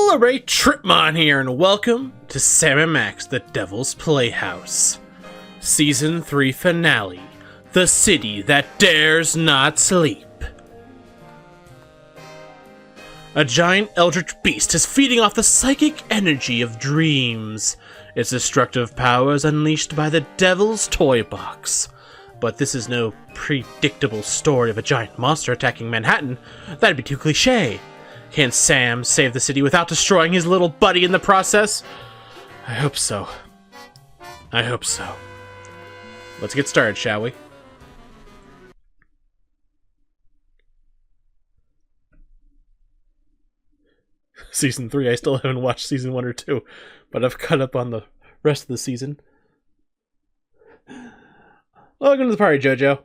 Alright, Tripmon here, and welcome to Sammun-Mak's The Devil's Playhouse. Season 3 finale, The City That Dares Not Sleep. A giant eldritch beast is feeding off the psychic energy of dreams. Its destructive powers unleashed by the Devil's Toybox. But this is no predictable story of a giant monster attacking Manhattan. That'd be too cliché. Can Sam save the city without destroying his little buddy in the process? I hope so. I hope so. Let's get started, shall we? Season 3, I still haven't watched Season 1 or 2, but I've caught up on the rest of the season. Welcome to the party, JoJo.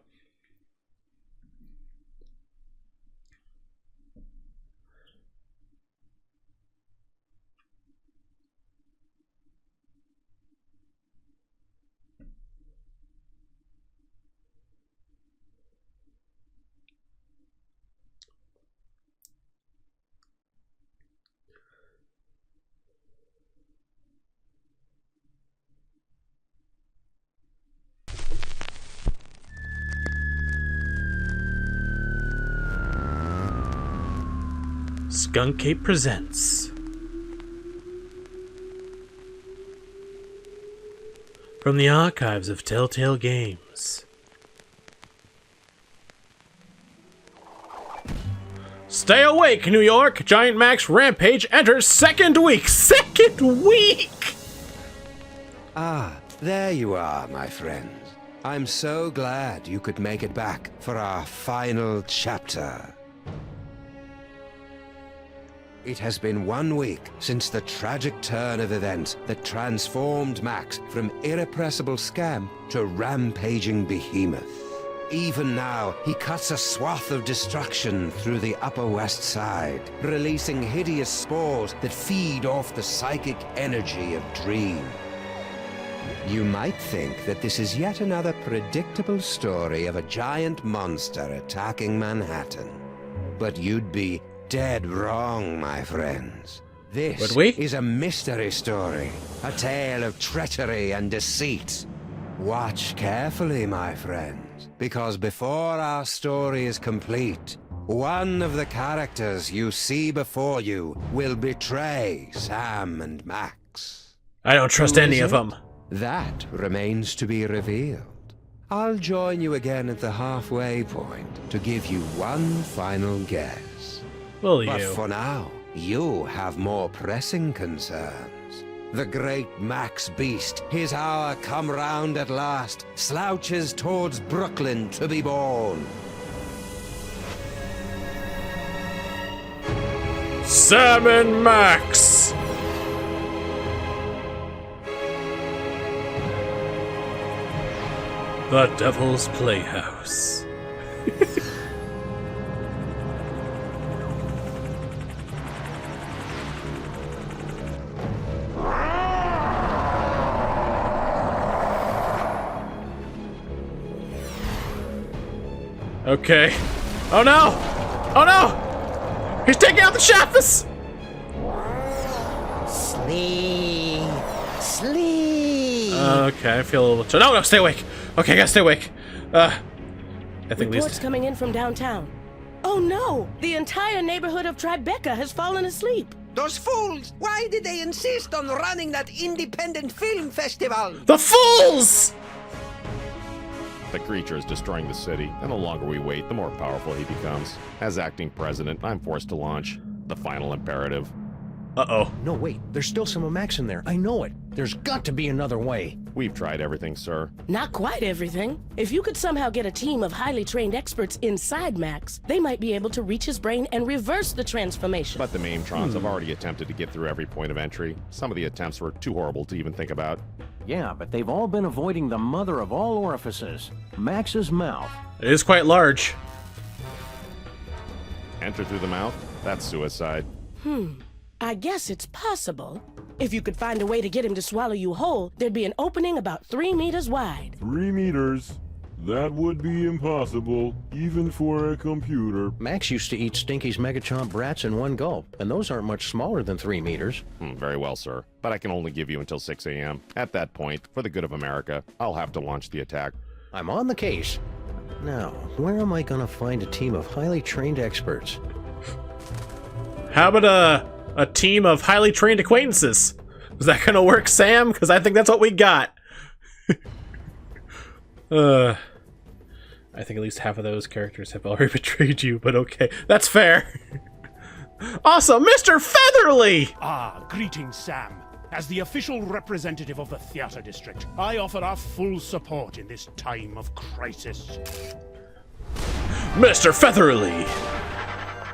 Skun-ka'pe presents from the archives of Telltale Games. Stay awake, New York! Giant Max Rampage enters second week! Second week! Ah, there you are, my friends. I'm so glad you could make it back for our final chapter. It has been 1 week since the tragic turn of events that transformed Max from irrepressible scam to rampaging behemoth. Even now, he cuts a swath of destruction through the Upper West Side, releasing hideous spores that feed off the psychic energy of dream. You might think that this is yet another predictable story of a giant monster attacking Manhattan. But you'd be dead wrong, my friends. This is a mystery story, a tale of treachery and deceit. Watch carefully, my friends, because before our story is complete, one of the characters you see before you will betray Sam and Max. I don't trust any of them. That remains to be revealed. I'll join you again at the halfway point to give you one final guess. But for now, you have more pressing concerns. The great Max Beast, his hour come round at last, slouches towards Brooklyn to be born. Sammun-Mak! The Devil's Playhouse. Okay. Oh no! Oh no! He's taking out the shafts! Sleep. Sleep. Okay, I feel a little... No, stay awake! Okay, I gotta stay awake. I think Reports coming in from downtown. Oh no! The entire neighborhood of Tribeca has fallen asleep. Those fools! Why did they insist on running that independent film festival? The fools! The creature is destroying the city, and the longer we wait, the more powerful he becomes. As acting president, I'm forced to launch the final imperative. Uh-oh. No, wait. There's still some Max in there. I know it. There's got to be another way. We've tried everything, sir. Not quite everything. If you could somehow get a team of highly trained experts inside Max, they might be able to reach his brain and reverse the transformation. But the Maimtrons have already attempted to get through every point of entry. Some of the attempts were too horrible to even think about. Yeah, but they've all been avoiding the mother of all orifices, Max's mouth. It is quite large. Enter through the mouth? That's suicide. I guess it's possible. If you could find a way to get him to swallow you whole, there'd be an opening about 3 meters wide. 3 meters. That would be impossible, even for a computer. Max used to eat Stinky's Megachomp brats in one gulp, and those aren't much smaller than 3 meters. Very well, sir. But I can only give you until 6 a.m. At that point, for the good of America, I'll have to launch the attack. I'm on the case. Now, where am I gonna find a team of highly trained experts? How about a team of highly trained acquaintances? Is that gonna work, Sam? Because I think that's what we got. I think at least half of those characters have already betrayed you, but okay. That's fair. Awesome, Mr. Featherly! Ah, greetings, Sam. As the official representative of the theater district, I offer our full support in this time of crisis. Mr. Featherly!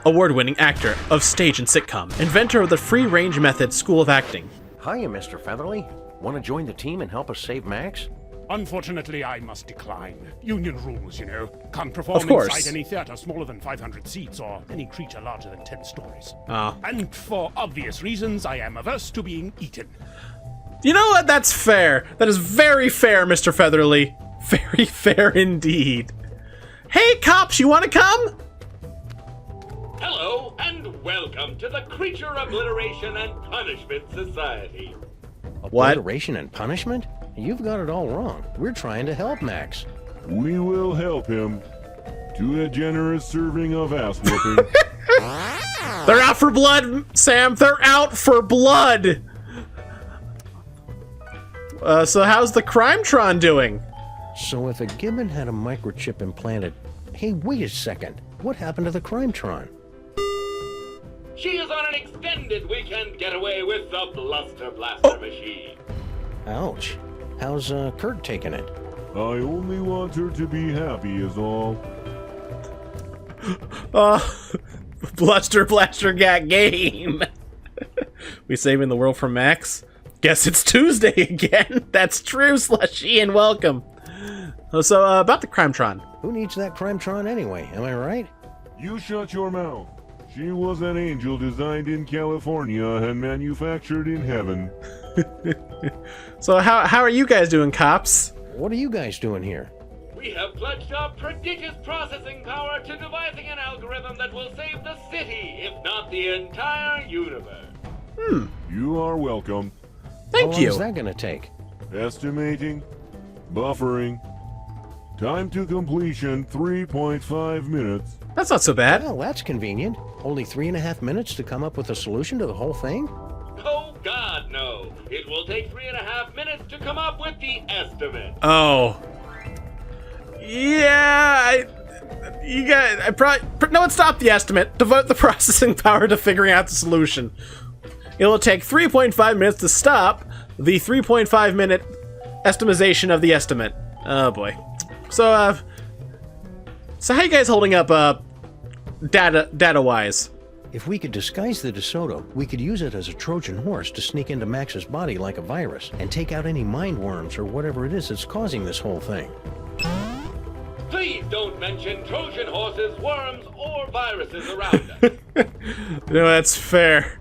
Award-winning actor of stage and sitcom, inventor of the free-range method School of Acting. Hiya, Mr. Featherly. Want to join the team and help us save Max? Unfortunately, I must decline. Union rules, you know. Can't perform Of course. inside any theater smaller than 500 seats or any creature larger than 10 stories. Oh. And for obvious reasons, I am averse to being eaten. You know what? That's fair. That is very fair, Mr. Featherly. Very fair indeed. Hey, cops, you want to come? Hello, and welcome to the Creature Obliteration and Punishment Society. What? Obliteration and punishment? You've got it all wrong. We're trying to help Max. We will help him to a generous serving of ass whooping. They're out for blood, Sam. They're out for blood. So how's the Crimetron doing? So if a gibbon had a microchip implanted... Hey, wait a second. What happened to the Crimetron? She is on an extended weekend getaway with the Bluster Blaster machine. Ouch. How's Kurt taking it? I only want her to be happy is all. Bluster Blaster got game. We saving the world from Max? Guess it's Tuesday again. That's true, Slushy, and welcome. So, about the Crimetron. Who needs that Crimetron anyway? Am I right? You shut your mouth. She was an angel designed in California and manufactured in heaven. So how are you guys doing, cops? What are you guys doing here? We have pledged our prodigious processing power to devising an algorithm that will save the city, if not the entire universe. You are welcome. Thank How long you. is that gonna take? Estimating. Buffering. Time to completion 3.5 minutes. That's not so bad. Well, that's convenient. Only 3.5 minutes to come up with a solution to the whole thing? Oh, God, no. It will take 3.5 minutes to come up with the estimate. Oh. Yeah, I probably... No, stop the estimate. Devote the processing power to figuring out the solution. It will take 3.5 minutes to stop the 3.5 minute estimation of the estimate. Oh, boy. So how you guys holding up, data-wise? If we could disguise the DeSoto, we could use it as a Trojan horse to sneak into Max's body like a virus and take out any mind worms or whatever it is that's causing this whole thing. Please don't mention Trojan horses, worms, or viruses around us. No, that's fair.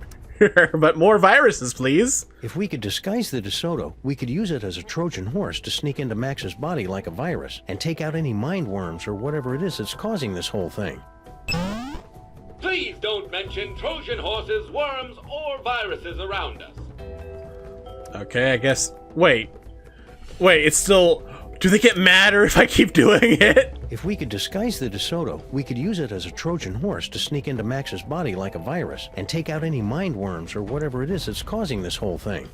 But more viruses, please. If we could disguise the DeSoto, we could use it as a Trojan horse to sneak into Max's body like a virus and take out any mind worms or whatever it is that's causing this whole thing. Please don't mention Trojan horses, worms, or viruses around us. Okay, I guess... Wait, it's still... Do they get madder if I keep doing it? If we could disguise the DeSoto, we could use it as a Trojan horse to sneak into Max's body like a virus and take out any mind worms or whatever it is that's causing this whole thing.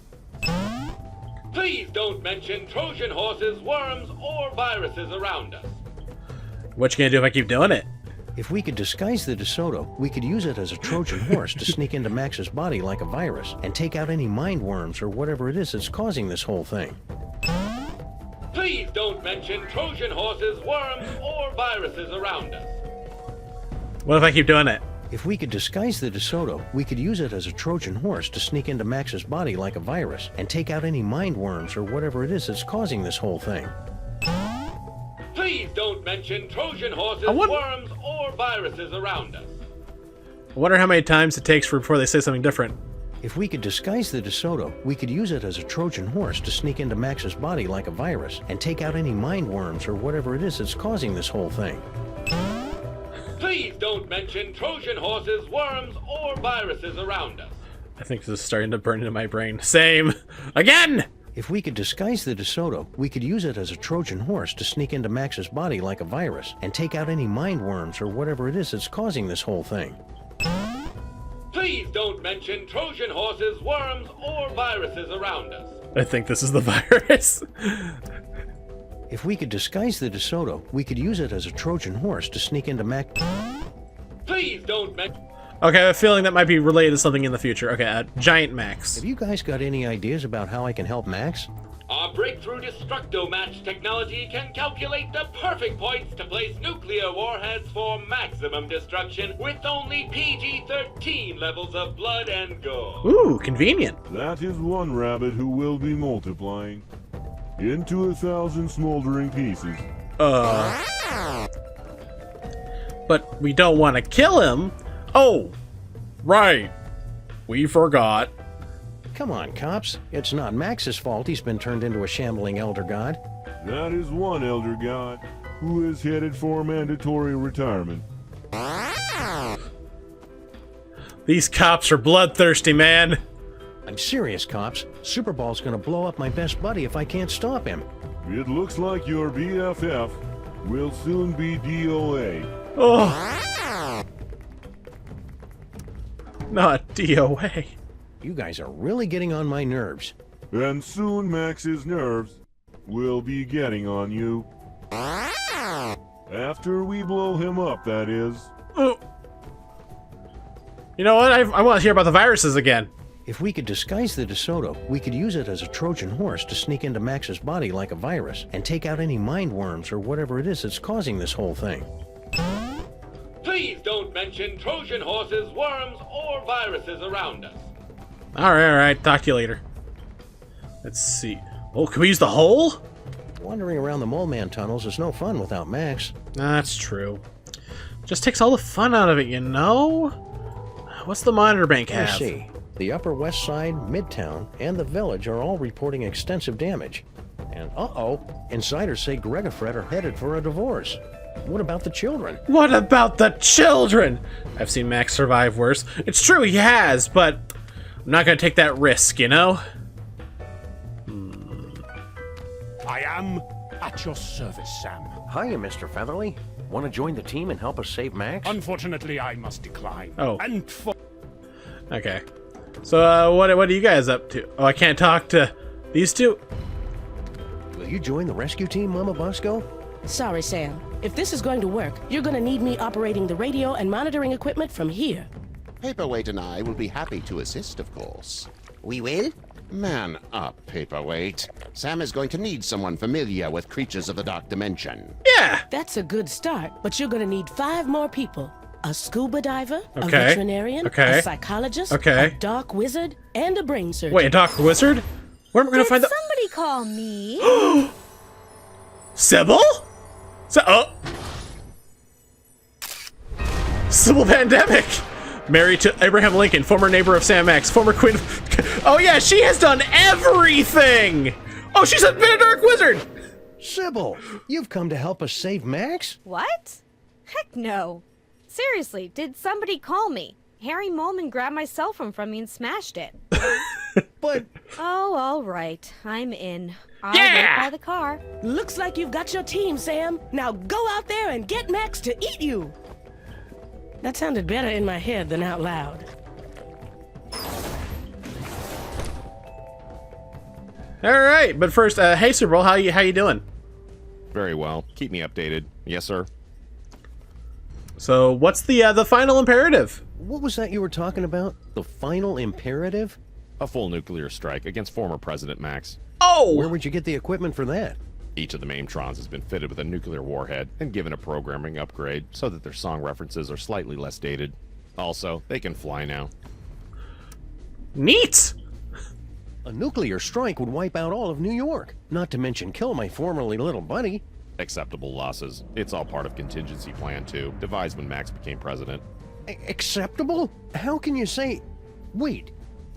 Please don't mention Trojan horses, worms, or viruses around us. What you gonna do if I keep doing it? If we could disguise the DeSoto, we could use it as a Trojan horse to sneak into Max's body like a virus and take out any mind worms or whatever it is that's causing this whole thing. Please don't mention Trojan horses, worms, or viruses around us. What if I keep doing it? If we could disguise the DeSoto, we could use it as a Trojan horse to sneak into Max's body like a virus and take out any mind worms or whatever it is that's causing this whole thing. Please don't mention Trojan horses, worms, or viruses around us. I wonder how many times it takes before they say something different. If we could disguise the DeSoto, we could use it as a Trojan horse to sneak into Max's body like a virus and take out any mind worms or whatever it is that's causing this whole thing. Please don't mention Trojan horses, worms, or viruses around us. I think this is starting to burn into my brain. Same. Again! If we could disguise the DeSoto, we could use it as a Trojan horse to sneak into Max's body like a virus and take out any mind worms or whatever it is that's causing this whole thing. Please don't mention Trojan horses, worms, or viruses around us. I think this is the virus. If we could disguise the DeSoto, we could use it as a Trojan horse to sneak into Max. Please don't mention... Okay, I have a feeling that might be related to something in the future. Okay, Giant Max. Have you guys got any ideas about how I can help Max? Our breakthrough Destructo-Match technology can calculate the perfect points to place nuclear warheads for maximum destruction with only PG-13 levels of blood and gore. Ooh, convenient. That is one rabbit who will be multiplying into 1,000 smoldering pieces. But we don't want to kill him. Oh, right. We forgot. Come on, cops. It's not Max's fault he's been turned into a shambling elder god. That is one elder god who is headed for mandatory retirement. These cops are bloodthirsty, man. I'm serious, cops. Superball's gonna blow up my best buddy if I can't stop him. It looks like your BFF will soon be DOA. Oh. Not DOA. You guys are really getting on my nerves. And soon Max's nerves will be getting on you. After we blow him up, that is. Oh. You know what? I want to hear about the viruses again. If we could disguise the DeSoto, we could use it as a Trojan horse to sneak into Max's body like a virus and take out any mind worms or whatever it is that's causing this whole thing. Please don't mention Trojan horses, worms, or viruses around us. Alright. Talk to you later. Let's see. Oh, can we use the hole? Wandering around the Mole Man tunnels is no fun without Max. That's true. Just takes all the fun out of it, you know? What's the monitor bank have? Let's see. The Upper West Side, Midtown, and the Village are all reporting extensive damage. And insiders say Greg and Fred are headed for a divorce. What about the children? What about the children? I've seen Max survive worse. It's true, he has, but I'm not gonna take that risk, you know? I am at your service, Sam. Hiya, Mr. Featherly. Want to join the team and help us save Max? Unfortunately, I must decline. Oh. And for... Okay. So, what are you guys up to? Oh, I can't talk to these two? Will you join the rescue team, Mama Bosco? Sorry, Sam. If this is going to work, you're going to need me operating the radio and monitoring equipment from here. Paperweight and I will be happy to assist, of course. We will? Man up, Paperweight. Sam is going to need someone familiar with creatures of the dark dimension. Yeah! That's a good start, but you're going to need 5 more people. A scuba diver, a Okay. veterinarian, Okay. a psychologist, Okay. a dark wizard, and a brain surgeon. Wait, a Doc Wizard? Where am I gonna find the... Somebody call me. Sybil? Sybil Pandemic! Married to Abraham Lincoln, former neighbor of Sam Max, former queen of... Oh yeah, she has done everything! Oh, she's been a dark wizard! Sybil, you've come to help us save Max? What? Heck no. Seriously, did somebody call me? Harry Molman grabbed my cell phone from me and smashed it. But... Oh, all right. I'm in. I'll Yeah! wait by the car. Looks like you've got your team, Sam. Now go out there and get Max to eat you. That sounded better in my head than out loud. Alright, but first, hey Superball, how you doing? Very well. Keep me updated. Yes, sir. So, what's the final imperative? What was that you were talking about? The final imperative? A full nuclear strike against former President Max. Oh! Where would you get the equipment for that? Each of the Maintrons has been fitted with a nuclear warhead and given a programming upgrade so that their song references are slightly less dated. Also, they can fly now. Neat! A nuclear strike would wipe out all of New York, not to mention kill my formerly little buddy. Acceptable losses. It's all part of contingency plan 2, devised when Max became president. Acceptable? How can you say... Wait,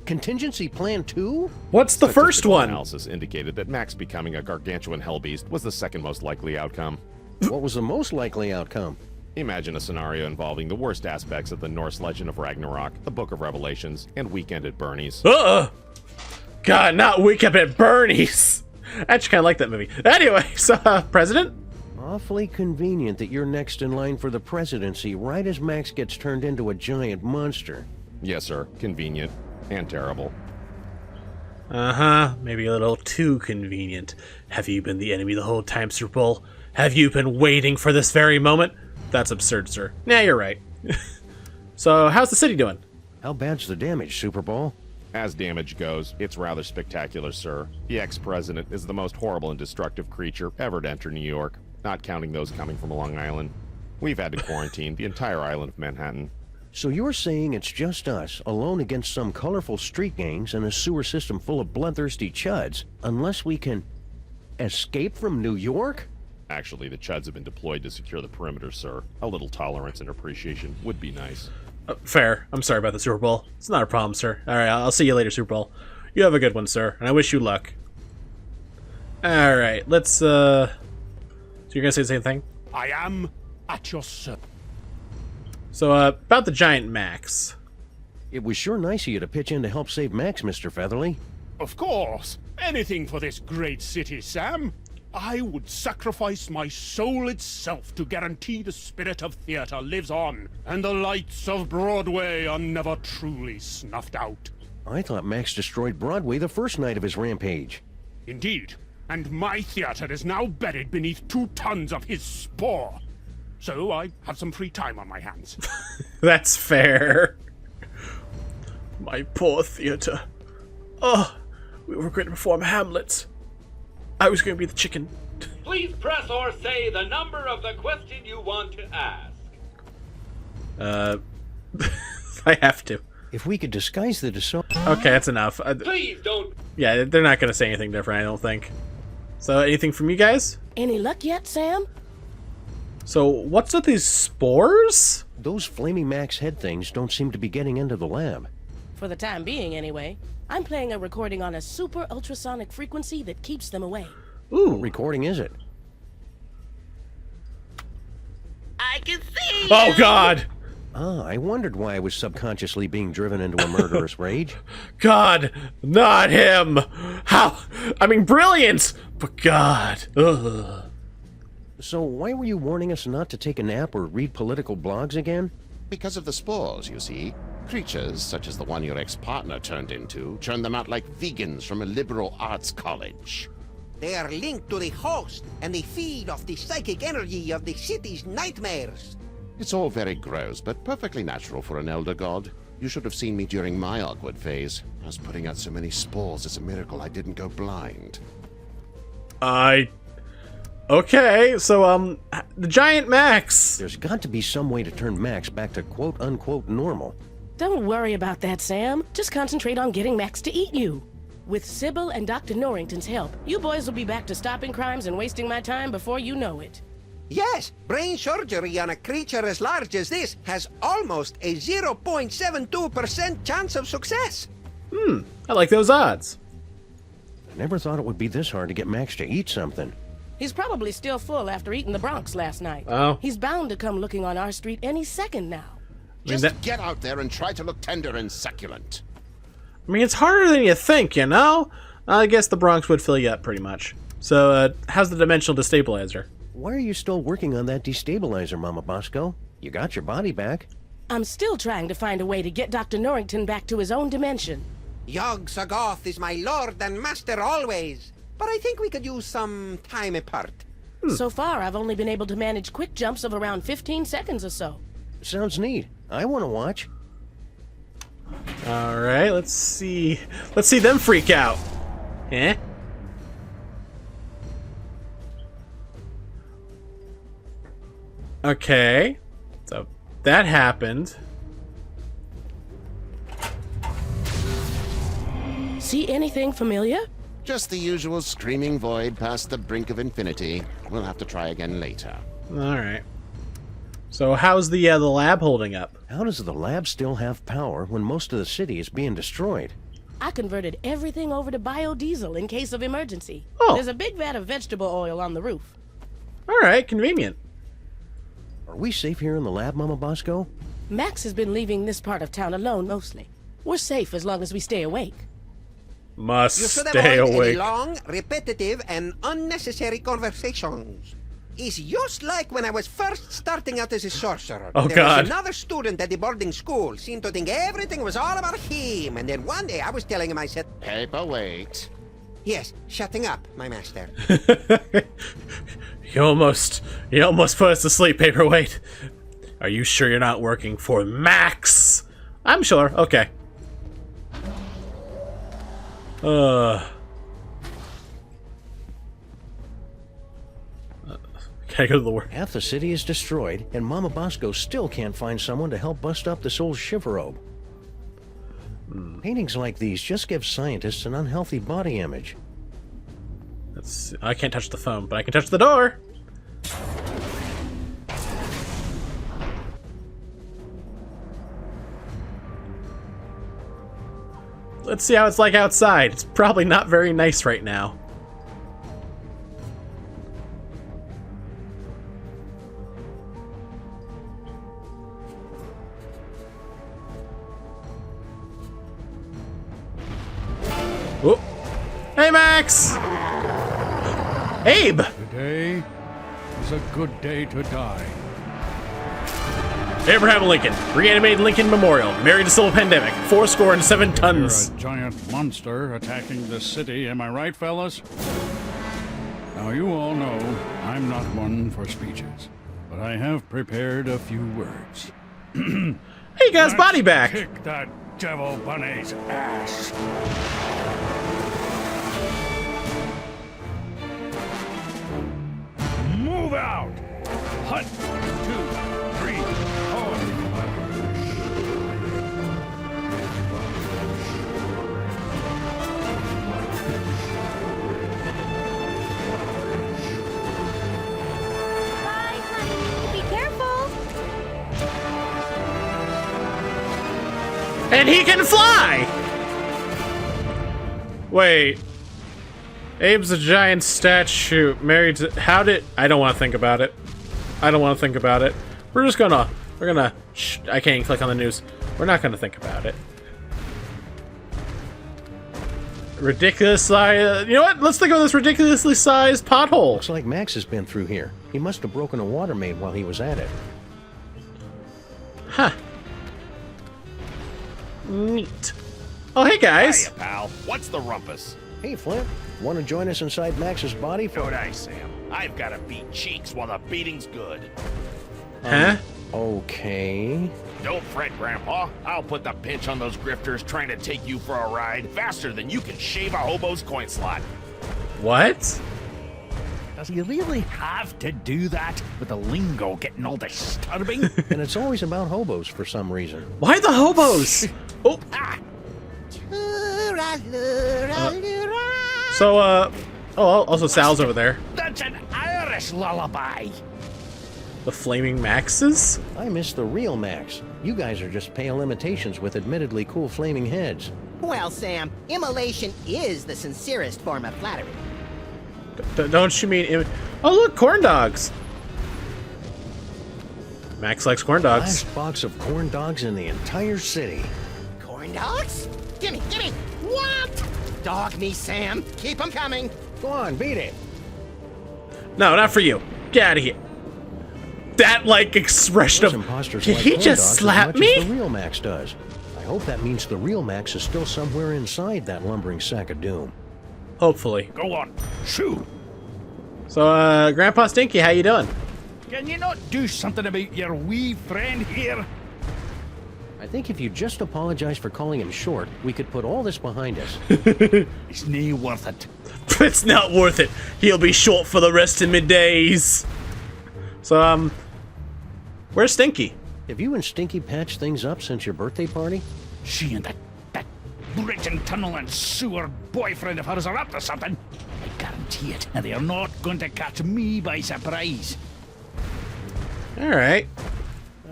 Contingency Plan 2? What's the first Statistical one? Analysis indicated that Max becoming a gargantuan hellbeast was the second most likely outcome. What was the most likely outcome? Imagine a scenario involving the worst aspects of the Norse legend of Ragnarok, the Book of Revelations, and Weekend at Bernie's. God, not Weekend at Bernie's. I actually kind of like that movie. Anyway, so, President? Awfully convenient that you're next in line for the presidency right as Max gets turned into a giant monster. Yes, sir. Convenient. And terrible. Uh-huh. Maybe a little too convenient. Have you been the enemy the whole time, Superball? Have you been waiting for this very moment? That's absurd, sir. Nah, you're right. So, how's the city doing? How bad's the damage, Superball? As damage goes, it's rather spectacular, sir. The ex-president is the most horrible and destructive creature ever to enter New York, not counting those coming from Long Island. We've had to quarantine the entire island of Manhattan. So you're saying it's just us, alone against some colorful street gangs and a sewer system full of bloodthirsty chuds, unless we can escape from New York? Actually, the chuds have been deployed to secure the perimeter, sir. A little tolerance and appreciation would be nice. Fair. I'm sorry about the Superball. It's not a problem, sir. Alright, I'll see you later, Superball. You have a good one, sir, and I wish you luck. Alright, let's, So you're gonna say the same thing? I am at your service. So, about the giant Max. It was sure nice of you to pitch in to help save Max, Mr. Featherly. Of course. Anything for this great city, Sam. I would sacrifice my soul itself to guarantee the spirit of theater lives on, and the lights of Broadway are never truly snuffed out. I thought Max destroyed Broadway the first night of his rampage. Indeed, and my theater is now buried beneath 2 tons of his spore. So I have some free time on my hands. That's fair. My poor theater. Oh, we were going to perform Hamlet. I was going to be the chicken. Please press or say the number of the question you want to ask. I have to. If we could disguise the Okay, that's enough. Please don't. Yeah, they're not going to say anything different, I don't think. So, anything from you guys? Any luck yet, Sam? So, what's with these spores? Those flaming Max head things don't seem to be getting into the lab. For the time being, anyway. I'm playing a recording on a super ultrasonic frequency that keeps them away. Ooh. What recording is it? I can see Oh, God! Ah, I wondered why I was subconsciously being driven into a murderous rage. God, not him! How? I mean, brilliant! But God. Ugh. So why were you warning us not to take a nap or read political blogs again? Because of the spores, you see. Creatures, such as the one your ex-partner turned into, churn them out like vegans from a liberal arts college. They are linked to the host, and they feed off the psychic energy of the city's nightmares. It's all very gross, but perfectly natural for an elder god. You should have seen me during my awkward phase. I was putting out so many spores, it's a miracle I didn't go blind. Okay, so, the giant Max. There's got to be some way to turn Max back to quote-unquote normal. Don't worry about that, Sam. Just concentrate on getting Max to eat you. With Sybil and Dr. Norrington's help, you boys will be back to stopping crimes and wasting my time before you know it. Yes, brain surgery on a creature as large as this has almost a 0.72% chance of success. I like those odds. I never thought it would be this hard to get Max to eat something. He's probably still full after eating the Bronx last night. Oh. He's bound to come looking on our street any second now. Just get out there and try to look tender and succulent. I mean, it's harder than you think, you know? I guess the Bronx would fill you up pretty much. So, how's the dimensional destabilizer? Why are you still working on that destabilizer, Mama Bosco? You got your body back. I'm still trying to find a way to get Dr. Norrington back to his own dimension. Yog-Soggoth is my lord and master always, but I think we could use some time apart. So far, I've only been able to manage quick jumps of around 15 seconds or so. Sounds neat. I want to watch. Alright, let's see. Let's see them freak out. Eh? Okay. So, that happened. See anything familiar? Just the usual screaming void past the brink of infinity. We'll have to try again later. Alright. So how's the lab holding up? How does the lab still have power when most of the city is being destroyed? I converted everything over to biodiesel in case of emergency. Oh. There's a big vat of vegetable oil on the roof. All right, convenient. Are we safe here in the lab, Mama Bosco? Max has been leaving this part of town alone mostly. We're safe as long as we stay awake. Must You should stay avoid any awake. long, repetitive, and unnecessary conversations. It's just like when I was first starting out as a sorcerer. Oh, there God. was another student at the boarding school seemed to think everything was all about him. And then one day I was telling him, I said, Paperweight. yes, shutting up, my master. You almost put us to sleep, Paperweight. Are you sure you're not working for Max? I'm sure. Okay. Can I go to the work? Half the city is destroyed, and Mama Bosco still can't find someone to help bust up this old chivalrobe. Paintings like these just give scientists an unhealthy body image. I can't touch the phone, but I can touch the door. Let's see how it's like outside. It's probably not very nice right now. Whoop. Hey, Max! Abe! Today is a good day to die. Abraham Lincoln, reanimated Lincoln Memorial, married to civil pandemic, 7 tons. You're a giant monster attacking the city, am I right, fellas? Now, you all know I'm not one for speeches, but I have prepared a few words. Hey, you got his body back! Kick that devil bunny's ass. Move out! 1, 2, 3, 4. Bye, honey. Be careful. And he can fly! Wait. Abe's a giant statue married to... How did... I don't want to think about it. I don't want to think about it. We're just gonna... Shh, I can't even click on the news. We're not gonna think about it. Ridiculous size... You know what? Let's think of this ridiculously sized pothole. Looks like Max has been through here. He must have broken a water main while he was at it. Huh. Neat. Oh, hey, guys. Hiya, pal. What's the rumpus? Hey, Flint. Want to join us inside Max's body for... Don't I, Sam? I've got to beat cheeks while the beating's good. Huh? Okay. Don't fret, Grandpa. I'll put the pinch on those grifters trying to take you for a ride faster than you can shave a hobo's coin slot. What? Does he really have to do that with the lingo getting all disturbing? And it's always about hobos for some reason. Why the hobos? Oh. Also Sal's over there. That's an Irish lullaby. The Flaming Maxes? I miss the real Max. You guys are just pale imitations with admittedly cool flaming heads. Well, Sam, immolation is the sincerest form of flattery. Don't you mean... Oh, look, corn dogs. Max likes corn dogs. Last box of corn dogs in the entire city. Corn dogs? Gimme, gimme! What? Dog me, Sam. Keep 'em coming. Go on, beat it. No, not for you. Get out of here. That, like, expression Those of... imposters Did like he corn just dogs slap as much me? as the real Max does. I hope that means the real Max is still somewhere inside that lumbering sack of doom. Hopefully. Go on, shoot. So, Grandpa Stinky, how you doing? Can you not do something about your wee friend here? I think if you just apologize for calling him short, we could put all this behind us. It's nae worth it. It's not worth it. He'll be short for the rest of me days. So, where's Stinky? Have you and Stinky patched things up since your birthday party? She and that bridge and tunnel and sewer boyfriend of hers are up to something. I guarantee it, and they are not going to catch me by surprise. All right.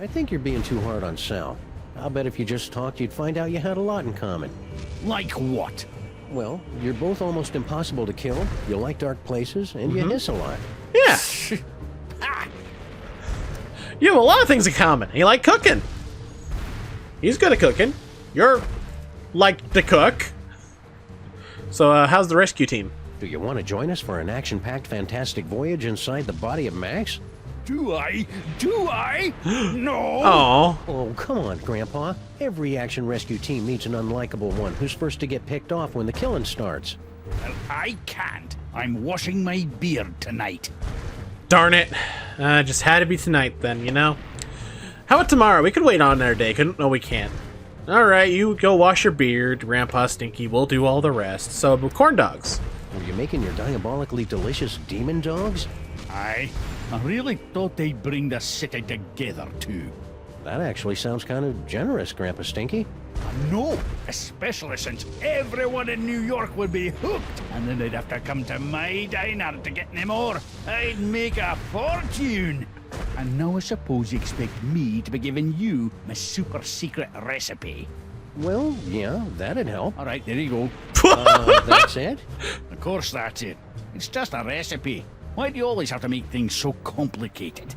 I think you're being too hard on Sal. I'll bet if you just talked, you'd find out you had a lot in common. Like what? Well, you're both almost impossible to kill, you like dark places, and you hiss a lot. Yeah. You have a lot of things in common. You like cooking. He's good at cooking. You're like to cook. So, how's the rescue team? Do you want to join us for an action-packed, fantastic voyage inside the body of Max? Do I? Do I? No! Oh. Oh, come on, Grandpa. Every action rescue team meets an unlikable one who's first to get picked off when the killing starts. Well, I can't. I'm washing my beard tonight. Darn it. Just had to be tonight then, you know? How about tomorrow? We could wait on our day, couldn't? No, we can't. Alright, you go wash your beard. Grandpa Stinky will do all the rest. So, corn dogs. Are you making your diabolically delicious demon dogs? I really thought they'd bring the city together, too. That actually sounds kind of generous, Grandpa Stinky. No, especially since everyone in New York would be hooked, and then they'd have to come to my diner to get any more. I'd make a fortune. And now I suppose you expect me to be giving you my super secret recipe. Well, yeah, that'd help. All right, there you go. That's it? Of course that's it. It's just a recipe. Why do you always have to make things so complicated?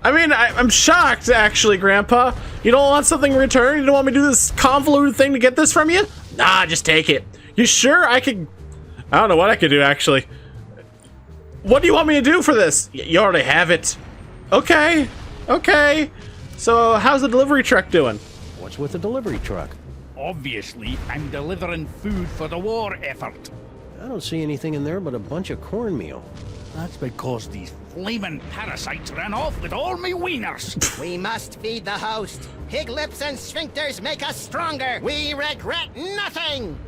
I mean, I'm shocked, actually, Grandpa. You don't want something in return? You don't want me to do this convoluted thing to get this from you? Nah, just take it. You sure I could... I don't know what I could do, actually. What do you want me to do for this? You already have it. Okay. Okay. So, how's the delivery truck doing? What's with the delivery truck? Obviously, I'm delivering food for the war effort. I don't see anything in there but a bunch of cornmeal. That's because these flaming parasites ran off with all me wieners. We must feed the host. Pig lips and sphincters make us stronger. We regret nothing.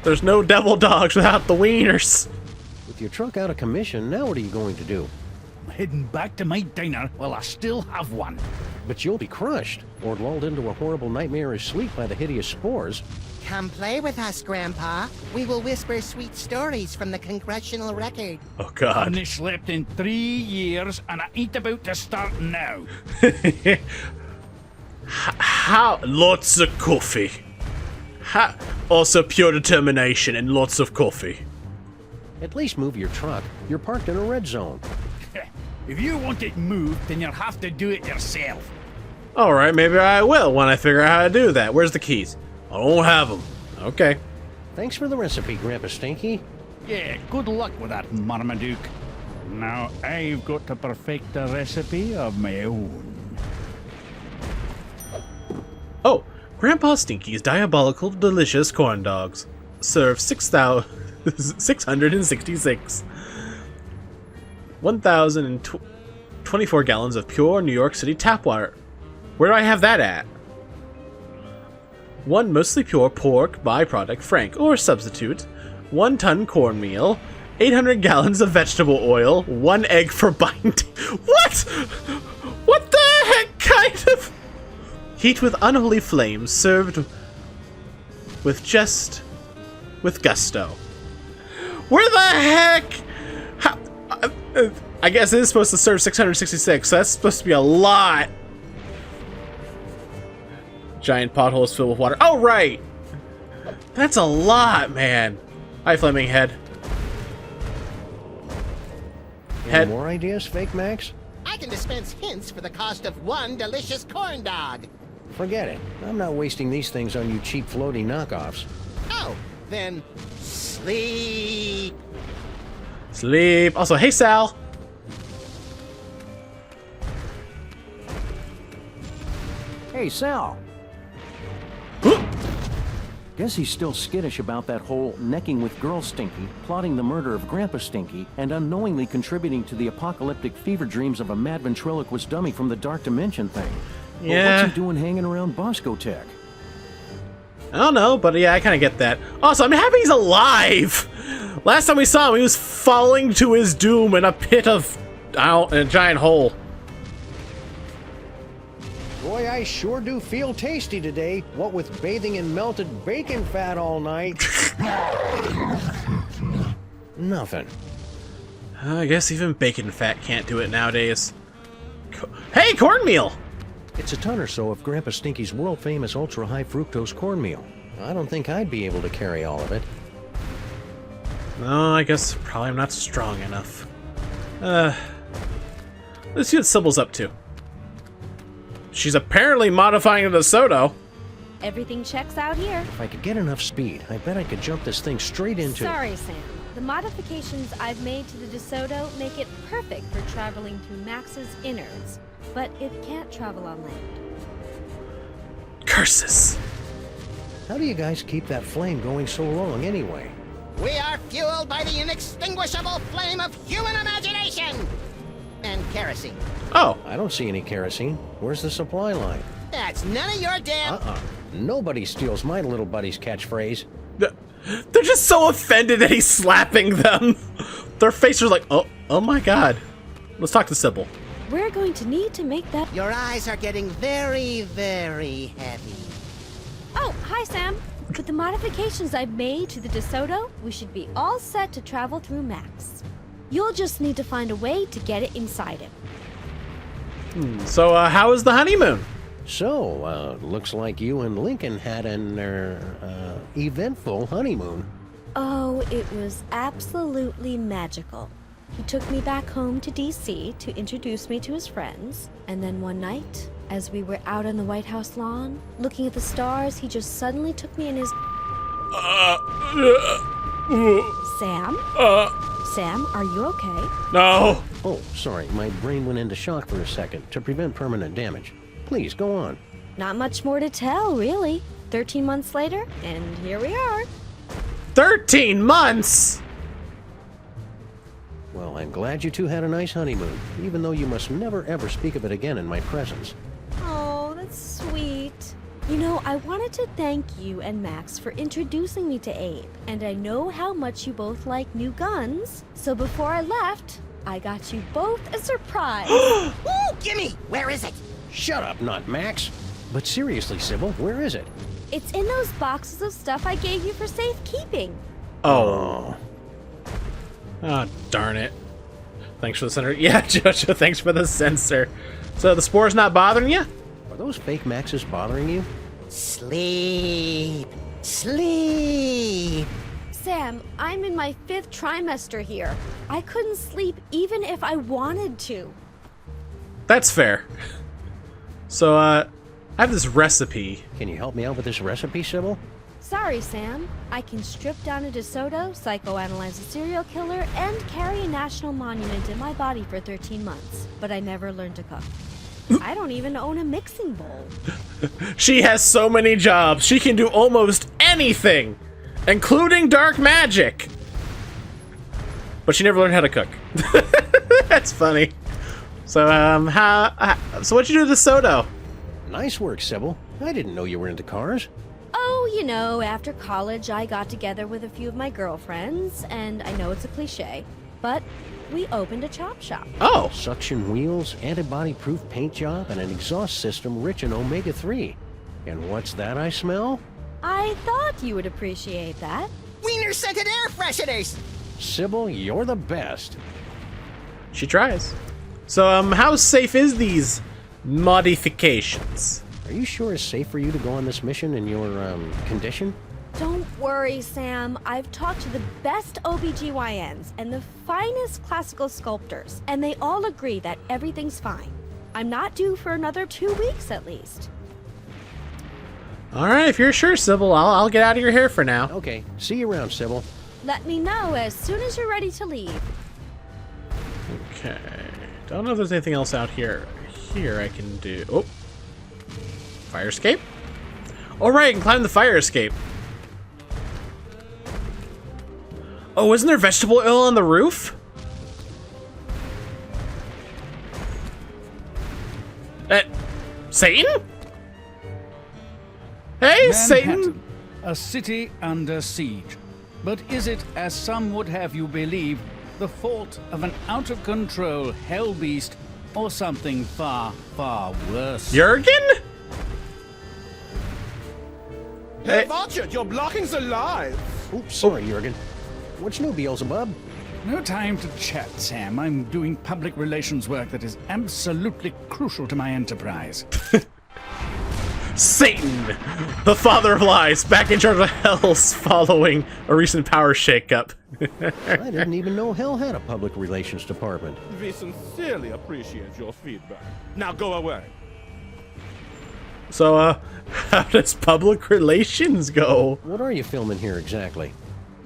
There's no devil dogs without the wieners. With your truck out of commission, now what are you going to do? I'm heading back to my diner while I still have one. But you'll be crushed, or lulled into a horrible nightmarish sleep by the hideous spores. Come play with us, Grandpa. We will whisper sweet stories from the congressional record. Oh, I God. only slept in 3 years, and I ain't about to start now. How? Lots of coffee. Also pure determination and lots of coffee. At least move your truck. You're parked in a red zone. If you want it moved, then you'll have to do it yourself. Alright, maybe I will when I figure out how to do that. Where's the keys? I don't have them. Okay. Thanks for the recipe, Grandpa Stinky. Yeah, good luck with that, Marmaduke. Now I've got to perfect a recipe of my own. Oh, Grandpa Stinky's diabolical delicious corn dogs. Serve 666. 1,024 gallons of pure New York City tap water. Where do I have that at? 1 mostly pure pork byproduct Frank or substitute. 1 ton cornmeal. 800 gallons of vegetable oil. 1 egg for binding. What? What the heck kind of... Heat with unholy flames, served with gusto. Where the heck? How, I guess it is supposed to serve 666, so that's supposed to be a lot. Giant potholes filled with water. Oh, right! That's a lot, man. Hi, Fleming Head. Any more ideas, Fake Max? I can dispense hints for the cost of 1 delicious corn dog. Forget it. I'm not wasting these things on you cheap floaty knockoffs. Oh, then sleep. Sleep. Also, hey, Sal. Hey, Sal. Guess he's still skittish about that whole necking with Girl Stinky, plotting the murder of Grandpa Stinky, and unknowingly contributing to the apocalyptic fever dreams of a mad ventriloquist dummy from the Dark Dimension thing. Yeah. Well, what's he doing hanging around Bosco Tech? I don't know, but yeah, I kind of get that. Also, I'm happy he's alive. Last time we saw him, he was falling to his doom in a pit of, in a giant hole. Boy, I sure do feel tasty today, what with bathing in melted bacon fat all night. Nothing. I guess even bacon fat can't do it nowadays. Hey, cornmeal! It's a ton or so of Grandpa Stinky's world-famous ultra-high fructose cornmeal. I don't think I'd be able to carry all of it. No, I guess probably I'm not strong enough. Let's see what Sybil's up to. She's apparently modifying the DeSoto. Everything checks out here. If I could get enough speed, I bet I could jump this thing straight into... Sorry, Sam. The modifications I've made to the DeSoto make it perfect for traveling through Max's innards, but it can't travel on land. Curses! How do you guys keep that flame going so long anyway? We are fueled by the inextinguishable flame of human imagination! And kerosene. Oh. I don't see any kerosene. Where's the supply line? That's none of your damn... Nobody steals my little buddy's catchphrase. They're just so offended that he's slapping them. Their faces are like, oh my god. Let's talk to Sybil. We're going to need to make that... Your eyes are getting very, very heavy. Oh, hi, Sam. With the modifications I've made to the DeSoto, we should be all set to travel through Max. You'll just need to find a way to get it inside him. So, how was the honeymoon? So, looks like you and Lincoln had an, eventful honeymoon. Oh, it was absolutely magical. He took me back home to D.C. to introduce me to his friends, and then one night, as we were out on the White House lawn, looking at the stars, he just suddenly took me in his... Sam? Sam, are you okay? No! Oh, sorry, my brain went into shock for a second to prevent permanent damage. Please, go on. Not much more to tell, really. 13 months later, and here we are. 13 months?! Well, I'm glad you two had a nice honeymoon, even though you must never ever speak of it again in my presence. Oh, that's sweet. You know, I wanted to thank you and Max for introducing me to Abe, and I know how much you both like new guns, so before I left, I got you both a surprise. Ooh, gimme! Where is it? Shut up, not Max. But seriously, Sybil, where is it? It's in those boxes of stuff I gave you for safekeeping. Oh. Oh, darn it. Thanks for the sensor. Yeah, Jojo, thanks for the sensor. So the spore's not bothering you? Are those fake Maxes bothering you? Sleep. Sleep. Sam, I'm in my 5th trimester here. I couldn't sleep even if I wanted to. That's fair. So, I have this recipe. Can you help me out with this recipe, Sybil? Sorry, Sam. I can strip down a DeSoto, psychoanalyze a serial killer, and carry a national monument in my body for 13 months. But I never learned to cook. I don't even own a mixing bowl. She has so many jobs. She can do almost anything, including dark magic. But she never learned how to cook. That's funny. So, so what'd you do to DeSoto? Nice work, Sybil. I didn't know you were into cars. Oh, you know, after college, I got together with a few of my girlfriends, and I know it's a cliche, but we opened a chop shop. Oh! Suction wheels, antibody-proof paint job, and an exhaust system rich in omega-3. And what's that I smell? I thought you would appreciate that. Wiener-scented air fresheners! Sybil, you're the best. She tries. So, how safe is these modifications? Are you sure it's safe for you to go on this mission in your, condition? Don't worry, Sam. I've talked to the best OBGYNs and the finest classical sculptors, and they all agree that everything's fine. I'm not due for another 2 weeks at least. Alright, if you're sure, Sybil, I'll get out of your hair for now. Okay, see you around, Sybil. Let me know as soon as you're ready to leave. Okay. Don't know if there's anything else out here. Here I can do... Oh. Fire escape? Oh, right, I can climb the fire escape. Oh, isn't there vegetable oil on the roof? Satan? Hey, Manhattan, Satan! a city under siege. But is it, as some would have you believe, the fault of an out-of-control hell beast or something far, far worse? Jurgen? Hey, Vulture, you're blocking the live! Oops, sorry, Jurgen. What's new, Beelzebub? No time to chat, Sam. I'm doing public relations work that is absolutely crucial to my enterprise. Satan, the father of lies, back in charge of Hell's following a recent power shakeup. I didn't even know Hell had a public relations department. We sincerely appreciate your feedback. Now go away. So, how does public relations go? What are you filming here exactly?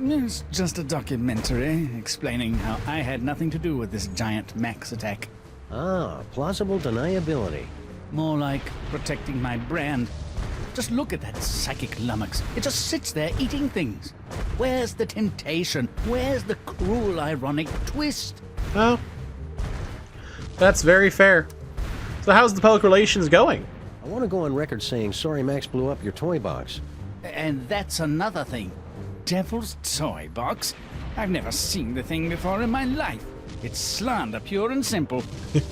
It's just a documentary explaining how I had nothing to do with this giant Max attack. Ah, plausible deniability. More like protecting my brand. Just look at that psychic lummox. It just sits there eating things. Where's the temptation? Where's the cruel, ironic twist? Oh, that's very fair. So how's the public relations going? I want to go on record saying sorry Max blew up your toy box. And that's another thing. Devil's toy box? I've never seen the thing before in my life. It's slander, pure and simple.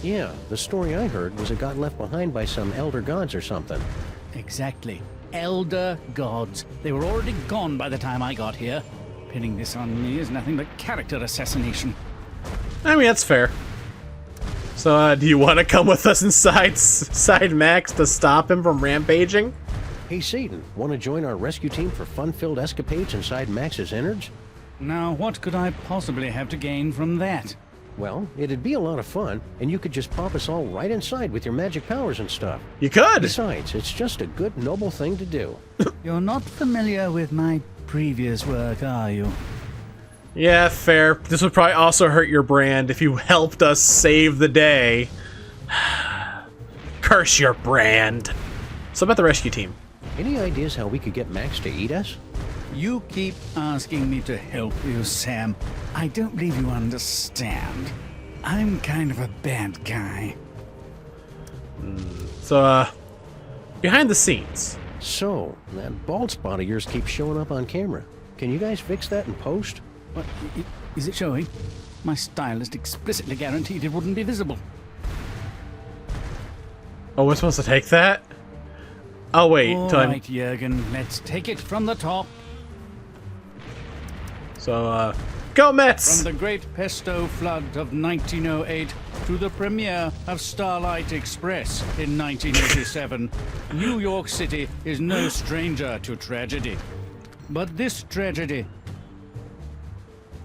Yeah, the story I heard was it got left behind by some elder gods or something. Exactly. Elder gods. They were already gone by the time I got here. Pinning this on me is nothing but character assassination. I mean, that's fair. So, do you want to come with us inside Max to stop him from rampaging? Hey, Satan, want to join our rescue team for fun-filled escapades inside Max's innards? Now, what could I possibly have to gain from that? Well, it'd be a lot of fun, and you could just pop us all right inside with your magic powers and stuff. You could! Besides, it's just a good, noble thing to do. You're not familiar with my previous work, are you? Yeah, fair. This would probably also hurt your brand if you helped us save the day. Curse your brand. So about the rescue team. Any ideas how we could get Max to eat us? You keep asking me to help you, Sam. I don't believe you understand. I'm kind of a bad guy. So, behind the scenes. So, that bald spot of yours keeps showing up on camera. Can you guys fix that in post? What? Is it showing? My stylist explicitly guaranteed it wouldn't be visible. Oh, we're supposed to take that? Oh, wait. All right, Jurgen, let's take it from the top. So, go Mets! From the great pesto flood of 1908 to the premiere of Starlight Express in 1987, New York City is no stranger to tragedy. But this tragedy...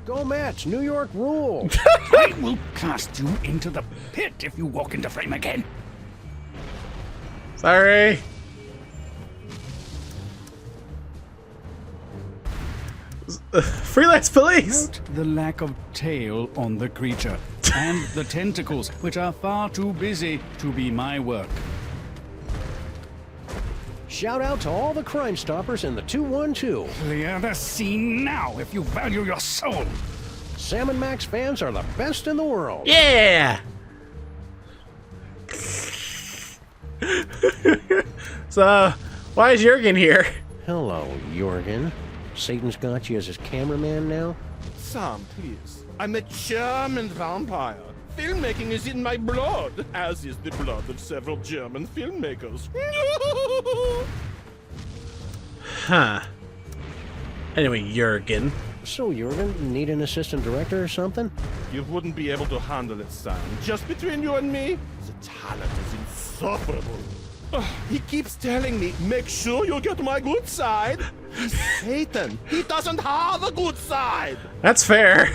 Go Mets! New York rule! I will cast you into the pit if you walk into frame again. Sorry. Freelance police! Note the lack of tail on the creature, and the tentacles, which are far too busy to be my work. Shout out to all the Crime Stoppers in the 212. Clear the scene now if you value your soul. Sammun-Mak's fans are the best in the world. Yeah! So, why is Jurgen here? Hello, Jurgen. Satan's got you as his cameraman now? Sam, please. I'm a German vampire. Filmmaking is in my blood, as is the blood of several German filmmakers. Huh. Anyway, Jurgen. So, Jurgen, need an assistant director or something? You wouldn't be able to handle it, Sam. Just between you and me, the talent is insufferable. He keeps telling me, make sure you get my good side. He's Satan. He doesn't have a good side. That's fair.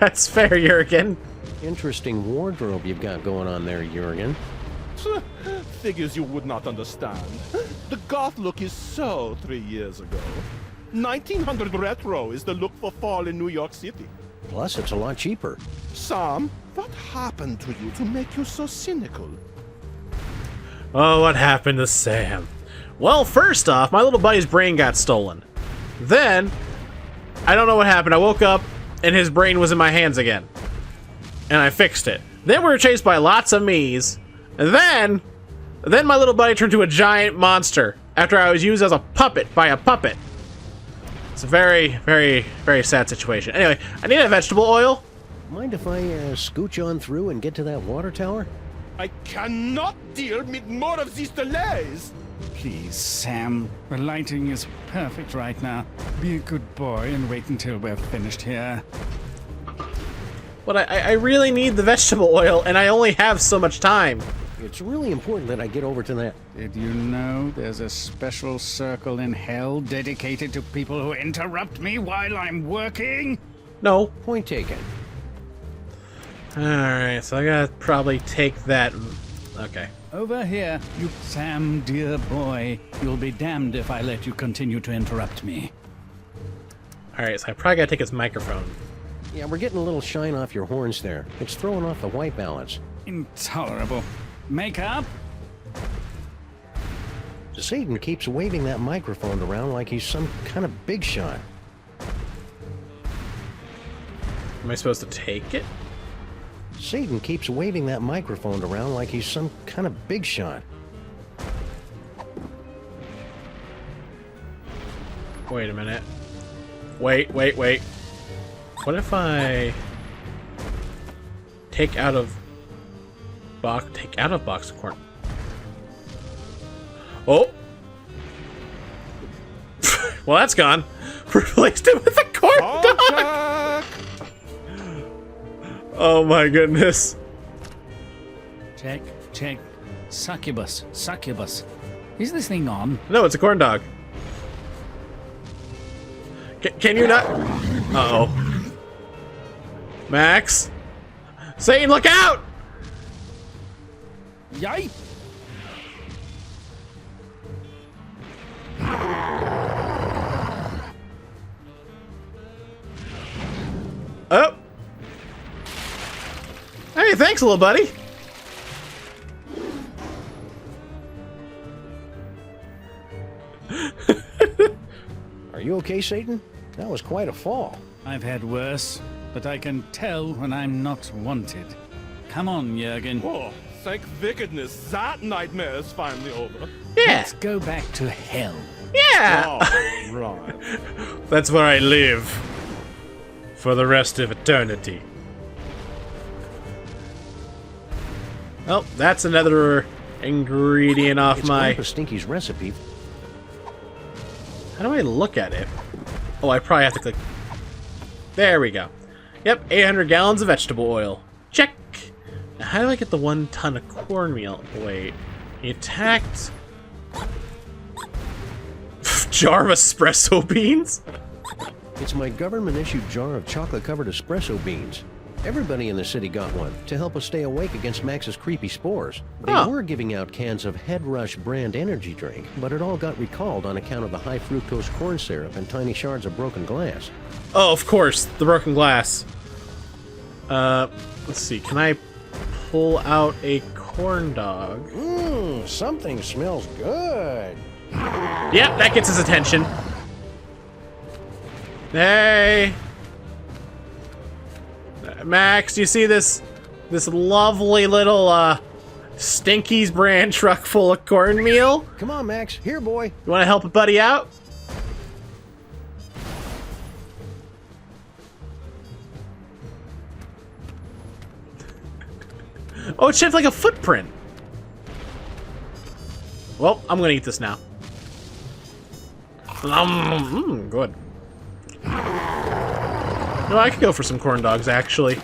That's fair, Jurgen. Interesting wardrobe you've got going on there, Jurgen. Figures you would not understand. The goth look is so 3 years ago. 1900 retro is the look for fall in New York City. Plus, it's a lot cheaper. Sam, what happened to you to make you so cynical? Oh, what happened to Sam? Well, first off, my little buddy's brain got stolen. Then, I don't know what happened. I woke up, and his brain was in my hands again. And I fixed it. Then we were chased by lots of me's. And then my little buddy turned into a giant monster after I was used as a puppet by a puppet. It's a very, very, very sad situation. Anyway, I need a vegetable oil. Mind if I scooch on through and get to that water tower? I cannot deal with more of these delays. Please, Sam. The lighting is perfect right now. Be a good boy and wait until we're finished here. But I really need the vegetable oil, and I only have so much time. It's really important that I get over to that. Did you know there's a special circle in hell dedicated to people who interrupt me while I'm working? No. Point taken. Alright, so I gotta probably take that... Okay. Over here, you Sam, dear boy. You'll be damned if I let you continue to interrupt me. Alright, so I probably gotta take his microphone. Yeah, we're getting a little shine off your horns there. It's throwing off the white balance. Intolerable. Makeup? Satan keeps waving that microphone around like he's some kind of big shot. Am I supposed to take it? Satan keeps waving that microphone around like he's some kind of big shot. Wait a minute. Wait. What if I take out of box corn? Oh! Well, that's gone. Replaced it with a corn dog! Oh my goodness. Check. Succubus. Is this thing on? No, it's a corn dog. Can you not? Uh-oh. Max? Satan, look out! Yipe! Oh! Hey, thanks, little buddy. Are you okay, Satan? That was quite a fall. I've had worse, but I can tell when I'm not wanted. Come on, Jurgen. Oh, thank wickedness, that nightmare is finally over. Yeah. Let's go back to hell. Yeah. Oh, right. That's where I live. For the rest of eternity. Oh, that's another ingredient off it's my... Grandpa Stinky's recipe. How do I look at it? Oh, I probably have to click... There we go. Yep, 800 gallons of vegetable oil. Check! Now, how do I get the 1 ton of cornmeal? Wait. He attacked... jar of espresso beans? It's my government-issued jar of chocolate-covered espresso beans. Everybody in the city got one to help us stay awake against Max's creepy spores. They were giving out cans of Head Rush brand energy drink, but it all got recalled on account of the high fructose corn syrup and tiny shards of broken glass. Oh, of course, the broken glass. Let's see, can I pull out a corn dog? Mmm, something smells good. Yep, that gets his attention. Hey! Max, do you see this lovely little Stinky's brand truck full of cornmeal? Come on, Max. Here, boy. You want to help a buddy out? Oh, it's shaped like a footprint. Well, I'm gonna eat this now. Good. No, I could go for some corn dogs, actually.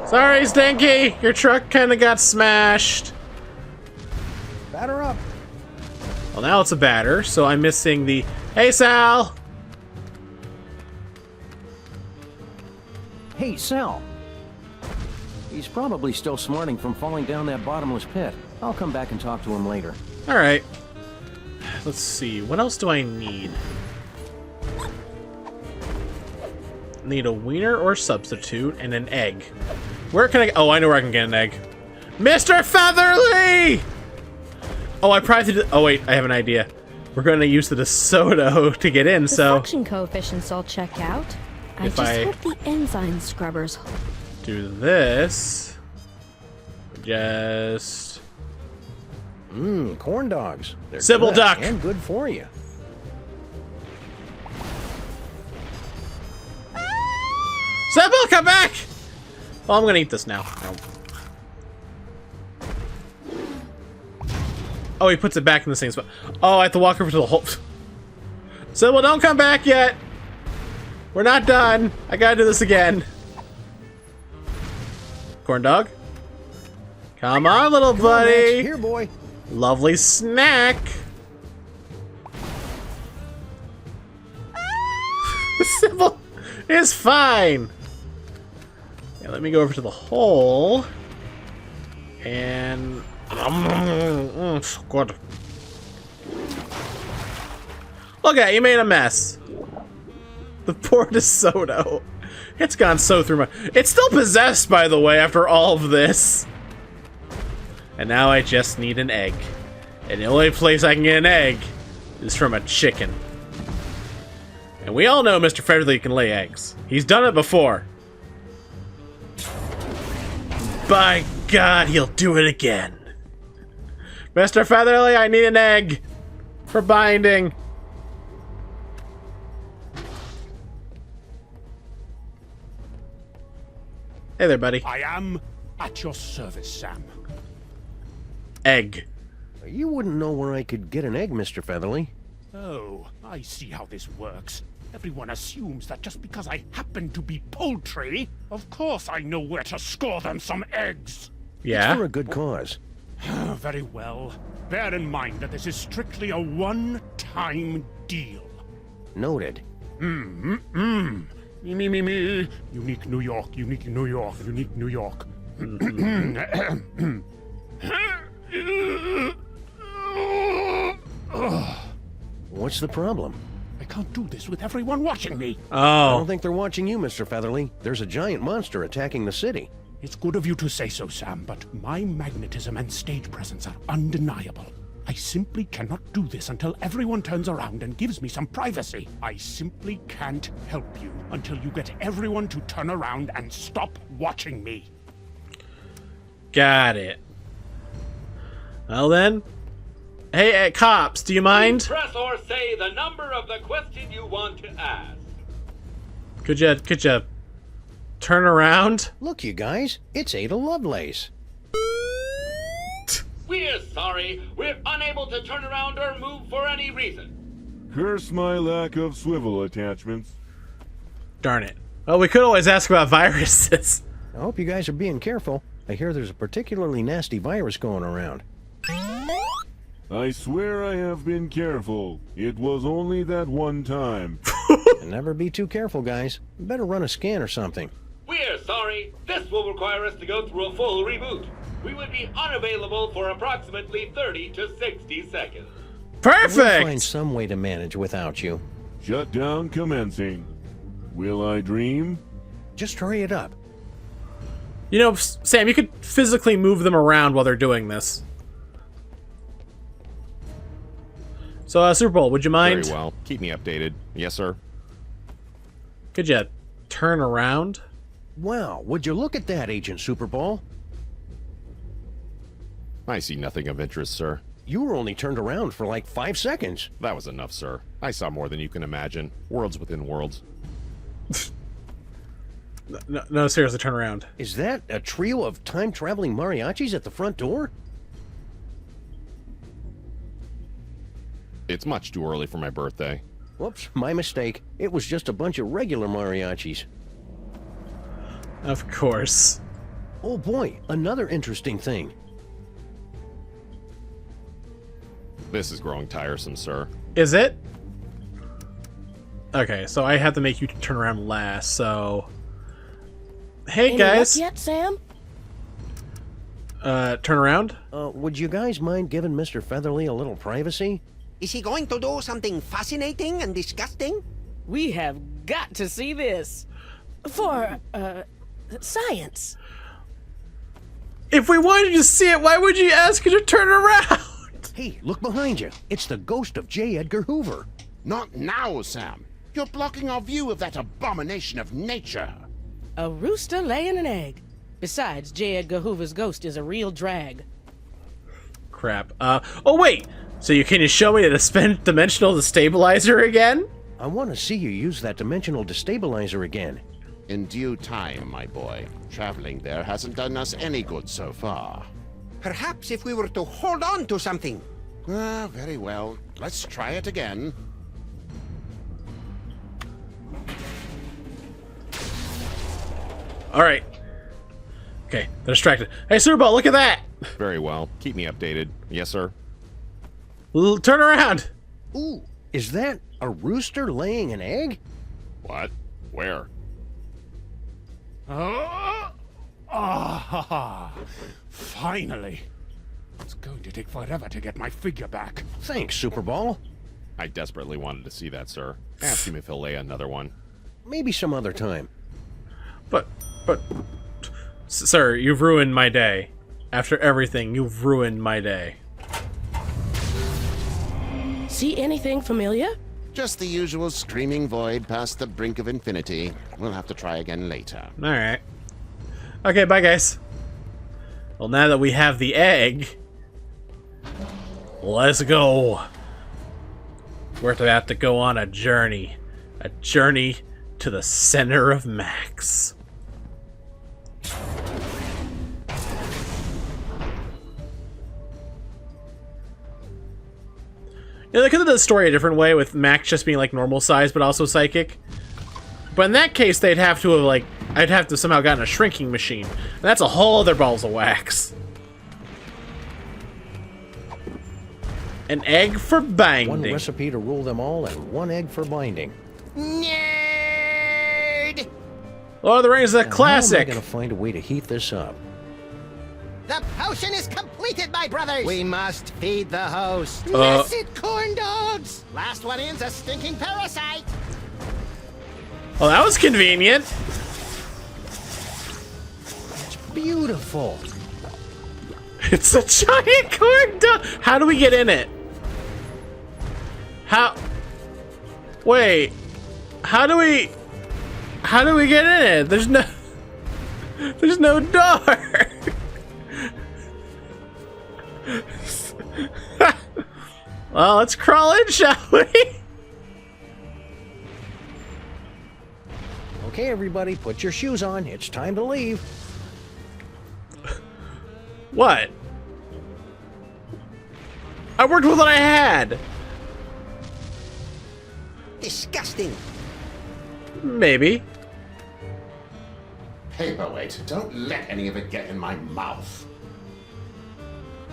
Sorry, Stinky! Your truck kinda got smashed. Batter up. Well, now it's a batter, so I'm missing the... Hey, Sal! Hey, Sal. He's probably still smarting from falling down that bottomless pit. I'll come back and talk to him later. Alright. Let's see. What else do I need? Need a wiener or substitute and an egg. Where can I... Oh, I know where I can get an egg. Mr. Featherly! Oh, I probably have to do... Oh, wait. I have an idea. We're going to use the DeSoto to get in, The so... suction coefficients I'll check out. I If just I- hope the enzyme scrubbers... Do this. Just... Mmm, corn dogs. They're Sybil good duck. and good for you. Sybil, come back! Well, I'm gonna eat this now. Oh, he puts it back in the same spot. Oh, I have to walk over to the hole. So, well, don't come back yet. We're not done. I gotta do this again. Corn dog. Come on, little buddy. Here, boy. Lovely snack. Sybil is fine. Yeah, let me go over to the hole. And so good. Look at it, you made a mess. The poor DeSoto. It's gone so through my... It's still possessed, by the way, after all of this. And now I just need an egg. And the only place I can get an egg is from a chicken. And we all know Mr. Featherly can lay eggs. He's done it before. By God, he'll do it again. Mr. Featherly, I need an egg for binding. Hey there, buddy. I am at your service, Sam. Egg. You wouldn't know where I could get an egg, Mr. Featherly. Oh, I see how this works. Everyone assumes that just because I happen to be poultry, of course I know where to score them some eggs. Yeah? It's for a good cause. Very well. Bear in mind that this is strictly a one-time deal. Noted. Me. Unique New York, unique New York, unique New York. What's the problem? I can't do this with everyone watching me. I don't think they're watching you, Mr. Featherly. There's a giant monster attacking the city. It's good of you to say so, Sam, but my magnetism and stage presence are undeniable. I simply cannot do this until everyone turns around and gives me some privacy. I simply can't help you until you get everyone to turn around and stop watching me. Got it. Well then. Hey, cops, do you mind? Press or say the number of the question you want to ask. Could you turn around? Look, you guys, it's Ada Lovelace. We're sorry. We're unable to turn around or move for any reason. Curse my lack of swivel attachments. Darn it. Well, we could always ask about viruses. I hope you guys are being careful. I hear there's a particularly nasty virus going around. I swear I have been careful. It was only that one time. And never be too careful, guys. Better run a scan or something. We're sorry. This will require us to go through a full reboot. We would be unavailable for approximately 30 to 60 seconds. Perfect! We'll find some way to manage without you. Shutdown commencing. Will I dream? Just hurry it up. You know, Sam, you could physically move them around while they're doing this. So, Superball, would you mind? Very well. Keep me updated. Yes, sir. Could you turn around? Wow, would you look at that, Agent Superball? I see nothing of interest, sir. You were only turned around for like 5 seconds. That was enough, sir. I saw more than you can imagine. Worlds within worlds. No, seriously, turn around. Is that a trio of time-traveling mariachis at the front door? It's much too early for my birthday. Whoops, my mistake. It was just a bunch of regular mariachis. Of course. Oh boy, another interesting thing. This is growing tiresome, sir. Is it? Okay, so I have to make you turn around last, so... Hey, Any guys! luck yet, Sam? Turn around? Would you guys mind giving Mr. Featherly a little privacy? Is he going to do something fascinating and disgusting? We have got to see this. For, science. If we wanted to see it, why would you ask her to turn around? Hey, look behind you. It's the ghost of J. Edgar Hoover. Not now, Sam. You're blocking our view of that abomination of nature. A rooster laying an egg. Besides, J. Edgar Hoover's ghost is a real drag. Crap. Oh wait! So can you show me the dimensional destabilizer again? I want to see you use that dimensional destabilizer again. In due time, my boy. Traveling there hasn't done us any good so far. Perhaps if we were to hold on to something. Ah, very well. Let's try it again. All right. Okay, they're distracted. Hey, Superball, look at that! Very well. Keep me updated. Yes, sir. Turn around! Ooh, is that a rooster laying an egg? What? Where? Finally. It's going to take forever to get my figure back. Thanks, Superball. I desperately wanted to see that, sir. Ask him if he'll lay another one. Maybe some other time. But, sir, you've ruined my day. After everything, you've ruined my day. See anything familiar? Just the usual screaming void past the brink of infinity. We'll have to try again later. Alright. Okay, bye, guys. Well, now that we have the egg, let's go. We're about to go on a journey. A journey to the center of Max. You know, they could have done the story a different way with Max just being like normal size but also psychic. But in that case, they'd have to have like, I'd have to somehow gotten a shrinking machine. And that's a whole other balls of wax. An egg for binding. One recipe to rule them all and one egg for binding. Nerd! Lord of the Rings is a classic. How am I gonna find a way to heat this up? The potion is completed, my brothers! We must feed the host. Blessed corn dogs! Last one in's a stinking parasite! Well, that was convenient. It's beautiful. It's a giant corn dog. How do we get in it? How? Wait. How do we get in it? There's no door. Well, let's crawl in, shall we? Okay, everybody, put your shoes on. It's time to leave. What? I worked with what I had. Disgusting. Maybe. Paperweight, don't let any of it get in my mouth.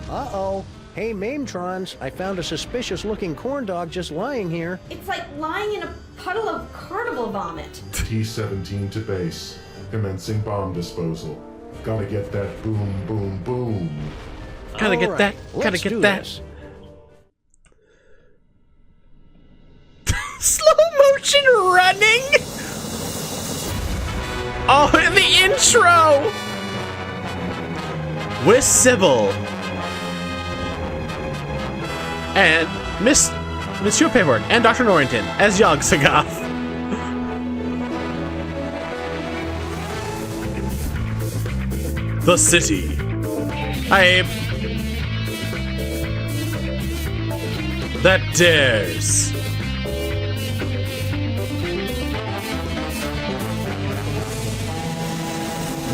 Uh-oh. Hey, Mametrons, I found a suspicious-looking corn dog just lying here. It's like lying in a puddle of carnival vomit. T-17 to base. Commencing bomb disposal. Gotta get that boom, boom, boom. Gotta get that. Gotta get that. Slow motion running. Oh, in the intro. With Sybil. And Monsieur Papierwaite and Dr. Norrington as Yog-Soggoth. The city. That dares.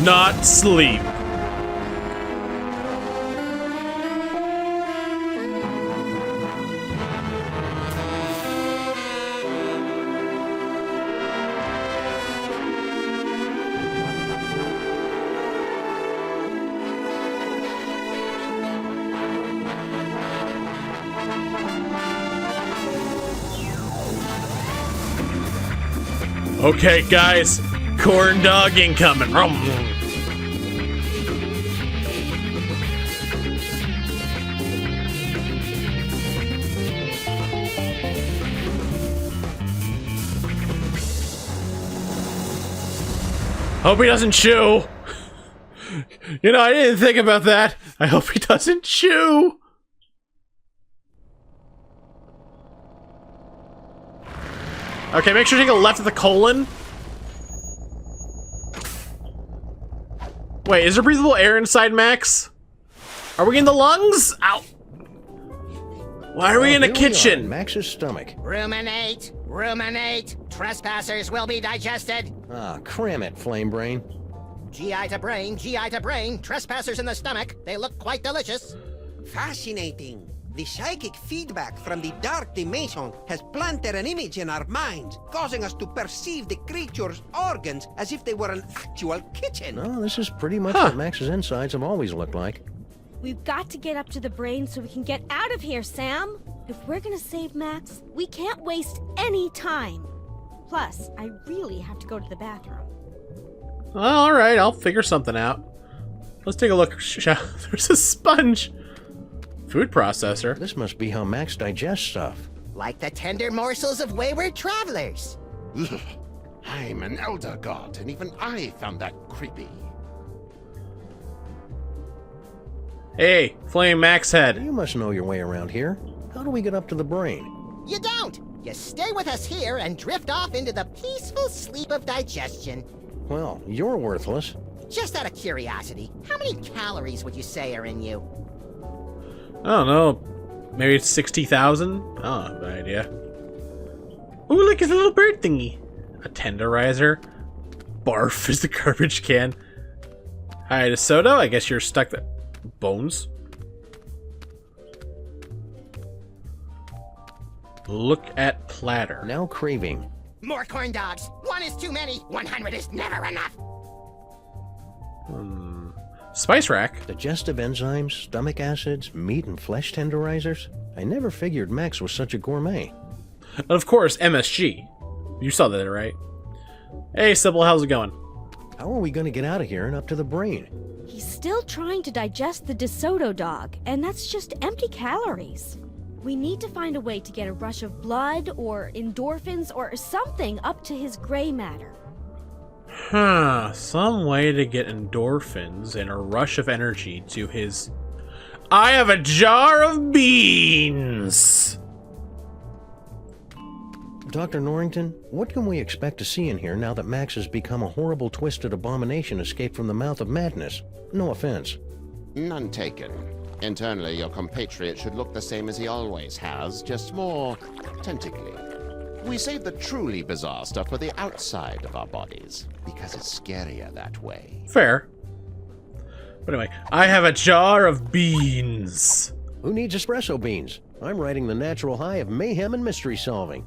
Not sleep. Okay, guys, corn dog incoming. Hope he doesn't chew. You know, I didn't think about that. I hope he doesn't chew. Okay, make sure to take a left at the colon. Wait, is there breathable air inside Max? Are we in the lungs? Ow. Why are we in a kitchen? Max's stomach. Ruminate, ruminate. Trespassers will be digested. Ah, cram it, Flame Brain. GI to brain, GI to brain. Trespassers in the stomach. They look quite delicious. Fascinating. The psychic feedback from the dark dimension has planted an image in our minds, causing us to perceive the creature's organs as if they were an actual kitchen. No, this is pretty much what Max's insides have always looked like. We've got to get up to the brain so we can get out of here, Sam. If we're gonna save Max, we can't waste any time. Plus, I really have to go to the bathroom. Well, alright, I'll figure something out. Let's take a look. There's a sponge. Food processor. This must be how Max digests stuff. Like the tender morsels of wayward travelers. Ugh. I'm an elder god, and even I found that creepy. Hey, Flame Max Head. You must know your way around here. How do we get up to the brain? You don't! You stay with us here and drift off into the peaceful sleep of digestion. Well, you're worthless. Just out of curiosity, how many calories would you say are in you? I don't know. Maybe it's 60,000? I don't have an idea. Ooh, look, it's a little bird thingy. A tenderizer. Barf is the garbage can. Hi, DeSoto. I guess you're stuck there. Bones? Look at platter. Now craving. More corn dogs. 1 is too many. 100 is never enough. Spice rack. Digestive enzymes, stomach acids, meat and flesh tenderizers. I never figured Max was such a gourmet. And of course, MSG. You saw that, right? Hey, Sybil, how's it going? How are we going to get out of here and up to the brain? He's still trying to digest the DeSoto dog, and that's just empty calories. We need to find a way to get a rush of blood or endorphins or something up to his gray matter. Huh, some way to get endorphins and a rush of energy to his... I have a jar of beans! Dr. Norrington, what can we expect to see in here now that Max has become a horrible, twisted abomination escaped from the mouth of madness? No offense. None taken. Internally, your compatriot should look the same as he always has, just more tentacly. We save the truly bizarre stuff for the outside of our bodies, because it's scarier that way. Fair. But anyway, I have a jar of beans. Who needs espresso beans? I'm riding the natural high of mayhem and mystery solving.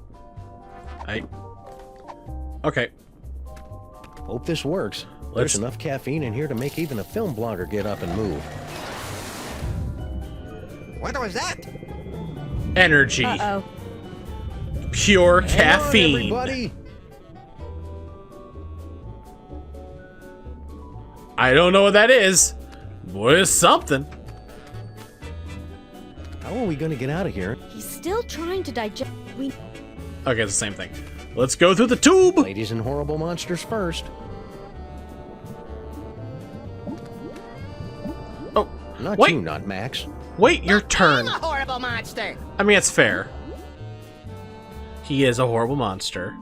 Okay. Hope this works. There's enough caffeine in here to make even a film blogger get up and move. What was that? Energy. Uh-oh. Pure Hang caffeine. on, everybody. I don't know what that is. But it's something. How are we going to get out of here? He's still trying to digest... Okay, it's the same thing. Let's go through the tube. Ladies and horrible monsters first. Oh, not wait. you, not Max. Wait your turn. I'm a horrible monster. I mean, it's fair. He is a horrible monster.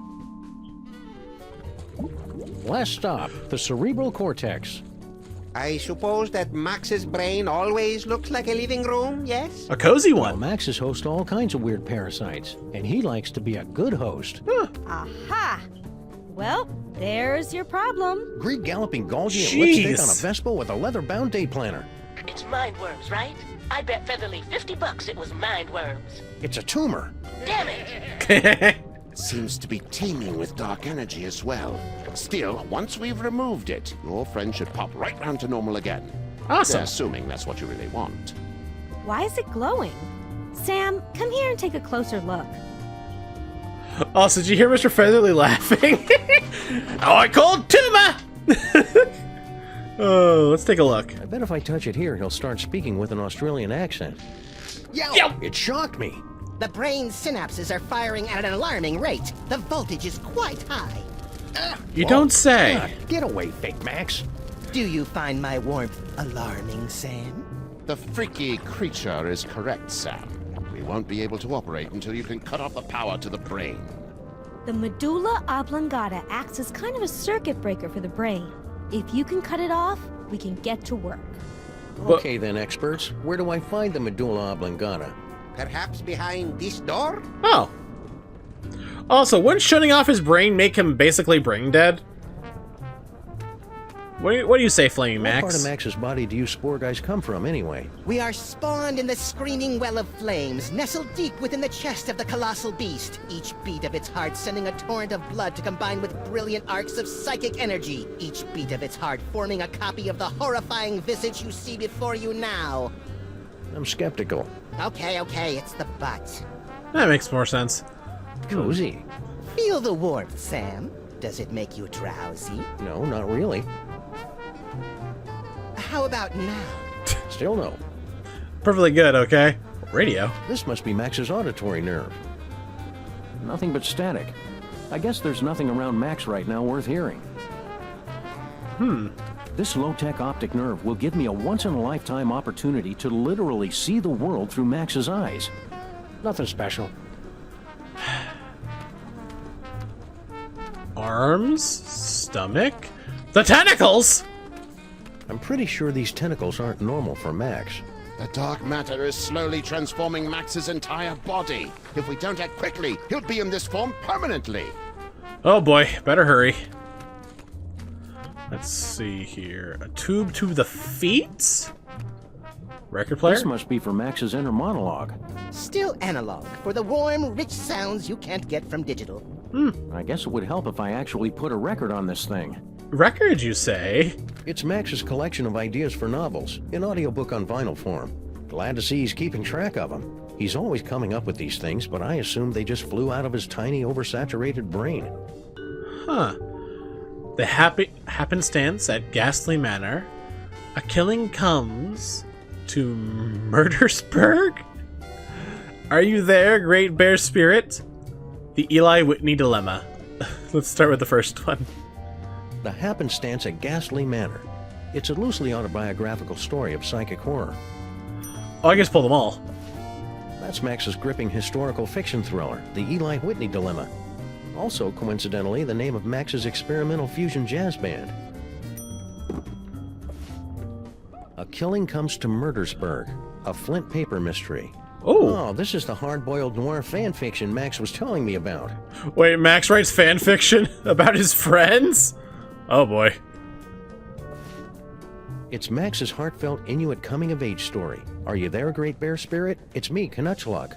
Last stop, the cerebral cortex. I suppose that Max's brain always looks like a living room, yes? A cozy Well, one. Max is host to all kinds of weird parasites, and he likes to be a good host. Aha! Well, there's your problem. Greek galloping Golgi and Jeez. lipstick on a Vespa with a leather-bound day planner. It's mind worms, right? I bet Featherly $50 it was mind worms. It's a tumor. Damn it! It seems to be teeming with dark energy as well. Still, once we've removed it, your friend should pop right round to normal again. Awesome. Assuming that's what you really want. Why is it glowing? Sam, come here and take a closer look. Also, did you hear Mr. Featherly laughing? Oh, I called tumor! Oh, let's take a look. I bet if I touch it here, he'll start speaking with an Australian accent. Yo! It shocked me. The brain's synapses are firing at an alarming rate. The voltage is quite high. You don't say. Get away, fake Max. Do you find my warmth alarming, Sam? The freaky creature is correct, Sam. We won't be able to operate until you can cut off the power to the brain. The medulla oblongata acts as kind of a circuit breaker for the brain. If you can cut it off, we can get to work. Okay then, experts. Where do I find the medulla oblongata? Perhaps behind this door? Oh. Also, wouldn't shutting off his brain make him basically brain dead? What do you say, Flaming What part of Max? Max's body do you spore guys come from, anyway? We are spawned in the screaming well of flames, nestled deep within the chest of the colossal beast. Each beat of its heart sending a torrent of blood to combine with brilliant arcs of psychic energy. Each beat of its heart forming a copy of the horrifying visage you see before you now. I'm skeptical. Okay, it's the butt. That makes more sense. Cozy. Feel the warmth, Sam. Does it make you drowsy? No, not really. How about now? Still no. Perfectly good, okay? Radio. This must be Max's auditory nerve. Nothing but static. I guess there's nothing around Max right now worth hearing. This low-tech optic nerve will give me a once-in-a-lifetime opportunity to literally see the world through Max's eyes. Nothing special. Arms? Stomach? The tentacles! I'm pretty sure these tentacles aren't normal for Max. The dark matter is slowly transforming Max's entire body. If we don't act quickly, he'll be in this form permanently. Oh boy, better hurry. Let's see here. A tube to the feet? Record player? This must be for Max's inner monologue. Still analog, for the warm, rich sounds you can't get from digital. I guess it would help if I actually put a record on this thing. Record, you say? It's Max's collection of ideas for novels, in audiobook on vinyl form. Glad to see he's keeping track of them. He's always coming up with these things, but I assume they just flew out of his tiny, oversaturated brain. Huh. The happenstance at Ghastly Manor. A killing comes to Murdersburg? Are you there, Great Bear Spirit? The Eli Whitney Dilemma. Let's start with the first one. The Happenstance at Ghastly Manor. It's a loosely autobiographical story of psychic horror. Oh, I guess pull them all. That's Max's gripping historical fiction thriller, The Eli Whitney Dilemma. Also, coincidentally, the name of Max's experimental fusion jazz band. A Killing Comes to Murdersburg, a Flint paper mystery. Oh, this is the hard-boiled noir fan fiction Max was telling me about. Wait, Max writes fan fiction about his friends? Oh boy. It's Max's heartfelt Inuit coming-of-age story. Are you there, Great Bear Spirit? It's me, Canuchlug.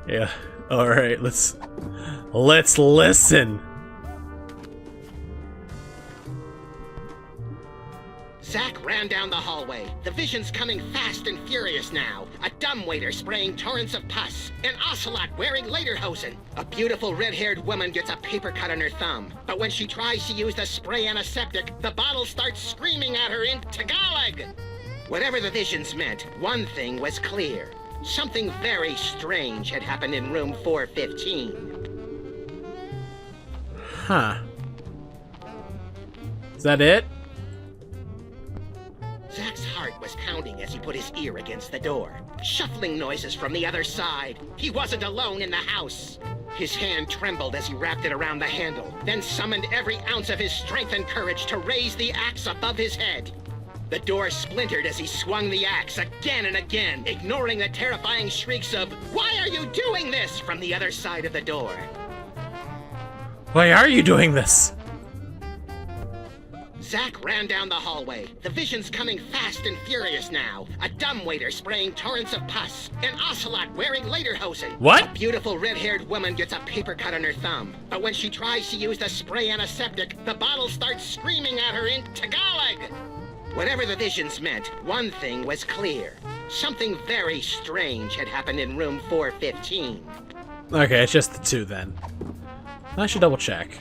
Yeah. All right. Let's listen. Zack ran down the hallway. The vision's coming fast and furious now. A dumbwaiter spraying torrents of pus. An ocelot wearing lederhosen. A beautiful red-haired woman gets a paper cut on her thumb. But when she tries to use the spray antiseptic, the bottle starts screaming at her in Tagalog. Whatever the visions meant, one thing was clear. Something very strange had happened in room 415. Huh. Is that it? Zack's heart was pounding as he put his ear against the door. Shuffling noises from the other side. He wasn't alone in the house. His hand trembled as he wrapped it around the handle, then summoned every ounce of his strength and courage to raise the axe above his head. The door splintered as he swung the axe again and again, ignoring the terrifying shrieks of, "Why are you doing this?" from the other side of the door. Why are you doing this? Zack ran down the hallway. The vision's coming fast and furious now. A dumbwaiter spraying torrents of pus. An ocelot wearing lederhosen. What? A beautiful red-haired woman gets a paper cut on her thumb. But when she tries to use the spray antiseptic, the bottle starts screaming at her in Tagalog. Whatever the visions meant, one thing was clear. Something very strange had happened in room 415. Okay, it's just the two then. I should double check.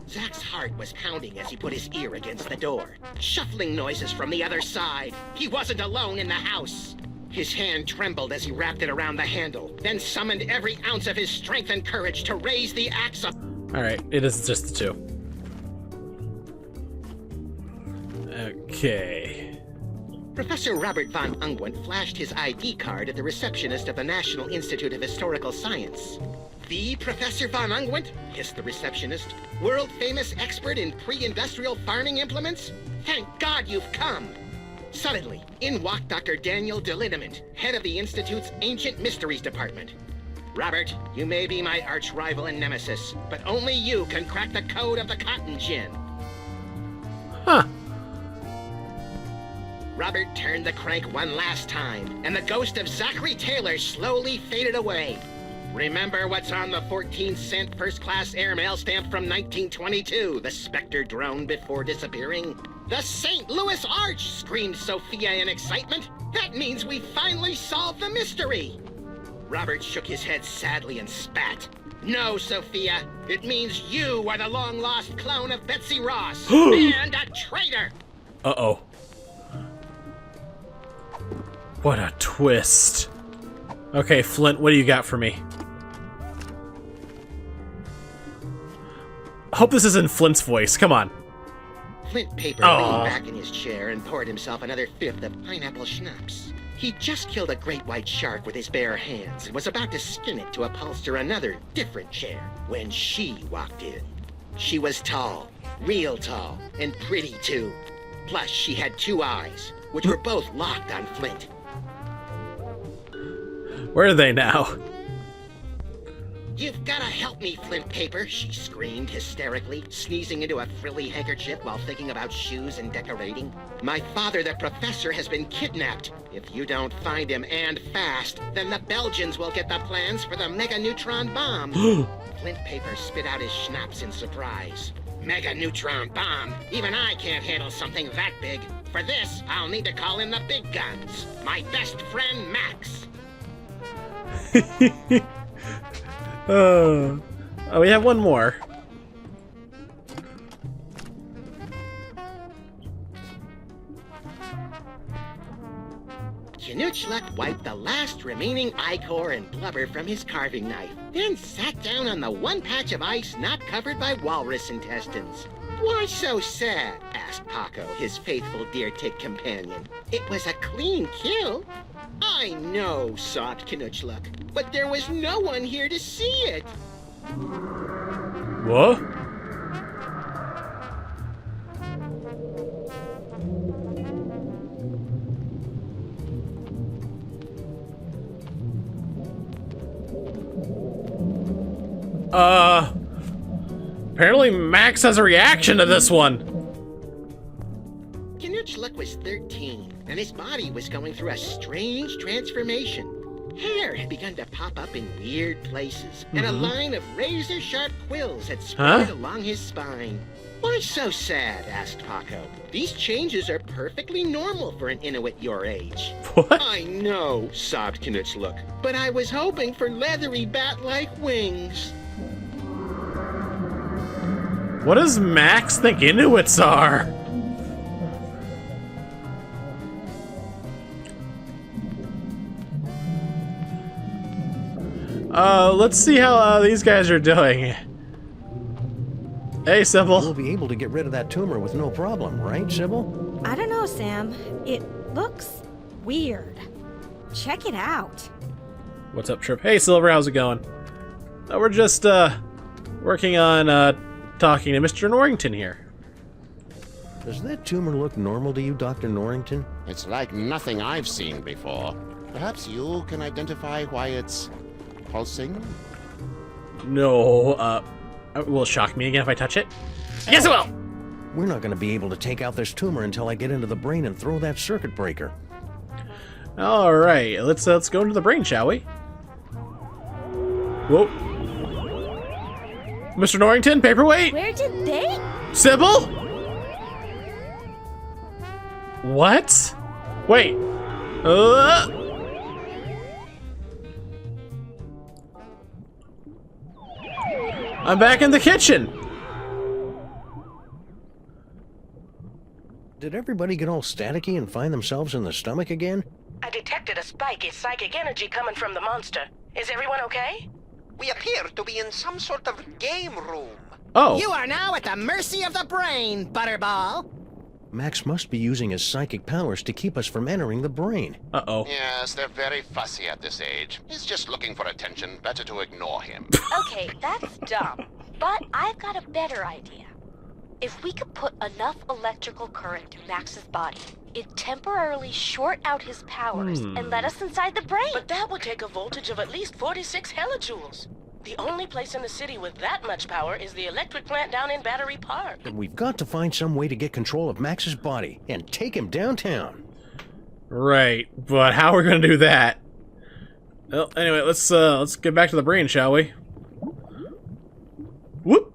Zack's heart was pounding as he put his ear against the door. Shuffling noises from the other side. He wasn't alone in the house. His hand trembled as he wrapped it around the handle, then summoned every ounce of his strength and courage to raise the axe up. Alright, it is just the two. Okay. Professor Robert von Ungwent flashed his ID card at the receptionist of the National Institute of Historical Science. The Professor von Ungwent? Hissed the receptionist. World-famous expert in pre-industrial farming implements? Thank God you've come! Suddenly, in walked Dr. Daniel Deliniment, head of the Institute's Ancient Mysteries Department. Robert, you may be my arch-rival and nemesis, but only you can crack the code of the cotton gin. Huh. Robert turned the crank one last time, and the ghost of Zachary Taylor slowly faded away. Remember what's on the 14-cent first-class airmail stamp from 1922, the Spectre drone before disappearing? The St. Louis Arch, screamed Sophia in excitement. That means we finally solved the mystery. Robert shook his head sadly and spat. No, Sophia, it means you are the long-lost clone of Betsy Ross, and a traitor! Uh-oh. What a twist. Okay, Flint, what do you got for me? I hope this isn't Flint's voice. Come on. Flint Paper leaned back in his chair and poured himself another fifth of pineapple schnapps. He just killed a great white shark with his bare hands and was about to skin it to upholster another, different chair when she walked in. She was tall, real tall, and pretty too. Plus, she had 2 eyes, which were both locked on Flint. Where are they now? You've gotta help me, Flint Paper, she screamed hysterically, sneezing into a frilly handkerchief while thinking about shoes and decorating. My father, the professor, has been kidnapped. If you don't find him, and fast, then the Belgians will get the plans for the mega-neutron bomb. Flint Paper spit out his schnapps in surprise. Mega-neutron bomb? Even I can't handle something that big. For this, I'll need to call in the big guns. My best friend, Max. Oh, we have one more. Knutschluck wiped the last remaining ichor and blubber from his carving knife, then sat down on the one patch of ice not covered by walrus intestines. Why so sad? Asked Paco, his faithful deer-tick companion. It was a clean kill. I know, sobbed Knutschluck, but there was no one here to see it. What? Apparently Max has a reaction to this one. Knutschluck was 13, and his body was going through a strange transformation. Hair had begun to pop up in weird places, and a line of razor-sharp quills had spread along his spine. Why so sad? Asked Paco. These changes are perfectly normal for an Inuit your age. What? I know, sobbed Knutschluck, but I was hoping for leathery bat-like wings. What does Max think Inuits are? Let's see how these guys are doing. Hey, Sybil. We'll be able to get rid of that tumor with no problem, right, Sybil? I don't know, Sam. It looks weird. Check it out. What's up, Trip? Hey, Silver, how's it going? We're just, working on, talking to Mr. Norrington here. Does that tumor look normal to you, Dr. Norrington? It's like nothing I've seen before. Perhaps you can identify why it's pulsing? No, will it shock me again if I touch it? Yes, it will! We're not going to be able to take out this tumor until I get into the brain and throw that circuit breaker. Alright, let's go into the brain, shall we? Whoa. Mr. Norrington, Paperweight? Where did they? Sybil? What? Wait. I'm back in the kitchen. Did everybody get all staticky and find themselves in the stomach again? I detected a spike in psychic energy coming from the monster. Is everyone okay? We appear to be in some sort of game room. Oh. You are now at the mercy of the brain, Butterball. Max must be using his psychic powers to keep us from entering the brain. Uh-oh. Yes, they're very fussy at this age. He's just looking for attention. Better to ignore him. Okay, that's dumb. But I've got a better idea. If we could put enough electrical current through Max's body, it'd temporarily short out his powers and let us inside the brain. But that would take a voltage of at least 46 hellijoules. The only place in the city with that much power is the electric plant down in Battery Park. We've got to find some way to get control of Max's body and take him downtown. Right, but how are we gonna do that? Well, anyway, let's get back to the brain, shall we? Whoop.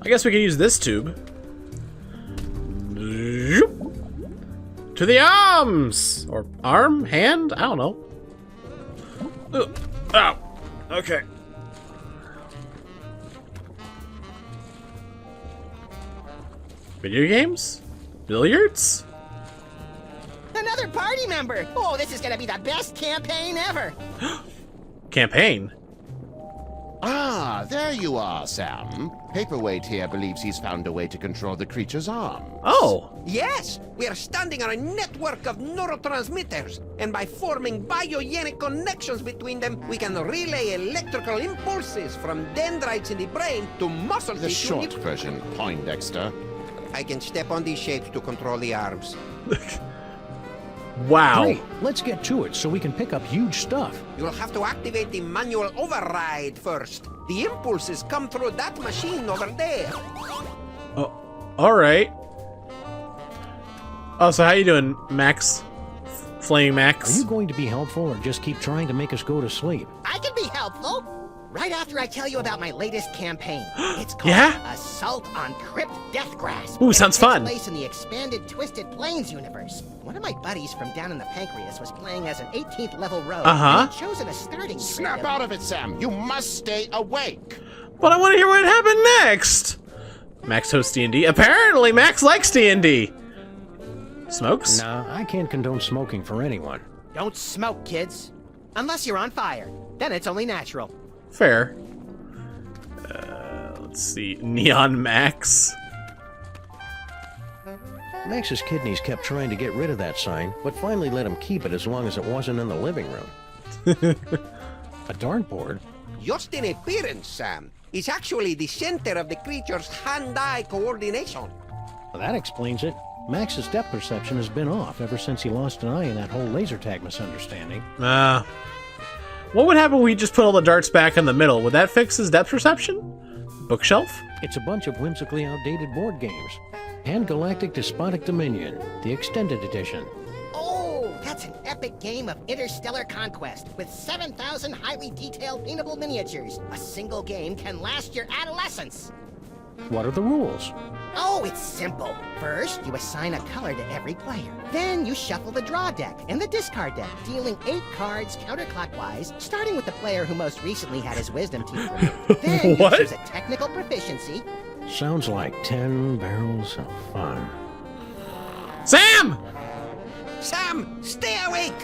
I guess we can use this tube. To the arms! Or arm? Hand? I don't know. Ow. Okay. Video games? Billiards? Another party member! Oh, this is gonna be the best campaign ever! Campaign? Ah, there you are, Sam. Paperweight here believes he's found a way to control the creature's arm. Oh! Yes, we are standing on a network of neurotransmitters, and by forming biogenic connections between them, we can relay electrical impulses from dendrites in the brain to muscle The tissue. short version, Poindexter. I can step on these shapes to control the arms. Wow. Great, let's get to it so we can pick up huge stuff. You'll have to activate the manual override first. The impulses come through that machine over there. Oh, alright. Oh, so how you doing, Max? Flaming Max? Are you going to be helpful or just keep trying to make us go to sleep? I can be helpful. Right after I tell you about my latest campaign. It's called Assault on Crypt Deathgrass. Ooh, sounds fun. It takes place in the expanded Twisted Plains universe. One of my buddies from down in the Pancreas was playing as an 18th level rogue. And he'd chosen a starting Snap out of it, Sam. You must stay awake. But I want to hear what happened next. Max hosts D&D. Apparently, Max likes D&D. Smokes? Nah, I can't condone smoking for anyone. Don't smoke, kids. Unless you're on fire. Then it's only natural. Fair. Let's see. Neon Max. Max's kidneys kept trying to get rid of that sign, but finally let him keep it as long as it wasn't in the living room. A dartboard? Just in appearance, Sam. It's actually the center of the creature's hand-eye coordination. Well, that explains it. Max's depth perception has been off ever since he lost an eye in that whole laser tag misunderstanding. What would happen if we just put all the darts back in the middle? Would that fix his depth perception? Bookshelf? It's a bunch of whimsically outdated board games. And Galactic Despotic Dominion, the extended edition. Oh, that's an epic game of interstellar conquest with 7,000 highly detailed paintable miniatures. A single game can last your adolescence. What are the rules? Oh, it's simple. First, you assign a color to every player. Then you shuffle the draw deck and the discard deck, dealing 8 cards counterclockwise, starting with the player who most recently had his wisdom teeth removed. Then you choose a technical proficiency. Sounds like 10 barrels of fun. Sam! Sam, stay awake!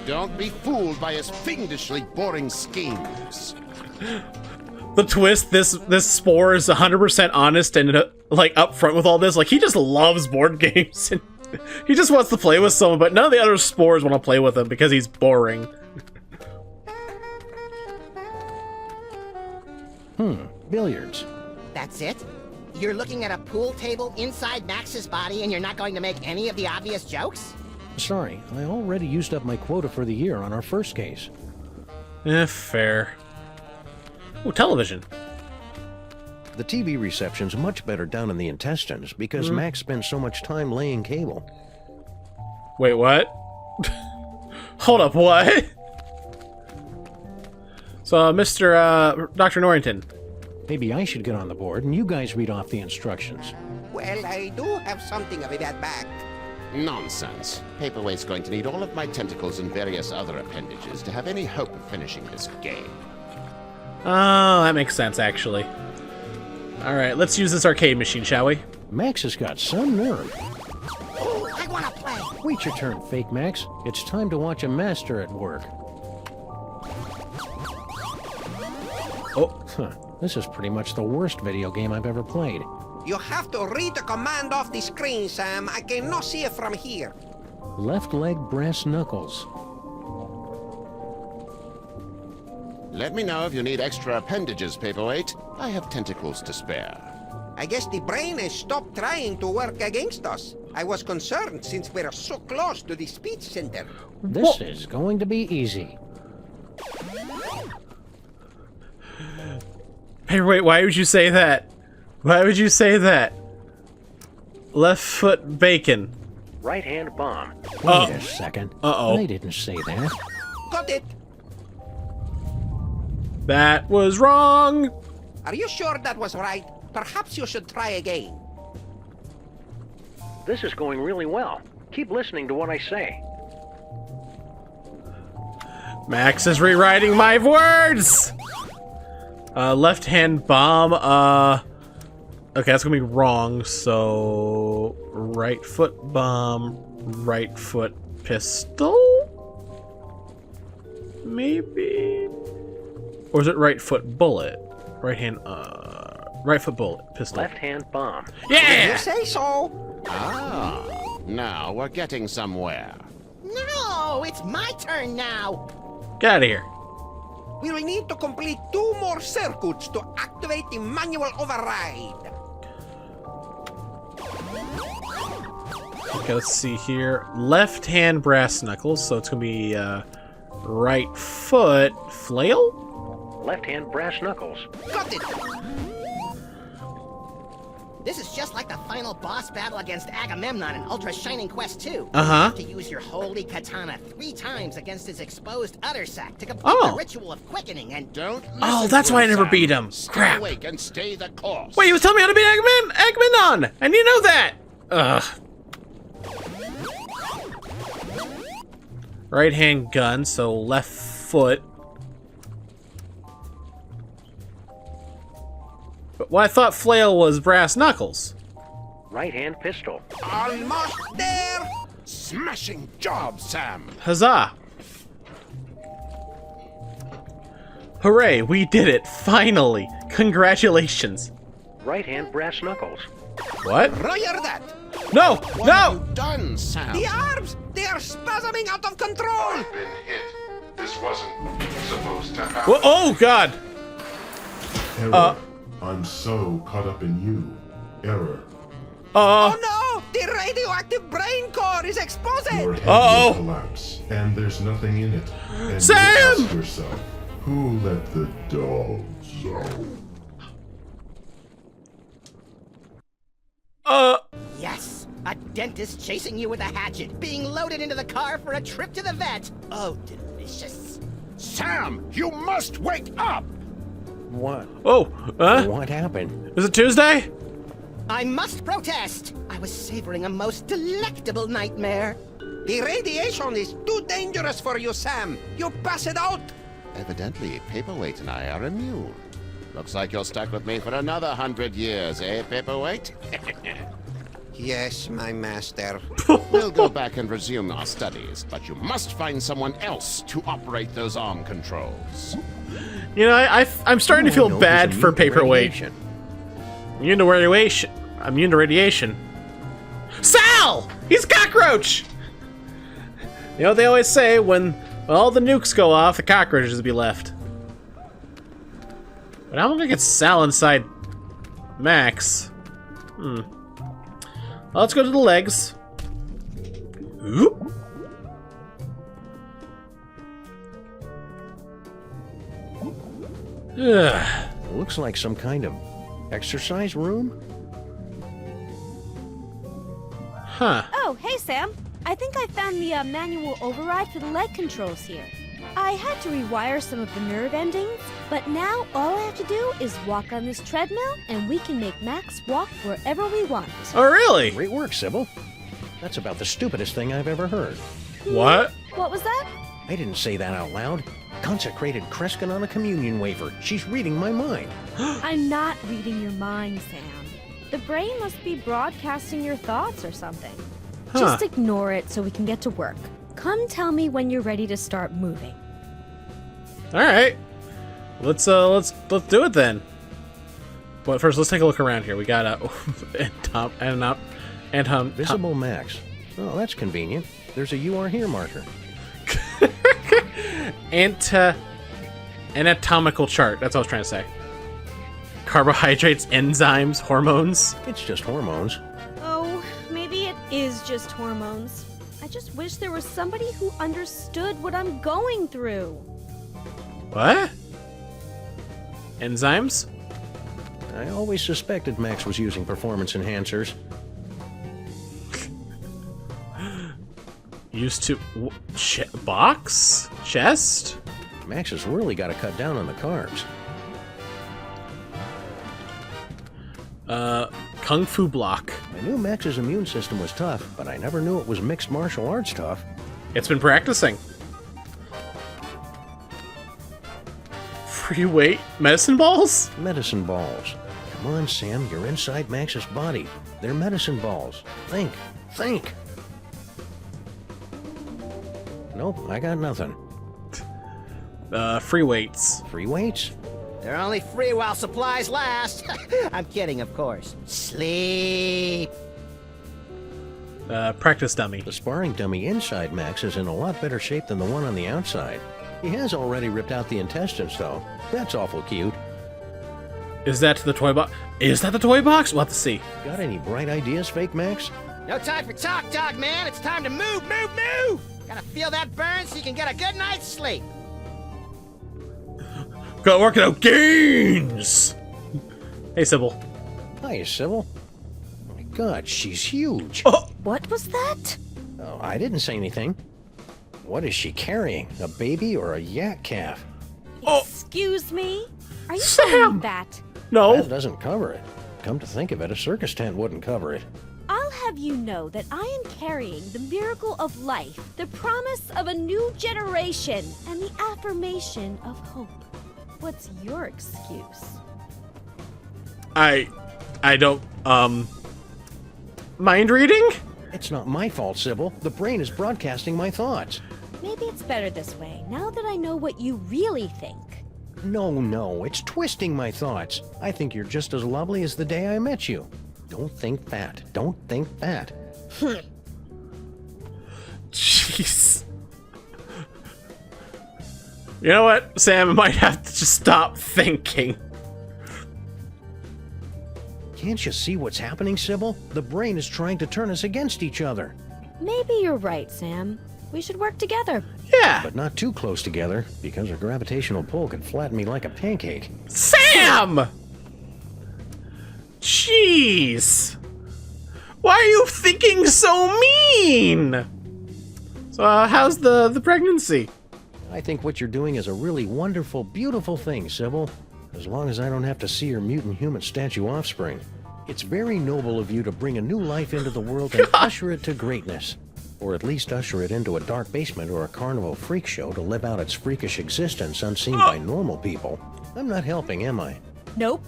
Don't be fooled by his fiendishly boring schemes. The twist, this Spore is 100% honest and like upfront with all this. Like, he just loves board games and he just wants to play with someone, but none of the other Spores want to play with him because he's boring. Billiards. That's it? You're looking at a pool table inside Max's body and you're not going to make any of the obvious jokes? Sorry, I already used up my quota for the year on our first case. Fair. Oh, television. The TV reception's much better down in the intestines because Max spends so much time laying cable. Wait, what? Hold up, what? So, Dr. Norrington. Maybe I should get on the board and you guys read off the instructions. Well, I do have something of that back. Nonsense. Paperweight's going to need all of my tentacles and various other appendages to have any hope of finishing this game. Oh, that makes sense, actually. Alright, let's use this arcade machine, shall we? Max has got some nerve. Oh, I want to play! Wait your turn, Fake Max. It's time to watch a master at work. Oh. This is pretty much the worst video game I've ever played. You have to read the command off the screen, Sam. I cannot see it from here. Left leg brass knuckles. Let me know if you need extra appendages, Paperweight. I have tentacles to spare. I guess the brain has stopped trying to work against us. I was concerned since we're so close to the speech center. This is going to be easy. Paperweight, why would you say that? Why would you say that? Left foot bacon. Right hand bomb. Wait a second. Uh-oh. I didn't say that. Got it. That was wrong. Are you sure that was right? Perhaps you should try again. This is going really well. Keep listening to what I say. Max is rewriting my words! Left hand bomb, okay, that's gonna be wrong, so... Right foot bomb, right foot pistol? Maybe? Or is it right foot bullet? Right hand, right foot bullet, pistol. Left hand bomb. Yeah! You say so. Ah, now we're getting somewhere. No, it's my turn now. Get out of here. We will need to complete 2 more circuits to activate the manual override. Okay, let's see here. Left hand brass knuckles, so it's gonna be, right foot flail? Left hand brass knuckles. Got it. This is just like the final boss battle against Agamemnon in Ultra Shining Quest 2. Uh-huh. You have to use your holy katana 3 times against his exposed udder sac to complete the ritual of quickening and don't. Oh, that's why I never beat him. Crap. Awake and stay the course. Wait, he was telling me how to beat Agamemnon! I need to know that! Ugh. Right hand gun, so left foot. But well, I thought flail was brass knuckles. Right hand pistol. Almost there. Smashing job, Sam. Huzzah! Hooray, we did it, finally! Congratulations! Right hand brass knuckles. What? Roger that. No! What No! have you done, Sam? The arms, they are spasming out of control. I've been hit. This wasn't supposed to happen. Whoa, oh, God! Error. I'm so caught up in you. Error. Oh no! The radioactive brain core is exposing! Your head will collapse, and there's nothing in it. And Sam! you ask yourself, who let the dogs out? Yes, a dentist chasing you with a hatchet, being loaded into the car for a trip to the vet. Oh, delicious. Sam, you must wake up! What? Oh, What happened? Is it Tuesday? I must protest. I was savoring a most delectable nightmare. The radiation is too dangerous for you, Sam. You pass it out. Evidently, Paperweight and I are immune. Looks like you're stuck with me for another 100 years, eh, Paperweight? Yes, my master. We'll go back and resume our studies, but you must find someone else to operate those arm controls. You know, I'm starting to feel bad for Paperweight. Immune to radiation. Immune to radiation. Sal! He's cockroach! You know what they always say, when all the nukes go off, the cockroaches will be left. But how am I gonna get Sal inside Max? Well, let's go to the legs. Oop. Ugh. Looks like some kind of exercise room? Huh. Oh, hey, Sam. I think I found the manual override for the leg controls here. I had to rewire some of the nerve endings, but now all I have to do is walk on this treadmill, and we can make Max walk wherever we want. Oh, really? Great work, Sybil. That's about the stupidest thing I've ever heard. What? What was that? I didn't say that out loud. Consecrated Kreskin on a communion wafer. She's reading my mind. I'm not reading your mind, Sam. The brain must be broadcasting your thoughts or something. Just ignore it so we can get to work. Come tell me when you're ready to start moving. All right. Let's do it then. But first, let's take a look around here. We got Visible Max. Oh, that's convenient. There's a "You Are Here" marker. Anatomical chart. That's what I was trying to say. Carbohydrates, enzymes, hormones. It's just hormones. Oh, maybe it is just hormones. I just wish there was somebody who understood what I'm going through. What? Enzymes? I always suspected Max was using performance enhancers. Used to... box? Chest? Max has really got to cut down on the carbs. Kung Fu block. I knew Max's immune system was tough, but I never knew it was mixed martial arts tough. It's been practicing. Free weight medicine balls? Medicine balls. Come on, Sam, you're inside Max's body. They're medicine balls. Think. Think. Nope, I got nothing. Free weights. Free weights? They're only free while supplies last. I'm kidding, of course. Sleep. Practice dummy. The sparring dummy inside Max is in a lot better shape than the one on the outside. He has already ripped out the intestines, though. That's awful cute. Is that the toy box? Is that the toy box? We'll have to see. Got any bright ideas, Fake Max? No time for talk, dog man. It's time to move, move, move. Gotta feel that burn so you can get a good night's sleep. Got working out gains! Hey, Sybil. Hi, Sybil. Oh my god, she's huge. Oh. What was that? Oh, I didn't say anything. What is she carrying? A baby or a yak calf? Excuse me? Are you Sam! saying that? No. That doesn't cover it. Come to think of it, a circus tent wouldn't cover it. I'll have you know that I am carrying the miracle of life, the promise of a new generation, and the affirmation of hope. What's your excuse? I don't, mind reading? It's not my fault, Sybil. The brain is broadcasting my thoughts. Maybe it's better this way, now that I know what you really think. No, it's twisting my thoughts. I think you're just as lovely as the day I met you. Don't think that. Don't think that. Jeez. You know what, Sam? I might have to just stop thinking. Can't you see what's happening, Sybil? The brain is trying to turn us against each other. Maybe you're right, Sam. We should work together. Yeah. But not too close together, because a gravitational pull could flatten me like a pancake. Sam! Jeez. Why are you thinking so mean? So, how's the pregnancy? I think what you're doing is a really wonderful, beautiful thing, Sybil. As long as I don't have to see your mutant human statue offspring. It's very noble of you to bring a new life into the world and usher it to greatness. Or at least usher it into a dark basement or a carnival freak show to live out its freakish existence unseen by normal people. I'm not helping, am I? Nope.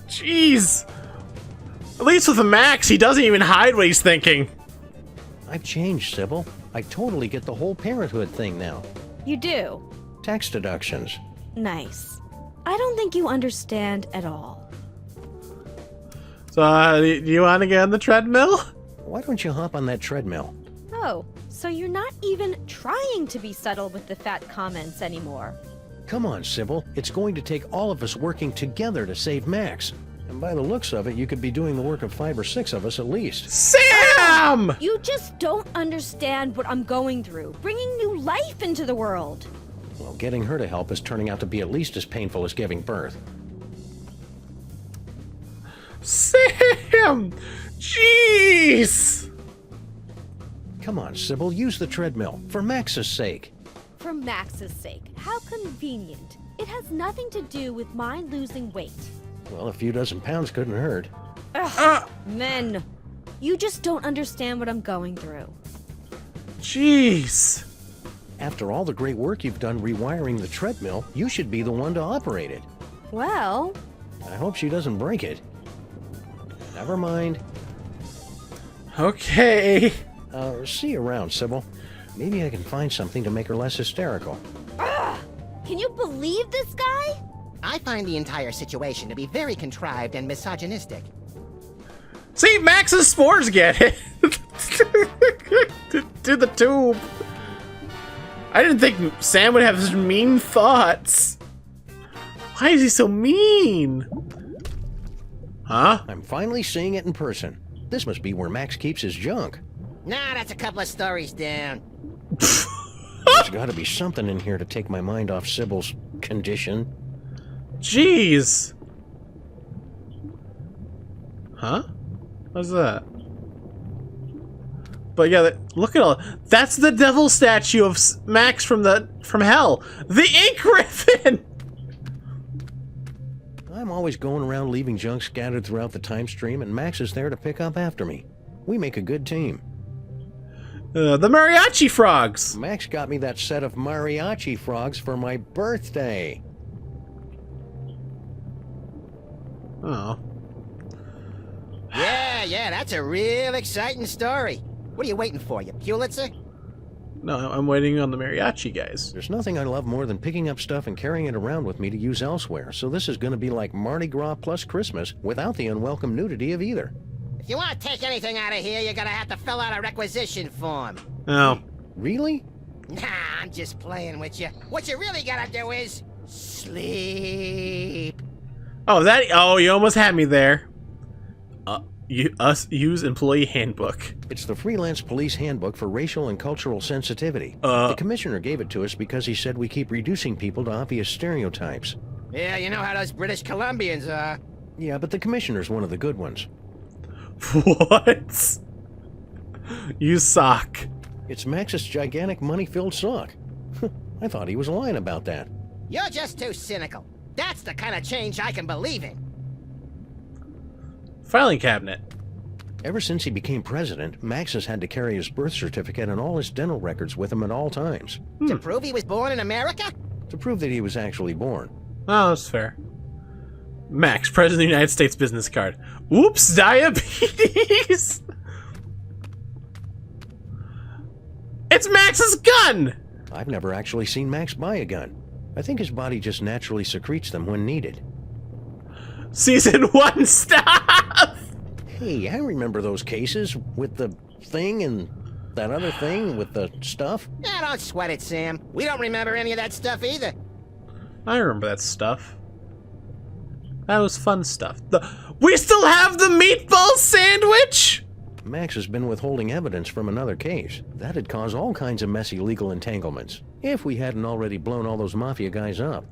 Jeez. At least with the Max, he doesn't even hide what he's thinking. I've changed, Sybil. I totally get the whole parenthood thing now. You do? Tax deductions. Nice. I don't think you understand at all. So, do you want to get on the treadmill? Why don't you hop on that treadmill? Oh, so you're not even trying to be subtle with the fat comments anymore. Come on, Sybil. It's going to take all of us working together to save Max. And by the looks of it, you could be doing the work of 5 or 6 of us at least. Sam! You just don't understand what I'm going through. Bringing new life into the world. Well, getting her to help is turning out to be at least as painful as giving birth. Sam! Jeez! Come on, Sybil, use the treadmill. For Max's sake. For Max's sake. How convenient. It has nothing to do with my losing weight. Well, a few dozen pounds couldn't hurt. Ugh, men. You just don't understand what I'm going through. Jeez. After all the great work you've done rewiring the treadmill, you should be the one to operate it. Well... I hope she doesn't break it. Never mind. Okay. See you around, Sybil. Maybe I can find something to make her less hysterical. Ugh, can you believe this guy? I find the entire situation to be very contrived and misogynistic. See, Max's spores get it. to the tube. I didn't think Sam would have such mean thoughts. Why is he so mean? Huh? I'm finally seeing it in person. This must be where Max keeps his junk. Nah, that's a couple of stories down. There's got to be something in here to take my mind off Sybil's condition. Jeez. Huh? What's that? But yeah, look at all. That's the devil statue of Max from hell. The Ink Griffin. I'm always going around leaving junk scattered throughout the time stream, and Max is there to pick up after me. We make a good team. The mariachi frogs. Max got me that set of mariachi frogs for my birthday. Oh. Yeah, that's a real exciting story. What are you waiting for, you Pulitzer? No, I'm waiting on the mariachi guys. There's nothing I love more than picking up stuff and carrying it around with me to use elsewhere, so this is going to be like Mardi Gras plus Christmas without the unwelcome nudity of either. If you want to take anything out of here, you're gonna have to fill out a requisition form. Oh. Really? Nah, I'm just playing with you. What you really gotta do is sleep. Oh, you almost had me there. Use employee handbook. It's the freelance police handbook for racial and cultural sensitivity. The commissioner gave it to us because he said we keep reducing people to obvious stereotypes. Yeah, you know how those British Columbians are. Yeah, but the commissioner's one of the good ones. What? Use sock. It's Max's gigantic money-filled sock. I thought he was lying about that. You're just too cynical. That's the kind of change I can believe in. Filing cabinet. Ever since he became president, Max has had to carry his birth certificate and all his dental records with him at all times. To prove he was born in America? To prove that he was actually born. Oh, that's fair. Max, President of the United States business card. Oops, diabetes! It's Max's gun! I've never actually seen Max buy a gun. I think his body just naturally secretes them when needed. Season 1 stuff! Hey, I remember those cases with the thing and that other thing with the stuff. Yeah, don't sweat it, Sam. We don't remember any of that stuff either. I remember that stuff. That was fun stuff. We still have the meatball sandwich? Max has been withholding evidence from another case. That'd cause all kinds of messy legal entanglements, if we hadn't already blown all those mafia guys up.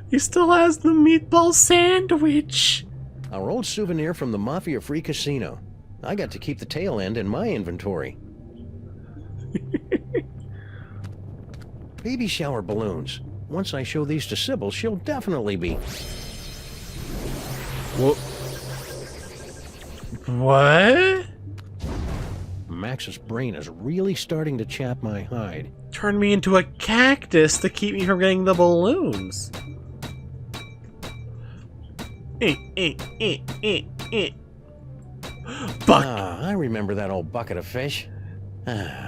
He still has the meatball sandwich. Our old souvenir from the mafia-free casino. I got to keep the tail end in my inventory. Baby shower balloons. Once I show these to Sybil, she'll definitely be... What? Max's brain is really starting to chap my hide. Turn me into a cactus to keep me from getting the balloons. Buck. I remember that old bucket of fish.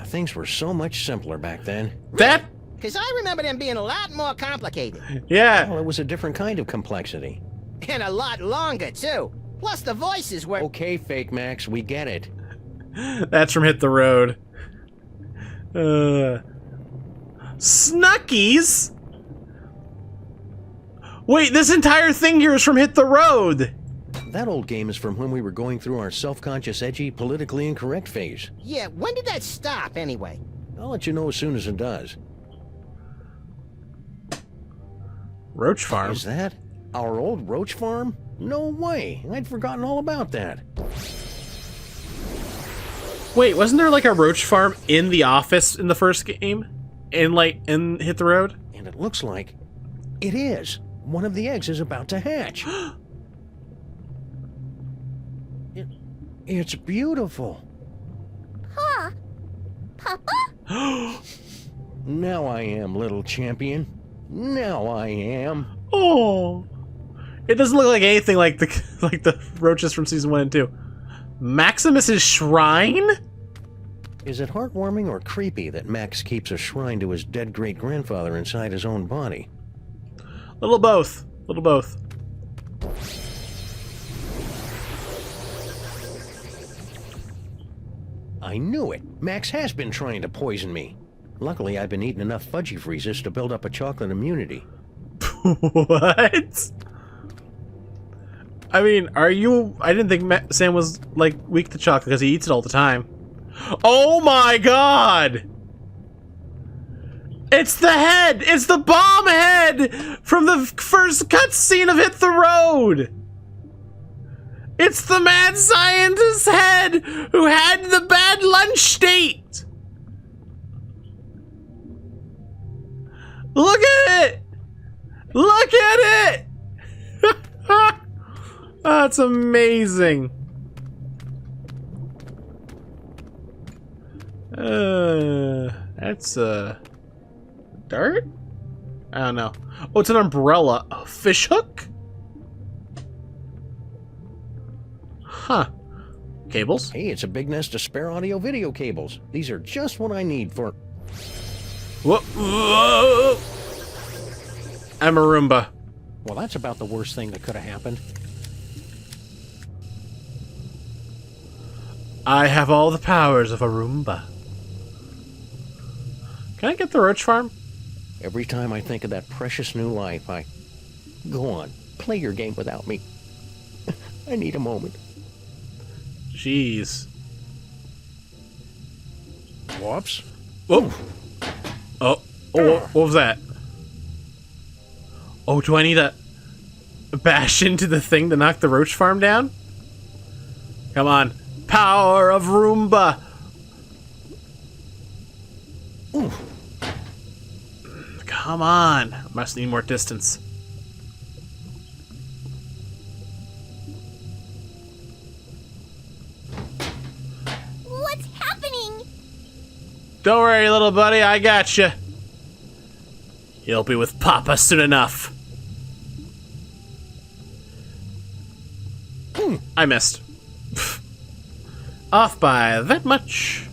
Things were so much simpler back then. That? Because I remember them being a lot more complicated. Yeah. Well, it was a different kind of complexity. And a lot longer, too. Plus the voices were... Okay, Fake Max, we get it. That's from Hit the Road. Snuckies? Wait, this entire thing here is from Hit the Road. That old game is from when we were going through our self-conscious, edgy, politically incorrect phase. Yeah, when did that stop, anyway? I'll let you know as soon as it does. Roach Farm? Is that our old Roach Farm? No way! I'd forgotten all about that. Wait, wasn't there like a Roach Farm in the office in the first game? In Hit the Road? And it looks like it is. One of the eggs is about to hatch. It's beautiful. Huh? Papa? Now I am, little champion. Now I am. Oh. It doesn't look like anything like the roaches from season 1 and 2. Maximus's shrine? Is it heartwarming or creepy that Max keeps a shrine to his dead great-grandfather inside his own body? Little both. Little both. I knew it. Max has been trying to poison me. Luckily, I've been eating enough fudgy freezes to build up a chocolate immunity. What? I mean, are you... I didn't think Sam was, like, weak to chocolate because he eats it all the time. Oh my god! It's the head! It's the bomb head from the first cutscene of Hit the Road! It's the mad scientist's head who had the bad lunch date! Look at it! Look at it! That's amazing. That's dart? I don't know. Oh, it's an umbrella. A fish hook? Huh. Cables? Hey, it's a big nest of spare audio-video cables. These are just what I need for... Whoa! I'm a Roomba. Well, that's about the worst thing that could have happened. I have all the powers of a Roomba. Can I get the roach farm? Every time I think of that precious new life, I... Go on, play your game without me. I need a moment. Jeez. Whoops. Oh. Oh, what was that? Oh, do I need to bash into the thing to knock the roach farm down? Come on. Power of Roomba! Ooh. Come on. Must need more distance. What's happening? Don't worry, little buddy. I got you. You'll be with Papa soon enough. I missed. Off by that much.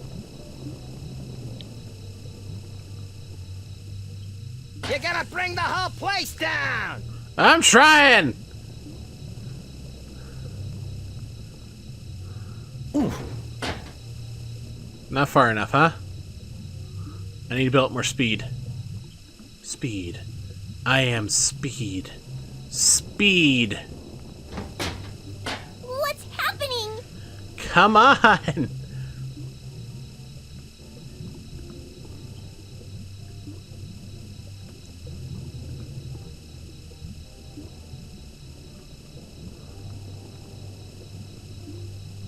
You gotta bring the whole place down! I'm trying! Ooh. Not far enough, huh? I need to build up more speed. Speed. I am speed. Speed. What's happening? Come on!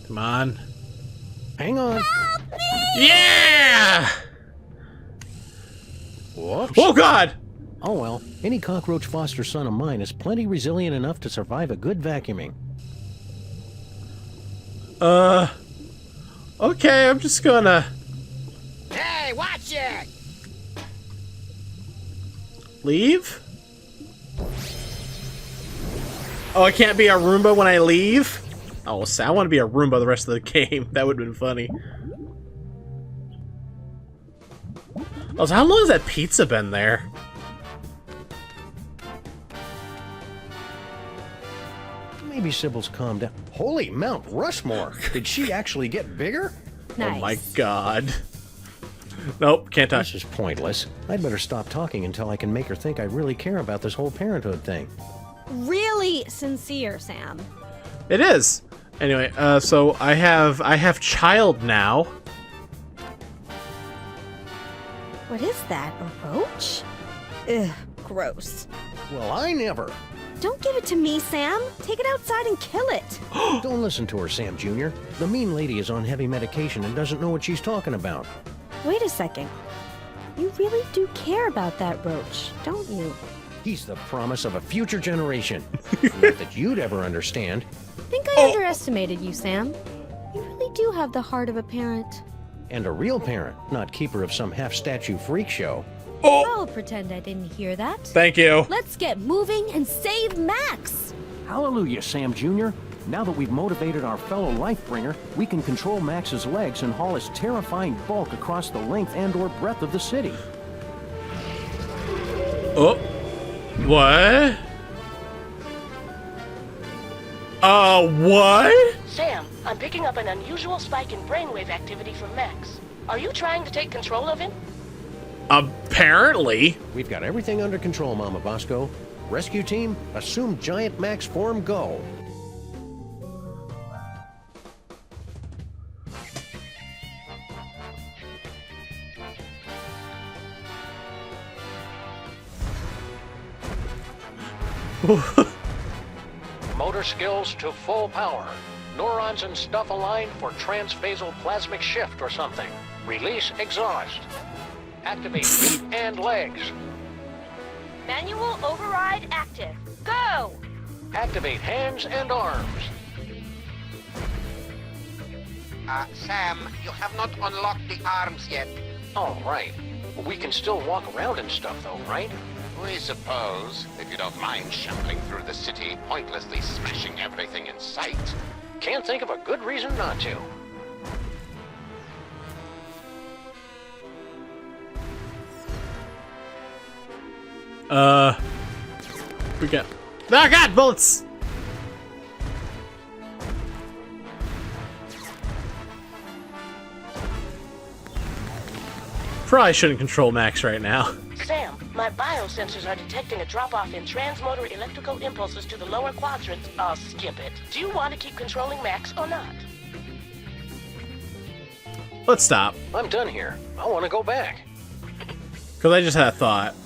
Come on. Hang on. Help me! Yeah! Whoops. Oh, God! Oh, well. Any cockroach foster son of mine is plenty resilient enough to survive a good vacuuming. Okay, I'm just gonna... Hey, watch it! Leave? Oh, I can't be a Roomba when I leave? Oh, so I want to be a Roomba the rest of the game. That would have been funny. Oh, so how long has that pizza been there? Maybe Sybil's calmed down. Holy Mount Rushmore! Did she actually get bigger? Nice. Oh my god. Nope, can't touch. This is pointless. I'd better stop talking until I can make her think I really care about this whole parenthood thing. Really sincere, Sam. It is. Anyway, so I have child now. What is that? A roach? Ugh, gross. Well, I never. Don't give it to me, Sam. Take it outside and kill it. Don't listen to her, Sam Jr. The mean lady is on heavy medication and doesn't know what she's talking about. Wait a second. You really do care about that roach, don't you? He's the promise of a future generation. Not that you'd ever understand. I think I underestimated you, Sam. You really do have the heart of a parent. And a real parent, not keeper of some half-statue freak show. I'll pretend I didn't hear that. Thank you. Let's get moving and save Max! Hallelujah, Sam Jr. Now that we've motivated our fellow Lifebringer, we can control Max's legs and haul his terrifying bulk across the length and/or breadth of the city. Oh. What? What? Sam, I'm picking up an unusual spike in brainwave activity from Max. Are you trying to take control of him? Apparently. We've got everything under control, Mama Bosco. Rescue team, assume Giant Max form, go. Motor skills to full power. Neurons and stuff aligned for transphasal plasmic shift or something. Release exhaust. Activate feet and legs. Manual override active. Go! Activate hands and arms. Sam, you have not unlocked the arms yet. Oh, right. We can still walk around and stuff, though, right? We suppose, if you don't mind shuffling through the city, pointlessly smashing everything in sight. Can't think of a good reason not to. We got... Oh god, bullets! Probably shouldn't control Max right now. Sam, my biosensors are detecting a drop-off in transmotor electrical impulses to the lower quadrants. I'll skip it. Do you want to keep controlling Max or not? Let's stop. I'm done here. I want to go back. Because I just had a thought.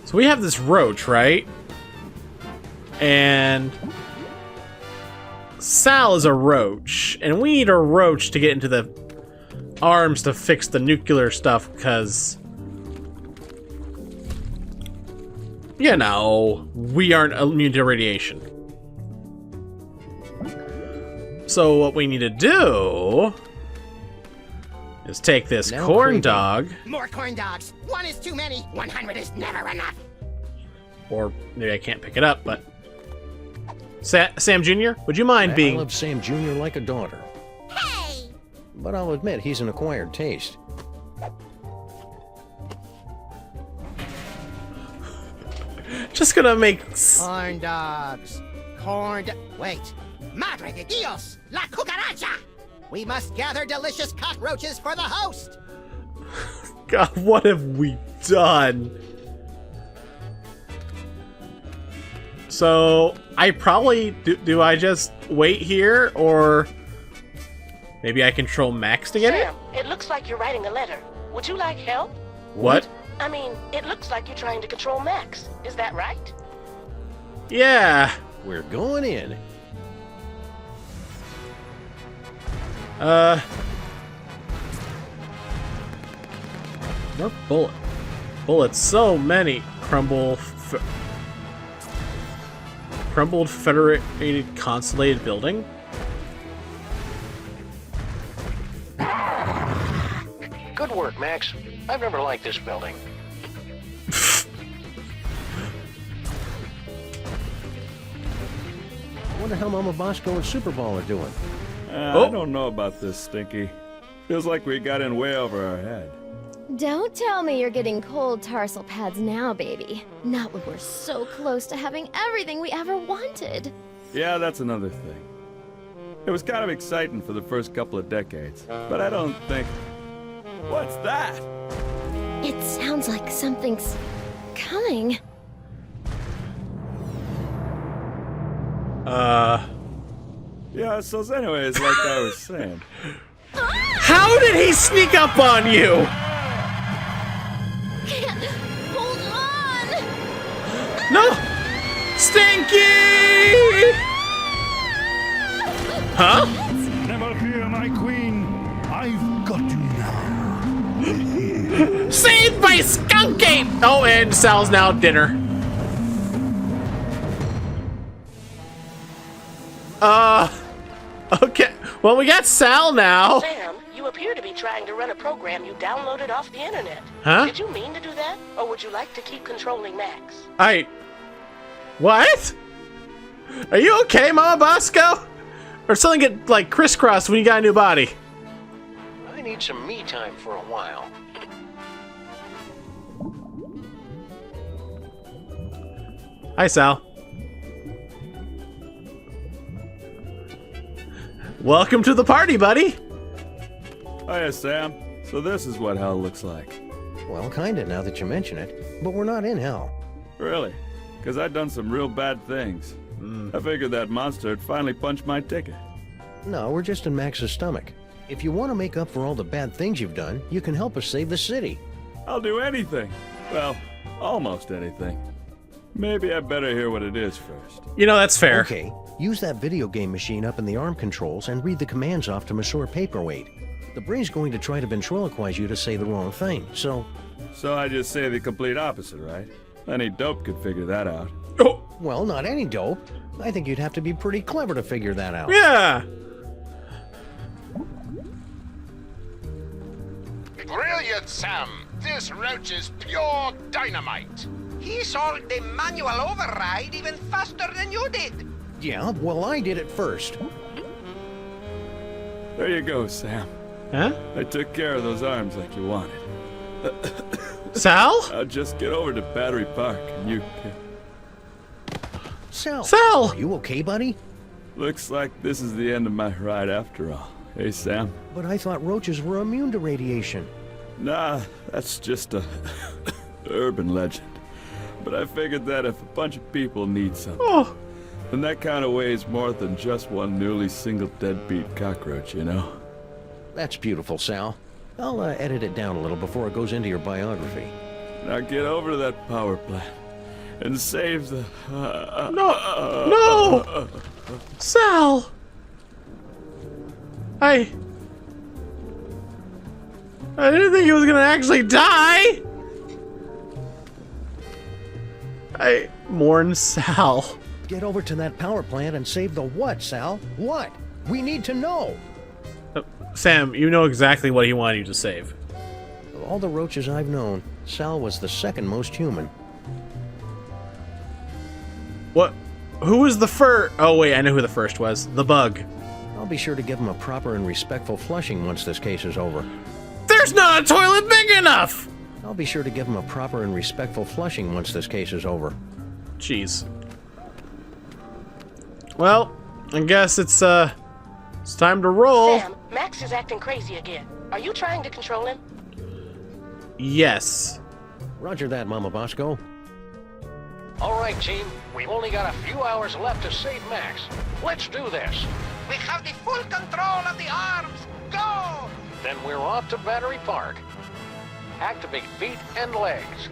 So we have this roach, right? And Sal is a roach. And we need a roach to get into the arms to fix the nuclear stuff, because, you know, we aren't immune to radiation. So what we need to do is take this corn dog. More corn dogs. One is too many. 100 is never enough. Or maybe I can't pick it up, but... Sam Jr., would you mind being... I love Sam Jr. like a daughter. Hey! But I'll admit, he's an acquired taste. Just gonna make... Corn dogs. Wait. Madre de Dios! La cucaracha! We must gather delicious cockroaches for the host! God, what have we done? So, I probably... Do I just wait here, or... Maybe I control Max to get Sam, it looks like you're writing a letter. Would you like help? What? I mean, it looks like you're trying to control Max. Is that right? Yeah. We're going in. More bullets. So many. Crumbled Federated Consolidated Building. Good work, Max. I've never liked this building. I wonder how Mama Bosco and Superball are doing. I don't know about this, Stinky. Feels like we got in way over our head. Don't tell me you're getting cold tarsal pads now, baby. Not when we're so close to having everything we ever wanted. Yeah, that's another thing. It was kind of exciting for the first couple of decades, but I don't think... What's that? It sounds like something's coming. Yeah, so anyways, like I was saying. How did he sneak up on you? Hold on! No! Stinky! Huh? Never fear, my queen. I've got you now. Saved by Skun-ka'pe! Oh, and Sal's now dinner. Okay. Well, we got Sal now. Sam, you appear to be trying to run a program you downloaded off the internet. Huh? Did you mean to do that? Or would you like to keep controlling Max? What? Are you okay, Mama Bosco? Or something get, like, crisscrossed when you got a new body? I need some me time for a while. Hi, Sal. Welcome to the party, buddy. Hiya, Sam. So this is what hell looks like. Well, kinda, now that you mention it. But we're not in hell. Really? Because I'd done some real bad things. I figured that monster had finally punched my ticket. No, we're just in Max's stomach. If you want to make up for all the bad things you've done, you can help us save the city. I'll do anything. Well, almost anything. Maybe I better hear what it is first. You know, that's fair. Okay, use that video game machine up in the arm controls and read the commands off to Monsieur Paperwaite. The brain's going to try to ventriloquize you to say the wrong thing, so... So I just say the complete opposite, right? Any dope could figure that out. Oh. Well, not any dope. I think you'd have to be pretty clever to figure that out. Yeah! Brilliant, Sam! This roach is pure dynamite! He solved the manual override even faster than you did. Yeah, well, I did it first. There you go, Sam. Huh? I took care of those arms like you wanted. Sal? I'll just get over to Battery Park and you can... Sal! Sal! Are you okay, buddy? Looks like this is the end of my ride after all. Hey, Sam? But I thought roaches were immune to radiation. Nah, that's just a urban legend. But I figured that if a bunch of people need something, then that kind of weighs more than just one newly single deadbeat cockroach, you know? That's beautiful, Sal. I'll edit it down a little before it goes into your biography. Now get over to that power plant and save the... No! Sal! I didn't think he was gonna actually die! I mourn Sal. Get over to that power plant and save the what, Sal? What? We need to know! Sam, you know exactly what he wanted you to save. Of all the roaches I've known, Sal was the second most human. What? Who was the first? Oh wait, I know who the first was. The bug. I'll be sure to give him a proper and respectful flushing once this case is over. There's not a toilet big enough! I'll be sure to give him a proper and respectful flushing once this case is over. Jeez. Well, I guess it's time to roll. Sam, Max is acting crazy again. Are you trying to control him? Yes. Roger that, Mama Bosco. All right, team. We've only got a few hours left to save Max. Let's do this. We have the full control of the arms. Go! Then we're off to Battery Park. Activate feet and legs.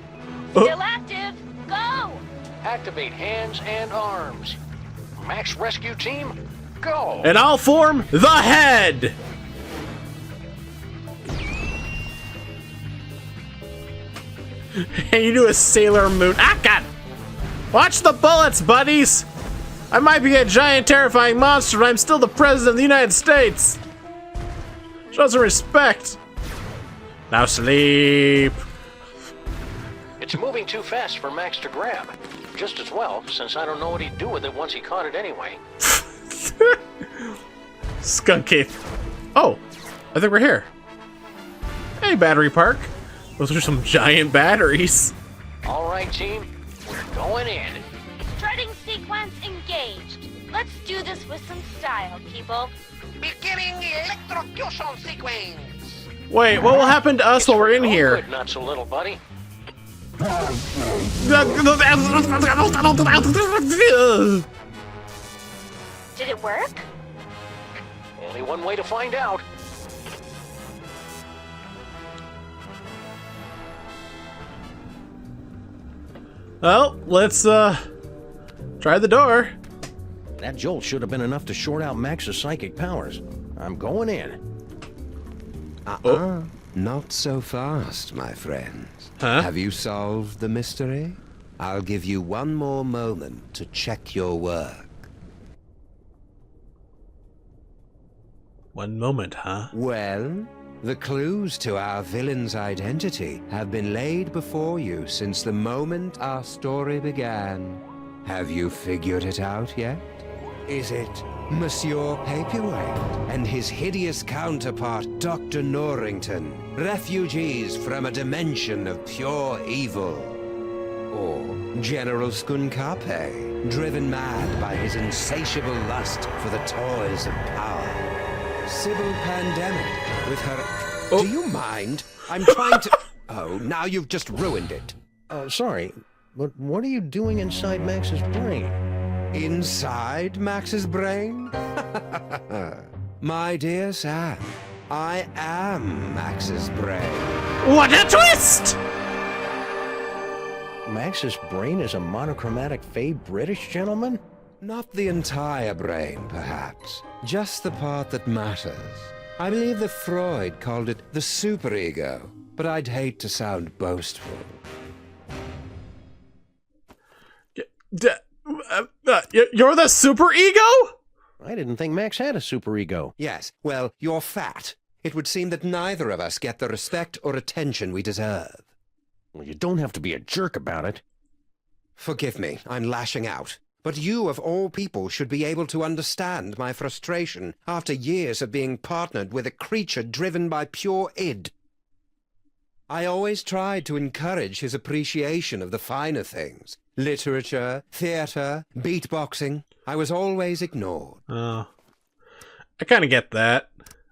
Still active. Go! Activate hands and arms. Max rescue team, go! And I'll form the head! And you do a Sailor Moon. Ah, God! Watch the bullets, buddies! I might be a giant, terrifying monster, but I'm still the President of the United States! Show some respect! Now sleep! It's moving too fast for Max to grab. Just as well, since I don't know what he'd do with it once he caught it anyway. Skun-ka'pe. Oh, I think we're here. Hey, Battery Park. Those are some giant batteries. All right, team. We're going in. Strutting sequence engaged. Let's do this with some style, people. Beginning electrocution sequence. Wait, what will happen to us while we're in here? Good, not so little, buddy. Did it work? Only one way to find out. Well, let's try the door. That jolt should have been enough to short out Max's psychic powers. I'm going in. Not so fast, my friends. Huh? Have you solved the mystery? I'll give you one more moment to check your work. One moment, huh? Well, the clues to our villain's identity have been laid before you since the moment our story began. Have you figured it out yet? Is it Monsieur Papierwaite and his hideous counterpart, Dr. Norrington, refugees from a dimension of pure evil? Or General Skun-ka'pe, driven mad by his insatiable lust for the toys of power? Sybil Pandemic, with her Do you mind? I'm trying to... Oh, now you've just ruined it. Sorry, but what are you doing inside Max's brain? Inside Max's brain? My dear Sam, I am Max's brain. What a twist! Max's brain is a monochromatic fey British gentleman? Not the entire brain, perhaps. Just the part that matters. I believe that Freud called it the superego, but I'd hate to sound boastful. You're the superego? I didn't think Max had a superego. Yes, well, you're fat. It would seem that neither of us get the respect or attention we deserve. Well, you don't have to be a jerk about it. Forgive me, I'm lashing out. But you, of all people, should be able to understand my frustration after years of being partnered with a creature driven by pure id. I always tried to encourage his appreciation of the finer things. Literature, theater, beatboxing. I was always ignored. Oh. I kind of get that.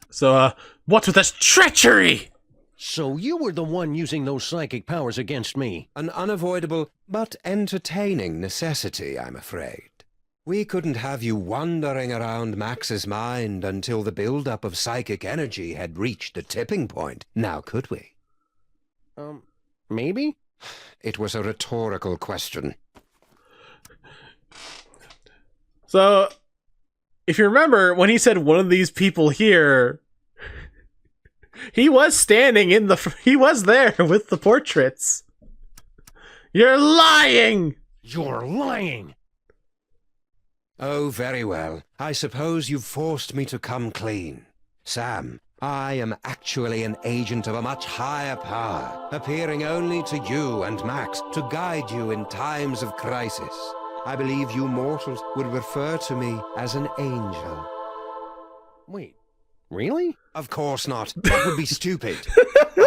So, what's with this treachery? So you were the one using those psychic powers against me. An unavoidable but entertaining necessity, I'm afraid. We couldn't have you wandering around Max's mind until the buildup of psychic energy had reached a tipping point, now could we? Maybe? It was a rhetorical question. So, if you remember, when he said one of these people here... He was standing in the... He was there with the portraits. You're lying! You're lying! Oh, very well. I suppose you've forced me to come clean. Sam, I am actually an agent of a much higher power, appearing only to you and Max to guide you in times of crisis. I believe you mortals would refer to me as an angel. Wait. Really? Of course not. That would be stupid.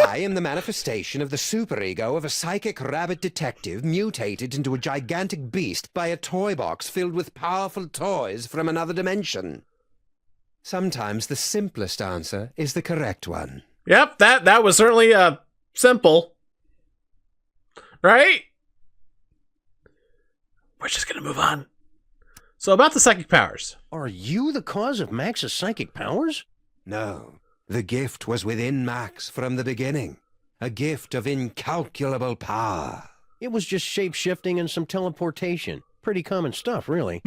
I am the manifestation of the superego of a psychic rabbit detective mutated into a gigantic beast by a toy box filled with powerful toys from another dimension. Sometimes the simplest answer is the correct one. Yep, that was certainly simple. Right? We're just gonna move on. So about the psychic powers. Are you the cause of Max's psychic powers? No, the gift was within Max from the beginning. A gift of incalculable power. It was just shape-shifting and some teleportation. Pretty common stuff, really.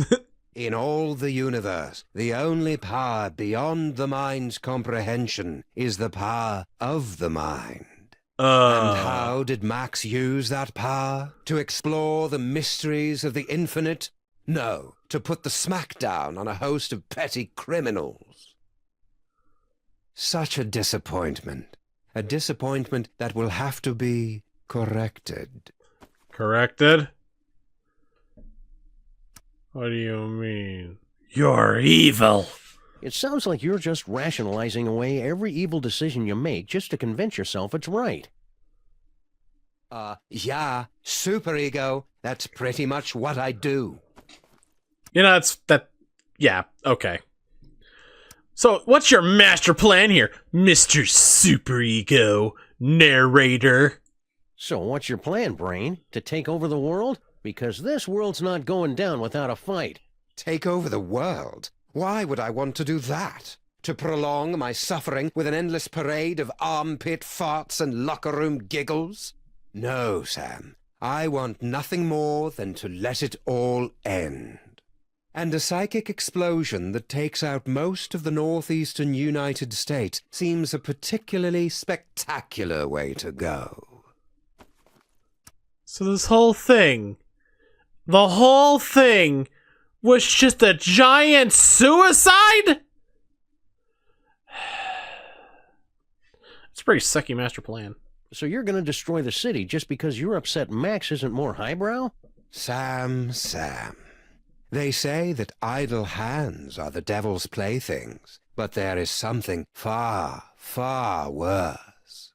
In all the universe, the only power beyond the mind's comprehension is the power of the mind. And how did Max use that power? To explore the mysteries of the infinite? No, to put the smackdown on a host of petty criminals. Such a disappointment. A disappointment that will have to be corrected. Corrected? What do you mean? You're evil. It sounds like you're just rationalizing away every evil decision you make just to convince yourself it's right. Yeah, superego. That's pretty much what I do. You know, yeah, okay. So, what's your master plan here, Mr. Superego narrator? So, what's your plan, Brain? To take over the world? Because this world's not going down without a fight. Take over the world? Why would I want to do that? To prolong my suffering with an endless parade of armpit farts and locker room giggles? No, Sam. I want nothing more than to let it all end. And a psychic explosion that takes out most of the northeastern United States seems a particularly spectacular way to go. So this whole thing, the whole thing, was just a giant suicide? It's a pretty sucky master plan. So you're going to destroy the city just because you're upset Max isn't more highbrow? Sam. They say that idle hands are the devil's playthings, but there is something far, far worse.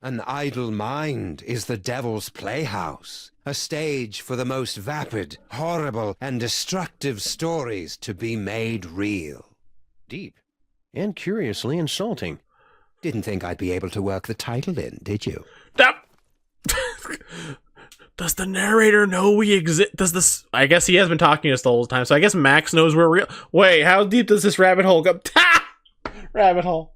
An idle mind is the devil's playhouse, a stage for the most vapid, horrible, and destructive stories to be made real. Deep. And curiously insulting. Didn't think I'd be able to work the title in, did you? Does the narrator know we exist? Does this... I guess he has been talking to us the whole time, so I guess Max knows we're real. Wait, how deep does this rabbit hole go? Rabbit hole.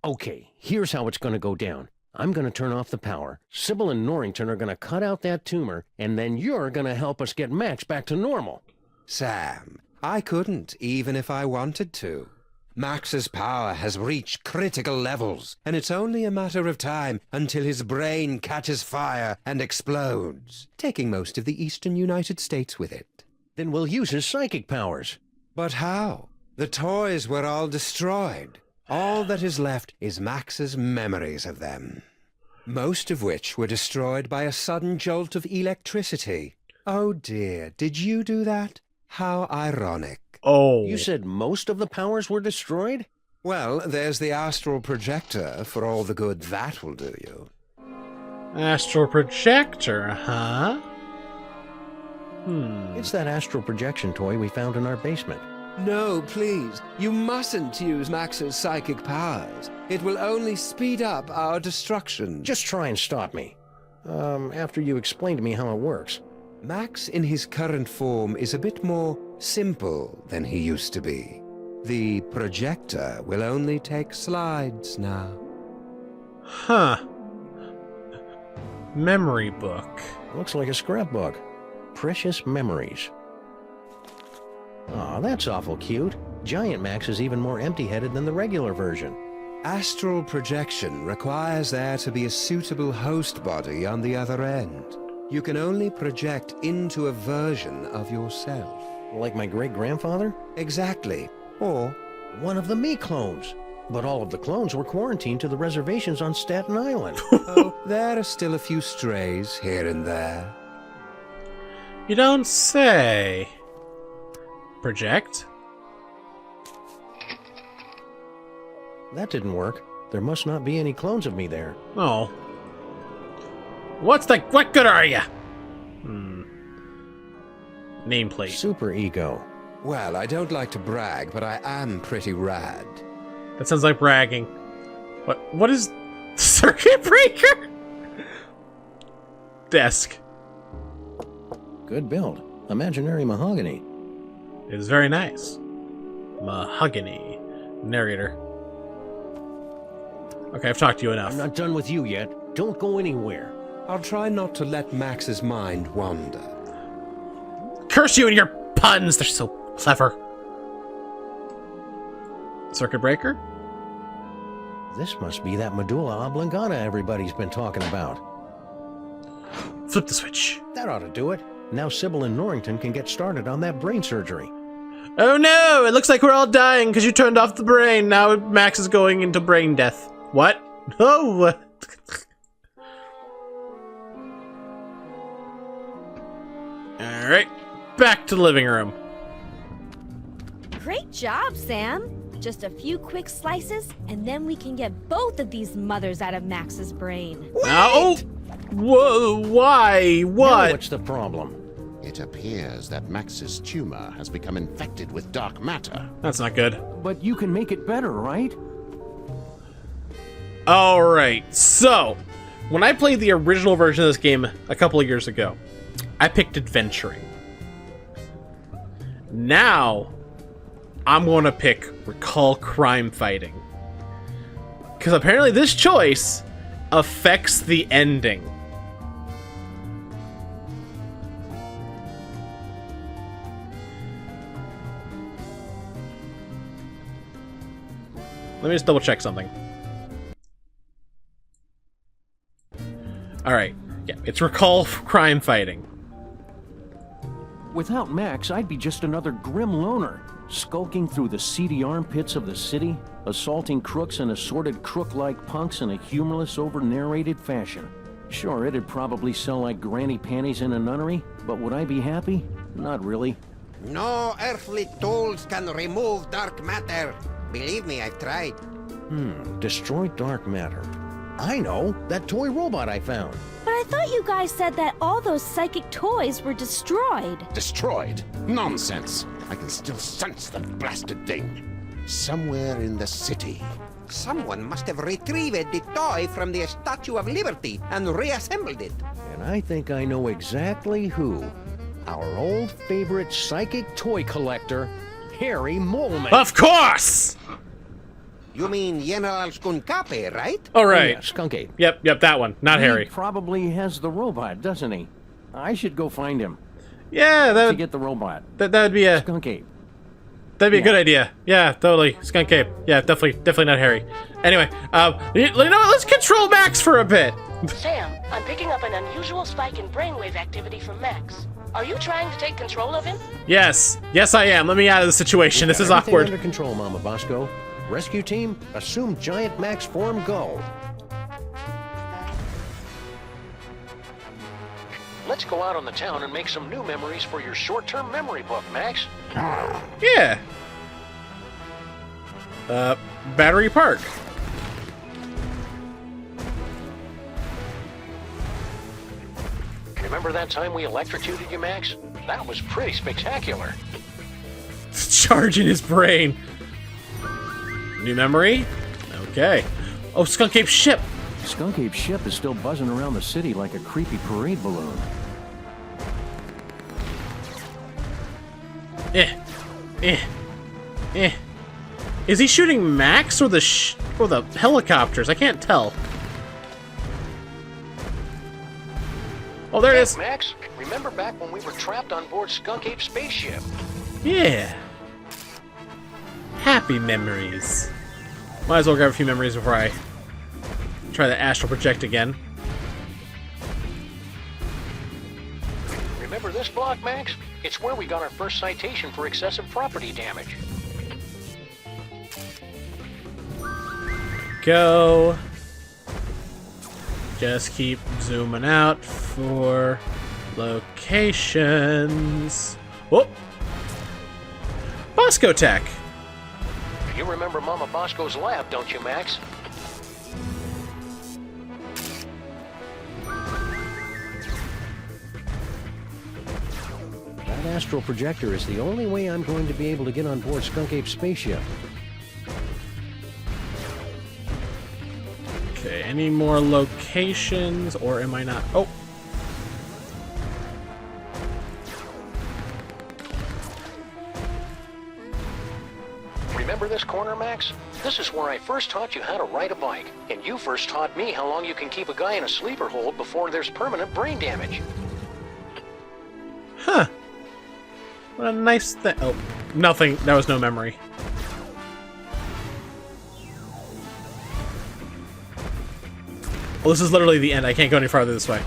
Okay, here's how it's going to go down. I'm going to turn off the power. Sybil and Norrington are going to cut out that tumor, and then you're going to help us get Max back to normal. Sam, I couldn't, even if I wanted to. Max's power has reached critical levels, and it's only a matter of time until his brain catches fire and explodes, taking most of the eastern United States with it. Then we'll use his psychic powers. But how? The toys were all destroyed. All that is left is Max's memories of them, most of which were destroyed by a sudden jolt of electricity. Oh dear, did you do that? How ironic. Oh. You said most of the powers were destroyed? Well, there's the astral projector, for all the good that will do you. Astral projector, huh? It's that astral projection toy we found in our basement. No, please. You mustn't use Max's psychic powers. It will only speed up our destruction. Just try and stop me. After you explain to me how it works. Max in his current form is a bit more simple than he used to be. The projector will only take slides now. Huh. Memory book. Looks like a scrapbook. Precious memories. Aw, that's awful cute. Giant Max is even more empty-headed than the regular version. Astral projection requires there to be a suitable host body on the other end. You can only project into a version of yourself. Like my great-grandfather? Exactly. Or one of the me clones. But all of the clones were quarantined to the reservations on Staten Island. Oh, there are still a few strays here and there. You don't say. Project? That didn't work. There must not be any clones of me there. Oh. What good are you? Nameplate. Super ego. Well, I don't like to brag, but I am pretty rad. That sounds like bragging. What is circuit breaker? Desk. Good build. Imaginary mahogany. It is very nice. Mahogany. Narrator. Okay, I've talked to you enough. I'm not done with you yet. Don't go anywhere. I'll try not to let Max's mind wander. Curse you and your puns! They're so clever. Circuit breaker? This must be that medulla oblongata everybody's been talking about. Flip the switch. That ought to do it. Now Sybil and Norrington can get started on that brain surgery. Oh no! It looks like we're all dying because you turned off the brain. Now Max is going into brain death. What? Oh, what? Alright, back to the living room. Great job, Sam. Just a few quick slices, and then we can get both of these mothers out of Max's brain. Oh! Whoa, why? What? Now what's the problem? It appears that Max's tumor has become infected with dark matter. That's not good. But you can make it better, right? Alright, so, when I played the original version of this game a couple of years ago, I picked adventuring. Now, I'm going to pick recall crime fighting. Because apparently this choice affects the ending. Let me just double check something. Alright, yeah, it's recall crime fighting. Without Max, I'd be just another grim loner, skulking through the seedy armpits of the city, assaulting crooks and assorted crook-like punks in a humorless, over-narrated fashion. Sure, it'd probably sell like granny panties in a nunnery, but would I be happy? Not really. No earthly tools can remove dark matter. Believe me, I've tried. Destroy dark matter. I know, that toy robot I found. But I thought you guys said that all those psychic toys were destroyed. Destroyed? Nonsense! I can still sense the blasted thing. somewhere in the city. Someone must have retrieved the toy from the Statue of Liberty and reassembled it. And I think I know exactly who. Our old favorite psychic toy collector, Harry Moleman. Of course! You mean General Skun-ka'pe, right? All right. Yeah, Skun-ka'pe. Yep, that one. Not Harry. He probably has the robot, doesn't he? I should go find him. Yeah, to get the robot. That would be a Skun-ka'pe. That'd be a good idea. Yeah, totally. Skun-ka'pe. Yeah, definitely not Harry. Anyway, you know what? Let's control Max for a bit. Sam, I'm picking up an unusual spike in brainwave activity from Max. Are you trying to take control of him? Yes, I am. Let me out of the situation. This is Everything awkward. under control, Mama Bosco. Rescue team, assume Giant Max form, go. Let's go out on the town and make some new memories for your short-term memory book, Max. Yeah. Battery Park. Remember that time we electrocuted you, Max? That was pretty spectacular. Charging his brain. New memory? Okay. Oh, Skun-ka'pe's ship. Skun-ka'pe's ship is still buzzing around the city like a creepy parade balloon. Is he shooting Max or the helicopters? I can't tell. Oh, there it is. Max, remember back when we were trapped on board Skun-ka'pe's spaceship? Yeah. Happy memories. Might as well grab a few memories before I try the astral project again. Remember this block, Max? It's where we got our first citation for excessive property damage. Go. Just keep zooming out for locations. Whoop. Bosco Tech. You remember Mama Bosco's lab, don't you, Max? That astral projector is the only way I'm going to be able to get on board Skun-ka'pe's spaceship. Okay, any more locations, or am I not? Oh! Remember this corner, Max? This is where I first taught you how to ride a bike, and you first taught me how long you can keep a guy in a sleeper hold before there's permanent brain damage. Huh. What a nice thing. Oh, nothing. That was no memory. Well, this is literally the end. I can't go any farther this way.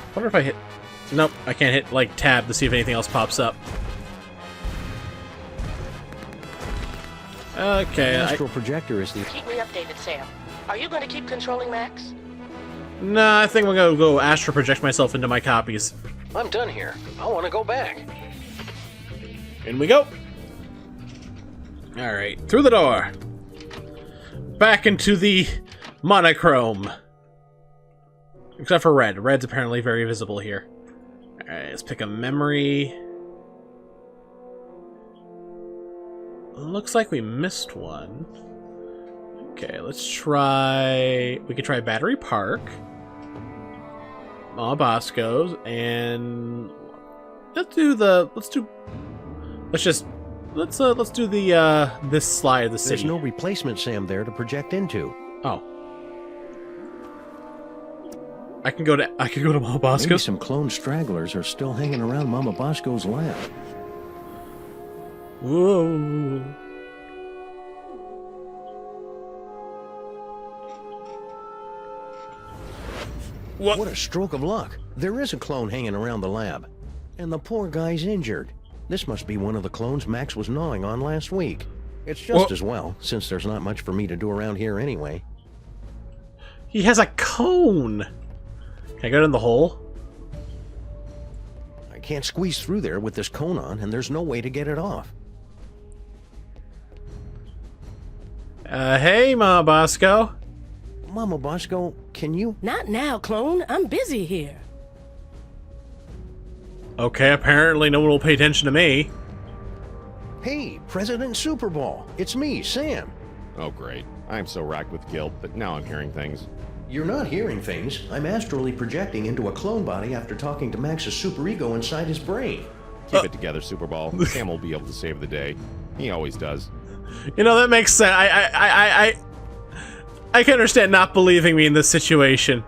I wonder if I hit... Nope, I can't hit, like, tab to see if anything else pops up. Okay, The astral projector is the... Keep me updated, Sam. Are you going to keep controlling Max? Nah, I think I'm gonna go astral project myself into my copies. I'm done here. I want to go back. In we go. Alright, through the door. Back into the monochrome. Except for red. Red's apparently very visible here. Alright, let's pick a memory. Looks like we missed one. Okay, let's try... We could try Battery Park. Bosco's, and... Let's do the this slide of the city. There's no replacement Sam there to project into. Oh. I can go to Mama Bosco's. Maybe some clone stragglers are still hanging around Mama Bosco's lab. Whoa. What a stroke of luck. There is a clone hanging around the lab. And the poor guy's injured. This must be one of the clones Max was gnawing on last week. It's just as well, since there's not much for me to do around here anyway. He has a cone! Can I go in the hole? I I can't squeeze through there with this cone on, and there's no way to get it off. Hey, Mama Bosco. Mama Bosco, can you? Not now, clone. I'm busy here. Okay, apparently no one will pay attention to me. Hey, President Superball. It's me, Sam. Oh, great. I'm so racked with guilt that now I'm hearing things. You're not hearing things. I'm astrally projecting into a clone body after talking to Max's superego inside his brain. Keep it together, Superball. Sam will be able to save the day. He always does. You know, that makes sense. I can understand not believing me in this situation.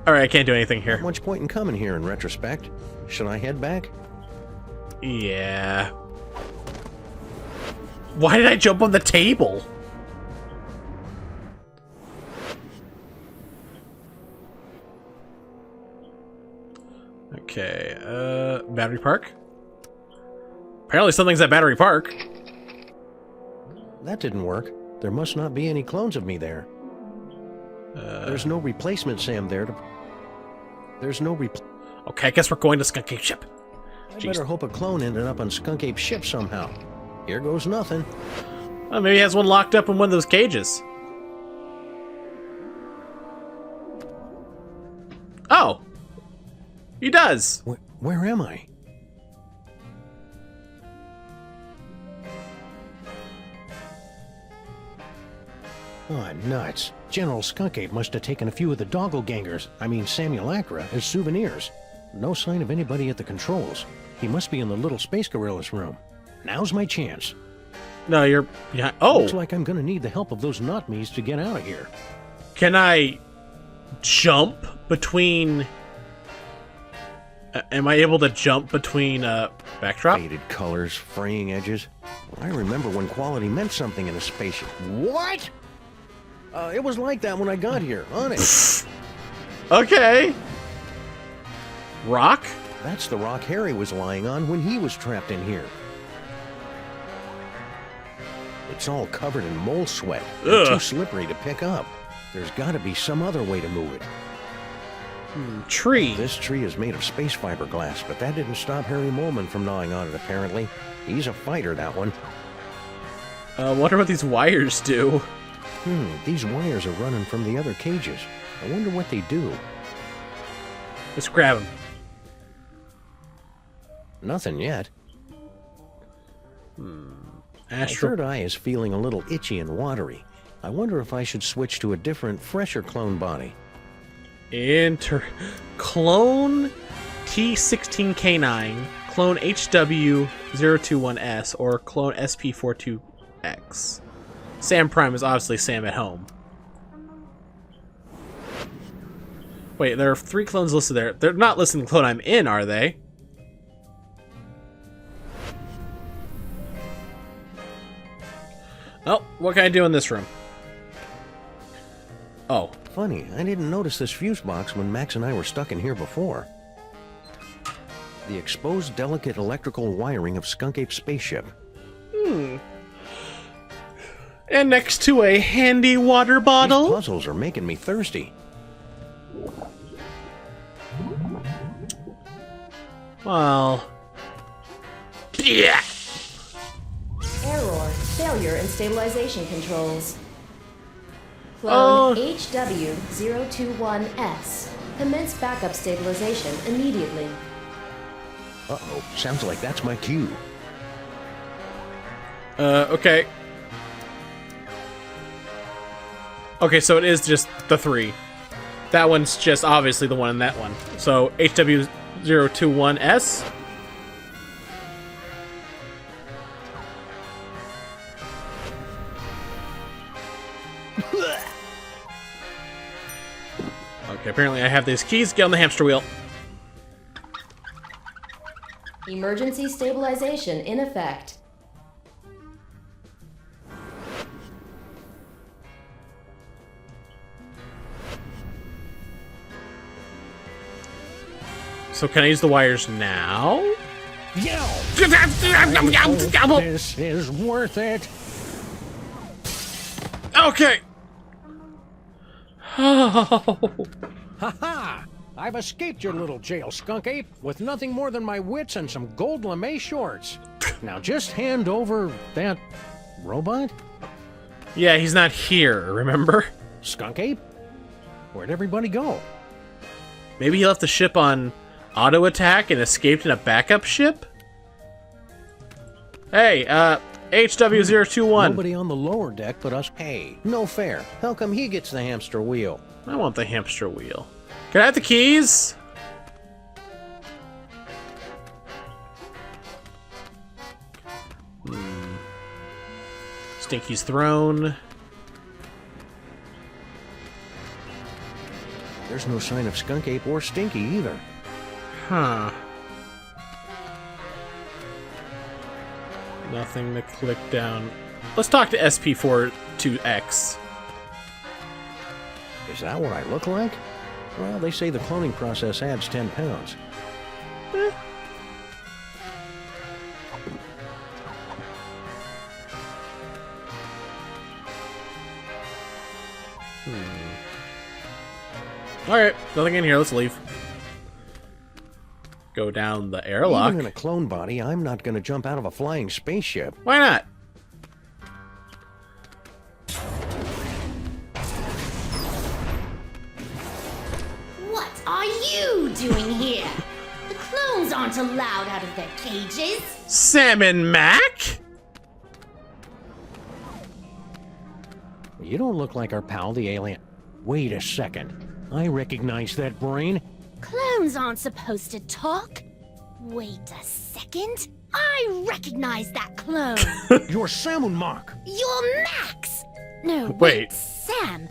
Alright, I can't do anything here. Not much point in coming here in retrospect. Should I head back? Yeah. Why did I jump on the table? Okay, Battery Park? Apparently something's at Battery Park. That didn't work. There must not be any clones of me there. There's no replacement Sam there to... There's no Okay, I guess we're going to Skun-ka'pe ship. I better hope a clone ended up on Skun-ka'pe ship somehow. Here goes nothing. Well, maybe he has one locked up in one of those cages. Oh! He does! Where am I? Oh, nuts. General Skun-ka'pe must have taken a few of the doppelgangers, Sammun-Mak, as souvenirs. No sign of anybody at the controls. He must be in the little space gorilla's room. Now's my chance. No, you're... Yeah. Oh! Looks like I'm gonna need the help of those not-me's to get out of here. Can I jump between... am I able to jump between, backdrop? Faded colors, fraying edges. I remember when quality meant something in a spaceship. What? It was like that when I got here, honest. Okay. Rock? That's the rock Harry was lying on when he was trapped in here. It's all covered in mole sweat. And too slippery to pick up. There's got to be some other way to move it. Tree. This tree is made of space fiberglass, but that didn't stop Harry Molman from gnawing on it, apparently. He's a fighter, that one. Wonder what these wires do. These wires are running from the other cages. I wonder what they do. Let's grab them. Nothing yet. My Astro... third eye is feeling a little itchy and watery. I wonder if I should switch to a different, fresher clone body. Clone T16K9, Clone HW021S, or Clone SP42X. Sam Prime is obviously Sam at home. Wait, there are 3 clones listed there. They're not listed in the clone I'm in, are they? Oh, what can I do in this room? Oh. Funny, I didn't notice this fuse box when Max and I were stuck in here before. The exposed delicate electrical wiring of Skun-ka'pe's spaceship. And next to a handy water bottle. These puzzles are making me thirsty. Well... Yeah! Error. Failure in stabilization controls. Clone HW021S. Commence backup stabilization immediately. Uh-oh, sounds like that's my cue. Okay. Okay, so it is just the 3. That one's just obviously the one in that one. So, HW021S. Okay, apparently I have these keys. Get on the hamster wheel. Emergency stabilization in effect. So can I use the wires now? This is worth it. Okay. Oh. Ha-ha! I've escaped your little jail, Skun-ka'pe, with nothing more than my wits and some gold lame shorts. Now just hand over that robot? Yeah, he's not here, remember? Skun-ka'pe? Where'd everybody go? Maybe he left the ship on auto attack and escaped in a backup ship? Hey, HW021. Nobody on the lower deck but us. Hey, no fair. How come he gets the hamster wheel? I want the hamster wheel. Can I have the keys? Stinky's throne. There's no sign of Skun-ka'pe or Stinky either. Huh. Nothing to click down. Let's talk to SP42X. Is that what I look like? Well, they say the cloning process adds 10 pounds. Alright, nothing in here. Let's leave. Go down the airlock. Even in a clone body, I'm not going to jump out of a flying spaceship. Why not? What are you doing here? The clones aren't allowed out of their cages. Sammun-Mak? You don't look like our pal, the alien. Wait a second. I recognize that brain. Clones aren't supposed to talk. Wait a second. I recognize that clone. You're Sammun-Mak. You're Max. No, Wait. Sam.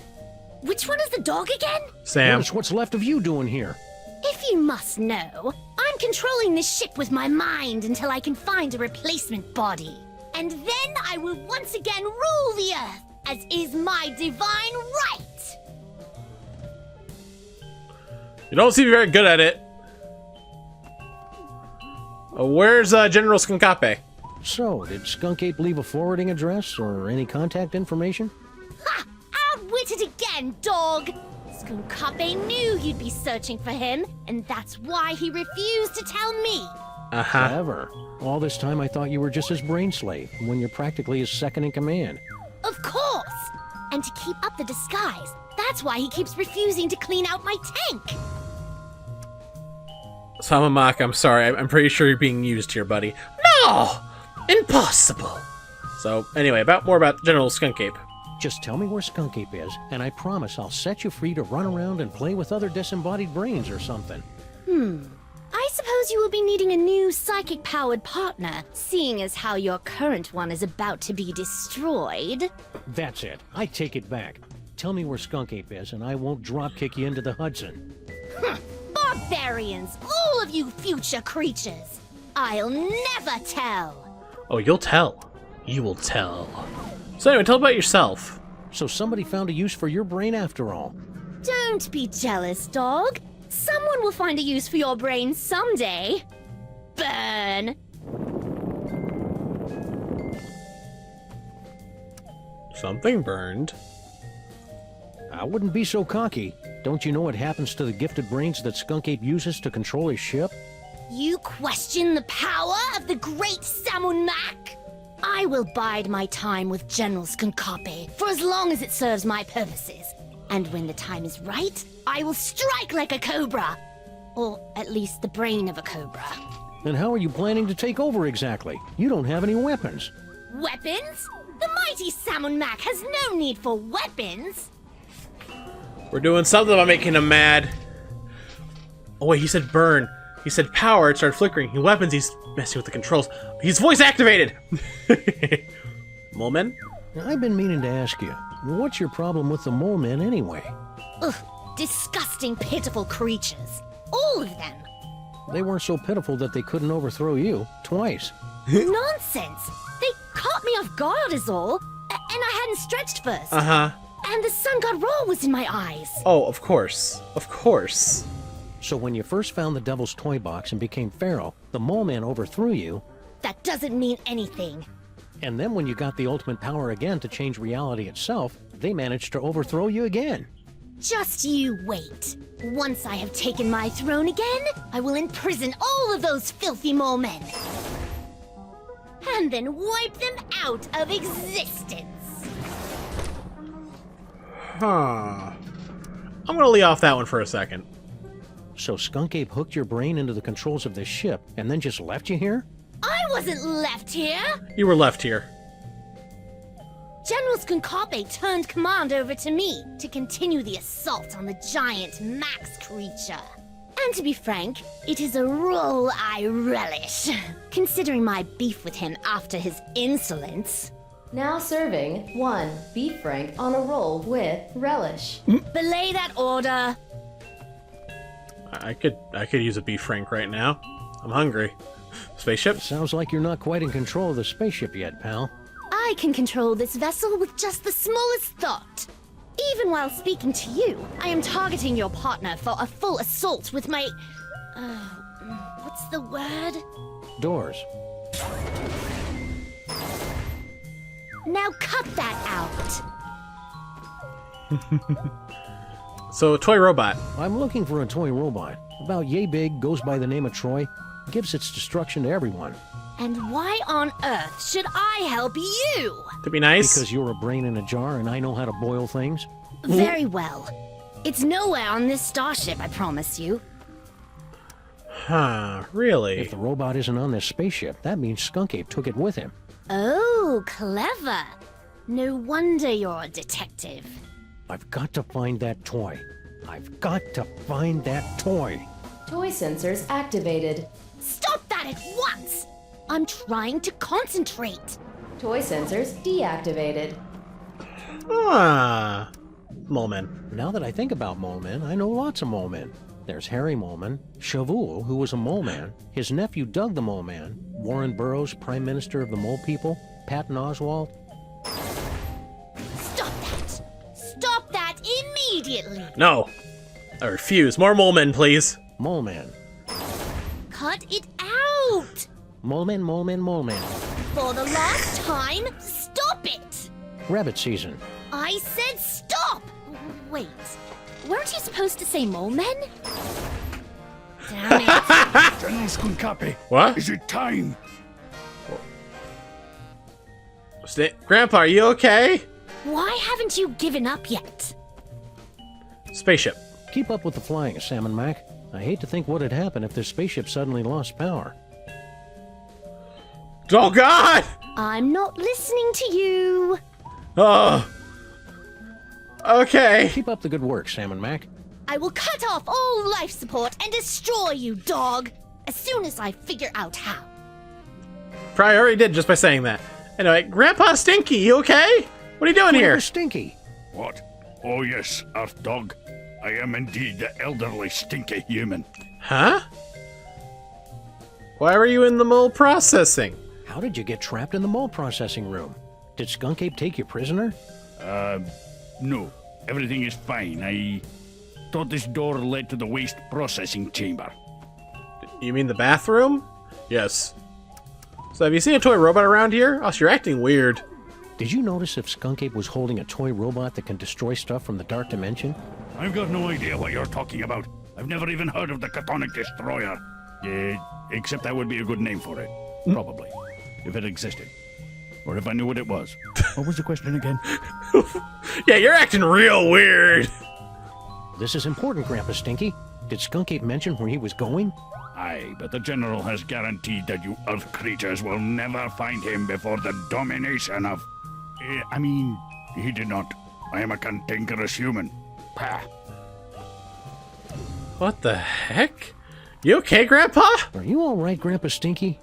Which one is the dog again? Sam. Notice what's left of you doing here. If you must know, I'm controlling this ship with my mind until I can find a replacement body. And then I will once again rule the Earth, as is my divine right. You don't seem very good at it. Where's General Skun-ka'pe? So, did Skun-ka'pe leave a forwarding address or any contact information? Ha! Outwitted again, dog! Skun-ka'pe knew you'd be searching for him, and that's why he refused to tell me. Clever. All this time I thought you were just his brain slave, when you're practically his second in command. Of course! And to keep up the disguise, that's why he keeps refusing to clean out my tank. Sammun-Mak, I'm sorry. I'm pretty sure you're being used here, buddy. No! Impossible! So, anyway, more about General Skun-ka'pe. Just tell me where Skun-ka'pe is, and I promise I'll set you free to run around and play with other disembodied brains or something. I suppose you will be needing a new psychic-powered partner, seeing as how your current one is about to be destroyed. That's it. I take it back. Tell me where Skun-ka'pe is, and I won't drop-kick you into the Hudson. Barbarians, all of you future creatures. I'll never tell. Oh, you'll tell. You will tell. So anyway, tell about yourself. So somebody found a use for your brain after all. Don't be jealous, dog. Someone will find a use for your brain someday. Burn. Something burned. I wouldn't be so cocky. Don't you know what happens to the gifted brains that Skun-ka'pe uses to control his ship? You question the power of the great Sammun-Mak? I will bide my time with General Skun-ka'pe for as long as it serves my purposes. And when the time is right, I will strike like a cobra. Or at least the brain of a cobra. And how are you planning to take over exactly? You don't have any weapons. Weapons? The mighty Sammun-Mak has no need for weapons. We're doing something about making him mad. Oh wait, he said burn. He said power, it started flickering. In weapons, he's messing with the controls. He's voice activated! Mole men? I've been meaning to ask you, what's your problem with the mole men anyway? Ugh, disgusting, pitiful creatures. All of them. They weren't so pitiful that they couldn't overthrow you twice. Nonsense! They caught me off guard is all. And I hadn't stretched first. Uh-huh. And the sun god roll was in my eyes. Oh, of course. Of course. So when you first found the Devil's Toybox and became Pharaoh, the Mole Man overthrew you. That doesn't mean anything. And then when you got the ultimate power again to change reality itself, they managed to overthrow you again. Just you wait. Once I have taken my throne again, I will imprison all of those filthy mole men. And then wipe them out of existence. Huh. I'm gonna lay off that one for a second. So Skun-ka'pe hooked your brain into the controls of this ship and then just left you here? I wasn't left here! You were left here. General Skun-ka'pe turned command over to me to continue the assault on the giant Max creature. And to be frank, it is a role I relish, considering my beef with him after his insolence. Now serving 1 beef frank on a roll with relish. Belay that order. I could use a beef frank right now. I'm hungry. Spaceship? Sounds like you're not quite in control of the spaceship yet, pal. I can control this vessel with just the smallest thought. Even while speaking to you, I am targeting your partner for a full assault with my... what's the word? Doors. Now cut that out! So, toy robot. I'm looking for a toy robot. About yay big, goes by the name of Troy, gives its destruction to everyone. And why on earth should I help you? To be nice? Because you're a brain in a jar and I know how to boil things. Very well. It's nowhere on this starship, I promise you. Huh, really? If the robot isn't on this spaceship, that means Skun-ka'pe took it with him. Oh, clever. No wonder you're a detective. I've got to find that toy. I've got to find that toy. Toy sensors activated. Stop that at once! I'm trying to concentrate. Toy sensors deactivated. Ah, mole men. Now that I think about mole men, I know lots of mole men. There's Harry Mole Man, Shavul, who was a mole man, his nephew Doug the Mole Man, Warren Burroughs, Prime Minister of the Mole People, Patton Oswalt. Stop that! Stop that immediately! No. I refuse. More mole men, please. Mole Man. Cut it out! Mole Man, Mole Man, Mole Man. For the last time, stop it! Rabbit season. I said stop! Wait, weren't you supposed to say mole men? Damn it. General Skun-ka'pe. What? Is it time? Grandpa, are you okay? Why haven't you given up yet? Spaceship. Keep up with the flying, Sammun-Mak. I hate to think what'd happen if this spaceship suddenly lost power. Oh, God! I'm not listening to you. Oh. Okay. Keep up the good work, Sammun-Mak. I will cut off all life support and destroy you, dog, as soon as I figure out how. Probably already did just by saying that. Anyway, Grandpa Stinky, you okay? What are you doing here? Stinky. What? Oh yes, Earth Dog. I am indeed the elderly stinky human. Huh? Why were you in the mole processing? How did you get trapped in the mole processing room? Did Skun-ka'pe take you prisoner? No. Everything is fine. I thought this door led to the waste processing chamber. You mean the bathroom? Yes. So have you seen a toy robot around here? Oh, so you're acting weird. Did you notice if Skun-ka'pe was holding a toy robot that can destroy stuff from the Dark Dimension? I've got no idea what you're talking about. I've never even heard of the Catonic Destroyer. Except that would be a good name for it. Probably. If it existed. Or if I knew what it was. What was the question again? Yeah, you're acting real weird. This is important, Grandpa Stinky. Did Skun-ka'pe mention where he was going? Aye, but the General has guaranteed that you Earth creatures will never find him before the domination of... he did not. I am a cantankerous human. Pah. What the heck? You okay, Grandpa? Are you all right, Grandpa Stinky?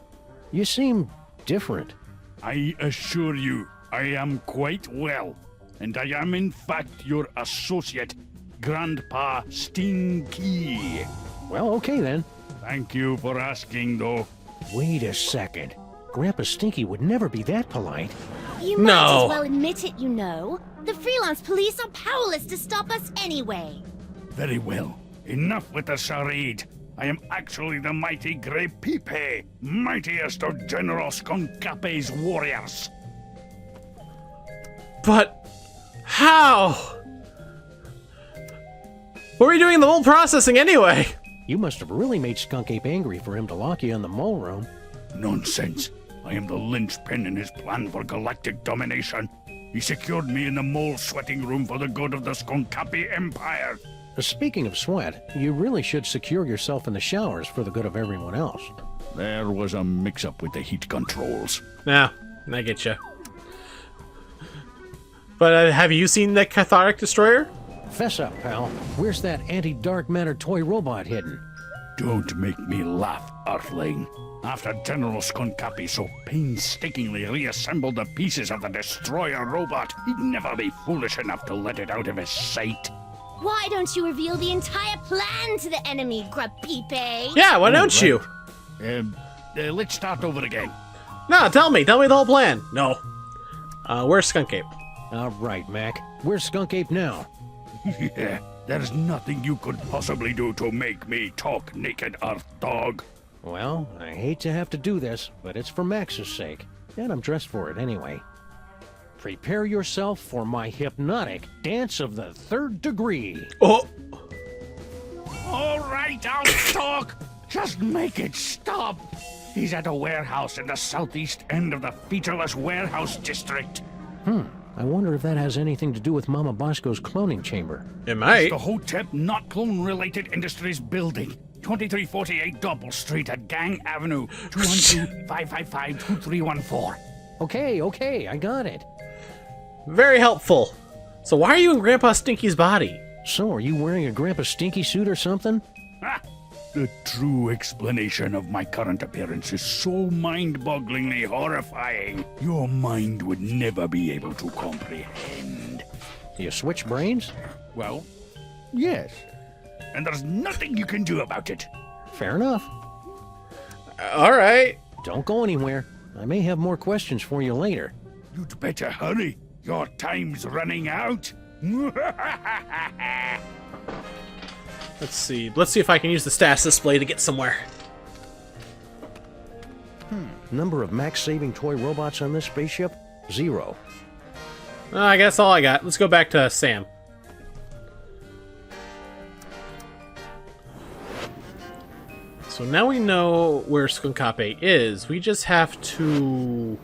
You seem different. I assure you, I am quite well. And I am in fact your associate, Grandpa Stinky. Well, okay then. Thank you for asking, though. Wait a second. Grandpa Stinky would never be that polite. You might as well admit it, you know. The freelance police are powerless to stop us anyway. Very well. Enough with the charade. I am actually the mighty Grey Pipe, mightiest of General Skun-ka'pe's warriors. But how? What were you doing in the mole processing anyway? You must have really made Skun-ka'pe angry for him to lock you in the mole room. Nonsense. I am the linchpin in his plan for galactic domination. He secured me in the mole sweating room for the good of the Skun-ka'pe Empire. Speaking of sweat, you really should secure yourself in the showers for the good of everyone else. There was a mix-up with the heat controls. Nah, I get you. But have you seen the Cathartic Destroyer? Fess up, pal. Where's that anti-dark matter toy robot hidden? Don't make me laugh, Earthling. After General Skun-ka'pe so painstakingly reassembled the pieces of the Destroyer robot, he'd never be foolish enough to let it out of his sight. Why don't you reveal the entire plan to the enemy, Grub-Pepe? Yeah, why don't you? Let's start over again. No, tell me the whole plan. No. Where's Skun-ka'pe? All right, Mac. Where's Skun-ka'pe now? Yeah, there's nothing you could possibly do to make me talk naked, Earth Dog. Well, I hate to have to do this, but it's for Max's sake, and I'm dressed for it anyway. Prepare yourself for my hypnotic dance of the 3rd degree. Oh! All right, I'll talk. Just make it stop. He's at a warehouse in the southeast end of the featureless warehouse district. I wonder if that has anything to do with Mama Bosco's cloning chamber. It might. It's the Hotep Not Clone-Related Industries building. 2348 Doppel Street at Gang Avenue, 212-555-2314. Okay, I got it. Very helpful. So why are you in Grandpa Stinky's body? So, are you wearing a Grandpa Stinky suit or something? Ah, the true explanation of my current appearance is so mind-bogglingly horrifying, your mind would never be able to comprehend. You switch brains? Well, yes. And there's nothing you can do about it. Fair enough. All right. Don't go anywhere. I may have more questions for you later. You'd better hurry. Your time's running out. Let's see if I can use the stats display to get somewhere. Number of max-saving toy robots on this spaceship? 0. I guess all I got. Let's go back to Sam. So now we know where Skun-ka'pe is. We just have to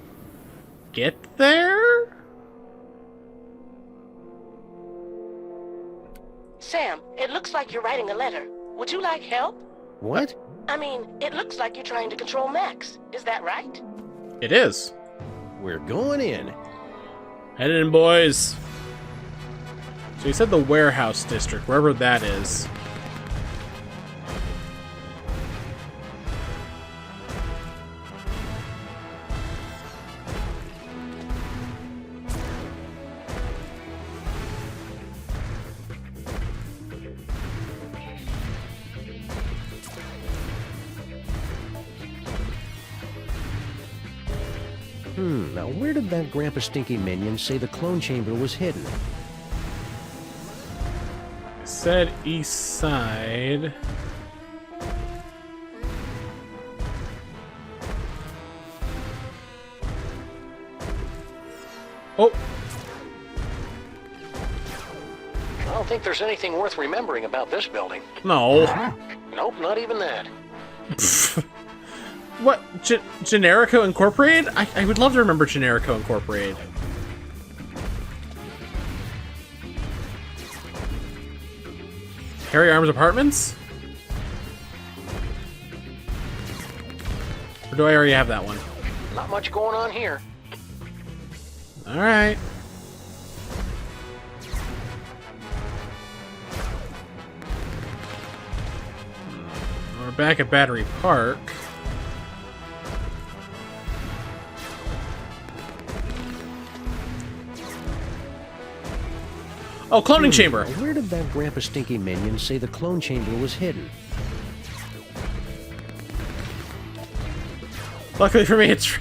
get there? Sam, it looks like you're writing a letter. Would you like help? What? I mean, it looks like you're trying to control Max. Is that right? It is. We're going in. Head in, boys. So you said the warehouse district, wherever that is. Now where did that Grandpa Stinky minion say the clone chamber was hidden? Said east side. Oh! I don't think there's anything worth remembering about this building. No. Nope, not even that. What? Generico Incorporated? I would love to remember Generico Incorporated. Harry Arms Apartments? Or do I already have that one? Not much going on here. Alright. We're back at Battery Park. Oh, cloning chamber! Where did that Grandpa Stinky minion say the clone chamber was hidden? Luckily for me, it's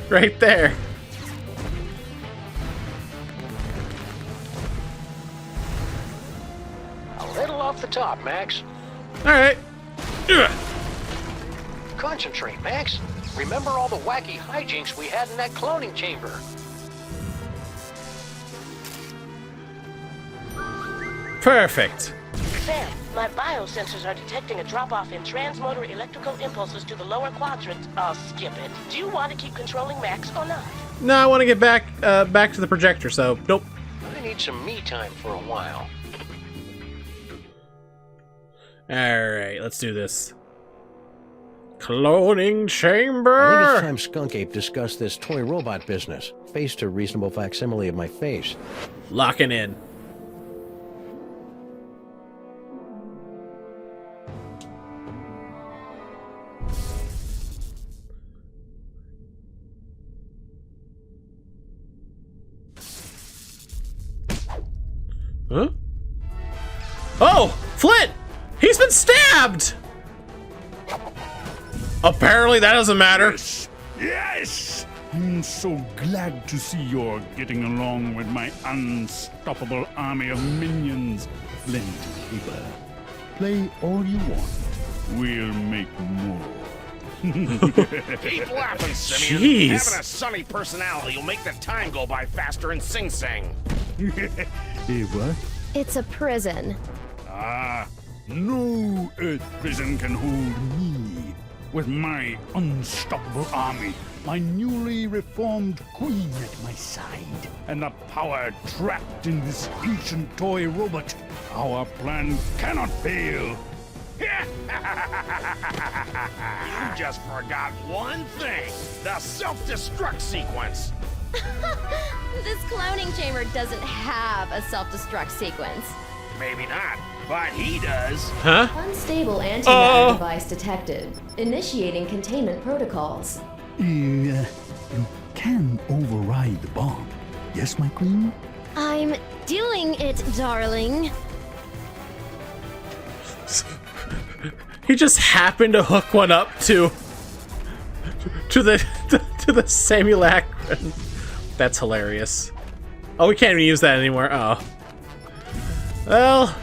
right there. A little off the top, Max. Alright. Concentrate, Max. Remember all the wacky hijinks we had in that cloning chamber. Perfect. Sam, My biosensors are detecting a drop-off in transmotor electrical impulses to the lower quadrant. I'll skip it. Do you want to keep controlling Max or not? No, I want to get back to the projector, so nope. I need some me time for a while. Alright, let's do this. Cloning chamber! I think it's time Skun-ka'pe discussed this toy robot business. Face to reasonable facsimile of my face. Locking in. Huh? Oh! Flint! He's been stabbed! Apparently that doesn't matter. Yes! Yes! I'm so glad to see you're getting along with my unstoppable army of minions. Flint paper. Play all you want. We'll make more. Keep laughing, Simeon. Jeez. Having a sunny personality will make the time go by faster in Sing Sing. Hey, what? It's a prison. Ah, no Earth prison can hold me. With my unstoppable army, my newly reformed queen at my side, and the power trapped in this ancient toy robot, our plan cannot fail. You just forgot one thing. The self-destruct sequence. This cloning chamber doesn't have a self-destruct sequence. Maybe not, but he does. Huh? Unstable antimatter device detected. Initiating containment protocols. You can override the bomb. Yes, my queen? I'm doing it, darling. He just happened to hook one up to the simulacrum. That's hilarious. Oh, we can't even use that anymore. Oh. Well.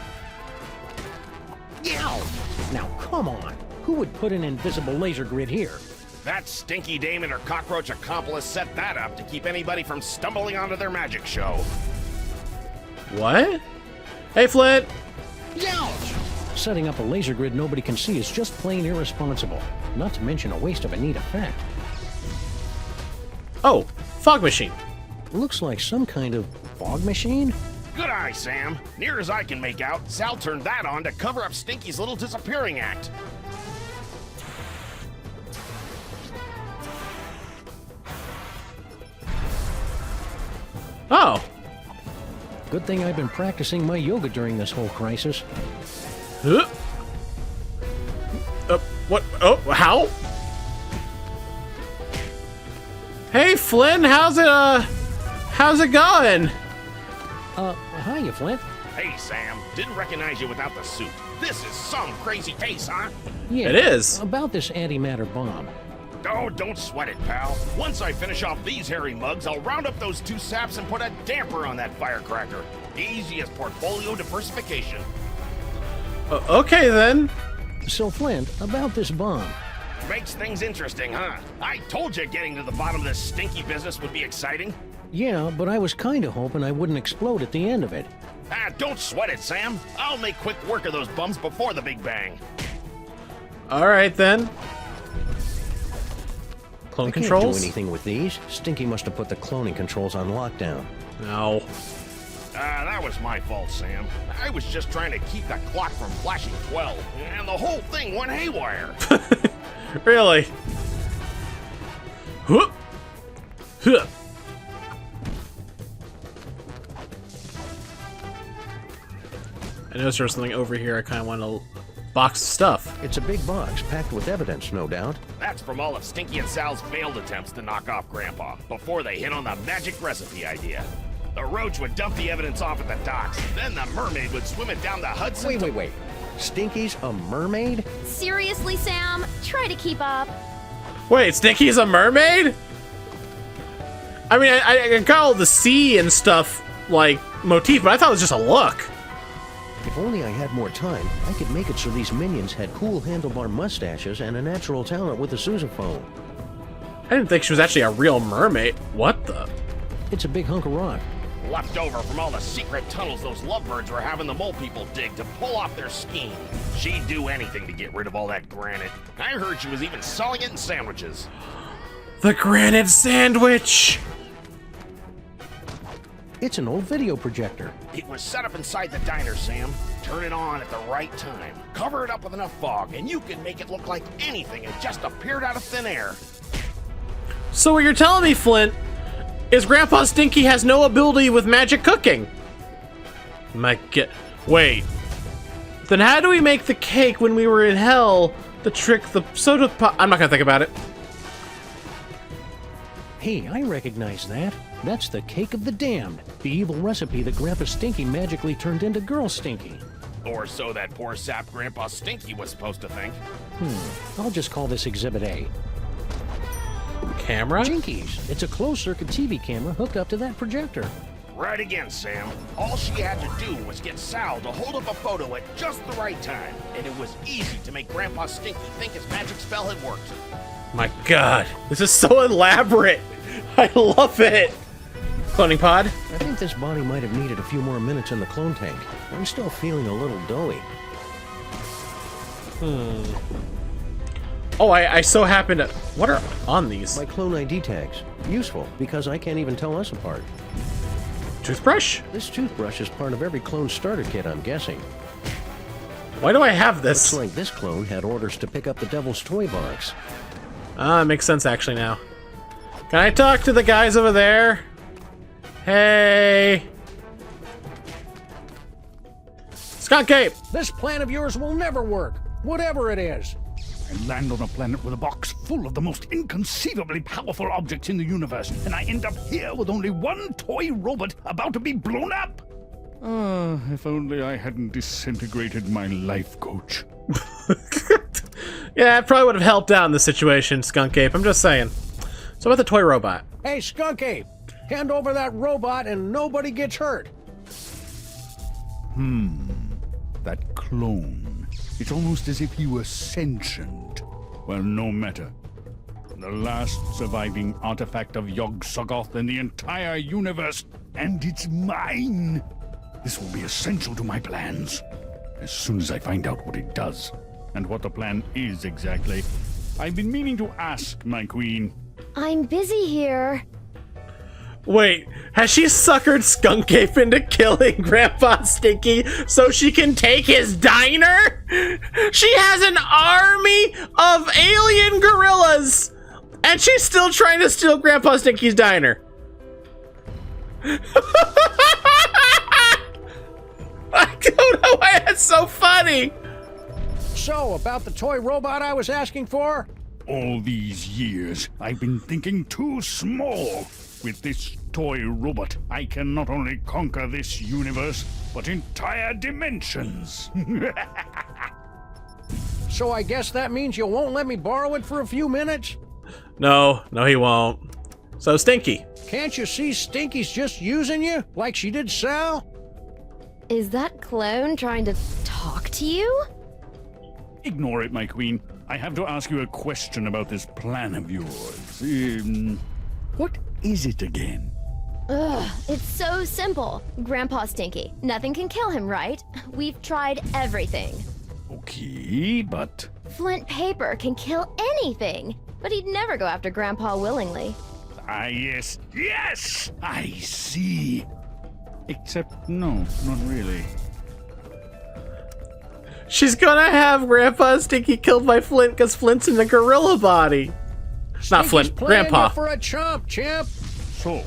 Now, come on. Who would put an invisible laser grid here? That stinky dame and her cockroach accomplice set that up to keep anybody from stumbling onto their magic show. What? Hey, Flint. Setting up a laser grid nobody can see is just plain irresponsible. Not to mention a waste of a neat effect. Oh, fog machine. Looks like some kind of fog machine? Good eye, Sam. Near as I can make out, Sal turned that on to cover up Stinky's little disappearing act. Oh. Good thing I've been practicing my yoga during this whole crisis. What? Oh, how? Hey, Flynn, how's it going? Hiya, Flint. Hey, Sam. Didn't recognize you without the suit. This is some crazy case, huh? Yeah, it is. About this antimatter bomb. Oh, don't sweat it, pal. Once I finish off these hairy mugs, I'll round up those two saps and put a damper on that firecracker. Easy as portfolio diversification. Okay, then. So, Flint, about this bomb. Makes things interesting, huh? I told you getting to the bottom of this stinky business would be exciting. Yeah, but I was kinda hoping I wouldn't explode at the end of it. Ah, don't sweat it, Sam. I'll make quick work of those bums before the Big Bang. Alright, then. Clone controls? I can't do anything with these. Stinky must have put the cloning controls on lockdown. No. That was my fault, Sam. I was just trying to keep the clock from flashing 12, and the whole thing went haywire. Really? Huh. Huh. I noticed there was something over here. I kind of want to box of stuff. It's a big box, packed with evidence, no doubt. That's from all of Stinky and Sal's failed attempts to knock off Grandpa, before they hit on the magic recipe idea. The roach would dump the evidence off at the docks, then the mermaid would swim it down the Hudson. Wait. Stinky's a mermaid? Seriously, Sam? Try to keep up. Wait, Stinky's a mermaid? I mean, I got all the sea and stuff, like, motif, but I thought it was just a look. If only I had more time, I could make it so these minions had cool handlebar mustaches and a natural talent with a sousaphone. I didn't think she was actually a real mermaid. What the? It's a big hunk of rock. left over from all the secret tunnels those lovebirds were having the mole people dig to pull off their scheme. She'd do anything to get rid of all that granite. I heard she was even selling it in sandwiches. The granite sandwich! It's an old video projector. It was set up inside the diner, Sam. Turn it on at the right time. Cover it up with enough fog, and you can make it look like anything had just appeared out of thin air. So what you're telling me, Flint, is Grandpa Stinky has no ability with magic cooking? Wait. Then how do we make the cake when we were in hell to trick the soda pop? I'm not gonna think about it. Hey, I recognize that. That's the cake of the damned. The evil recipe that Grandpa Stinky magically turned into Girl Stinky. Or so that poor sap Grandpa Stinky was supposed to think. I'll just call this Exhibit A. Camera? Jinkies. It's a closed-circuit TV camera hooked up to that projector. Right again, Sam. All she had to do was get Sal to hold up a photo at just the right time, and it was easy to make Grandpa Stinky think his magic spell had worked. My god, this is so elaborate. I love it. Cloning pod? I think this body might have needed a few more minutes in the clone tank. I'm still feeling a little doughy. Oh, I so happen to... What are on these? My clone ID tags. Useful, because I can't even tell us apart. Toothbrush? This toothbrush is part of every clone starter kit, I'm guessing. Why do I have this? Looks like this clone had orders to pick up the Devil's Toybox. Ah, makes sense actually now. Can I talk to the guys over there? Hey! Skun-ka'pe! This plan of yours will never work, whatever it is. I land on a planet with a box full of the most inconceivably powerful objects in the universe, and I end up here with only one toy robot about to be blown up. If only I hadn't disintegrated my life coach. Yeah, it probably would have helped out in this situation, Skun-ka'pe. I'm just saying. So about the toy robot. Hey, Skun-ka'pe, hand over that robot and nobody gets hurt. That clone. It's almost as if he were sentient. Well, no matter. The last surviving artifact of Yog-Soggoth in the entire universe, and it's mine. This will be essential to my plans. As soon as I find out what it does, and what the plan is exactly. I've been meaning to ask, my queen. I'm busy here. Wait, has she suckered Skun-ka'pe into killing Grandpa Stinky so she can take his diner? She has an army of alien gorillas, and she's still trying to steal Grandpa Stinky's diner. I don't know why that's so funny. So, about the toy robot I was asking for? All these years, I've been thinking too small. With this toy robot, I can not only conquer this universe, but entire dimensions. So I guess that means you won't let me borrow it for a few minutes? No, he won't. So, Stinky. Can't you see Stinky's just using you, like she did Sal? Is that clone trying to talk to you? Ignore it, my queen. I have to ask you a question about this plan of yours. What is it again? Ugh, it's so simple. Grandpa Stinky. Nothing can kill him, right? We've tried everything. Okay, but... Flint paper can kill anything, but he'd never go after Grandpa willingly. Ah, yes, I see. Except, no, not really. She's gonna have Grandpa Stinky killed by Flint because Flint's in the gorilla body. Not Flint, Grandpa. For a chump, champ. So,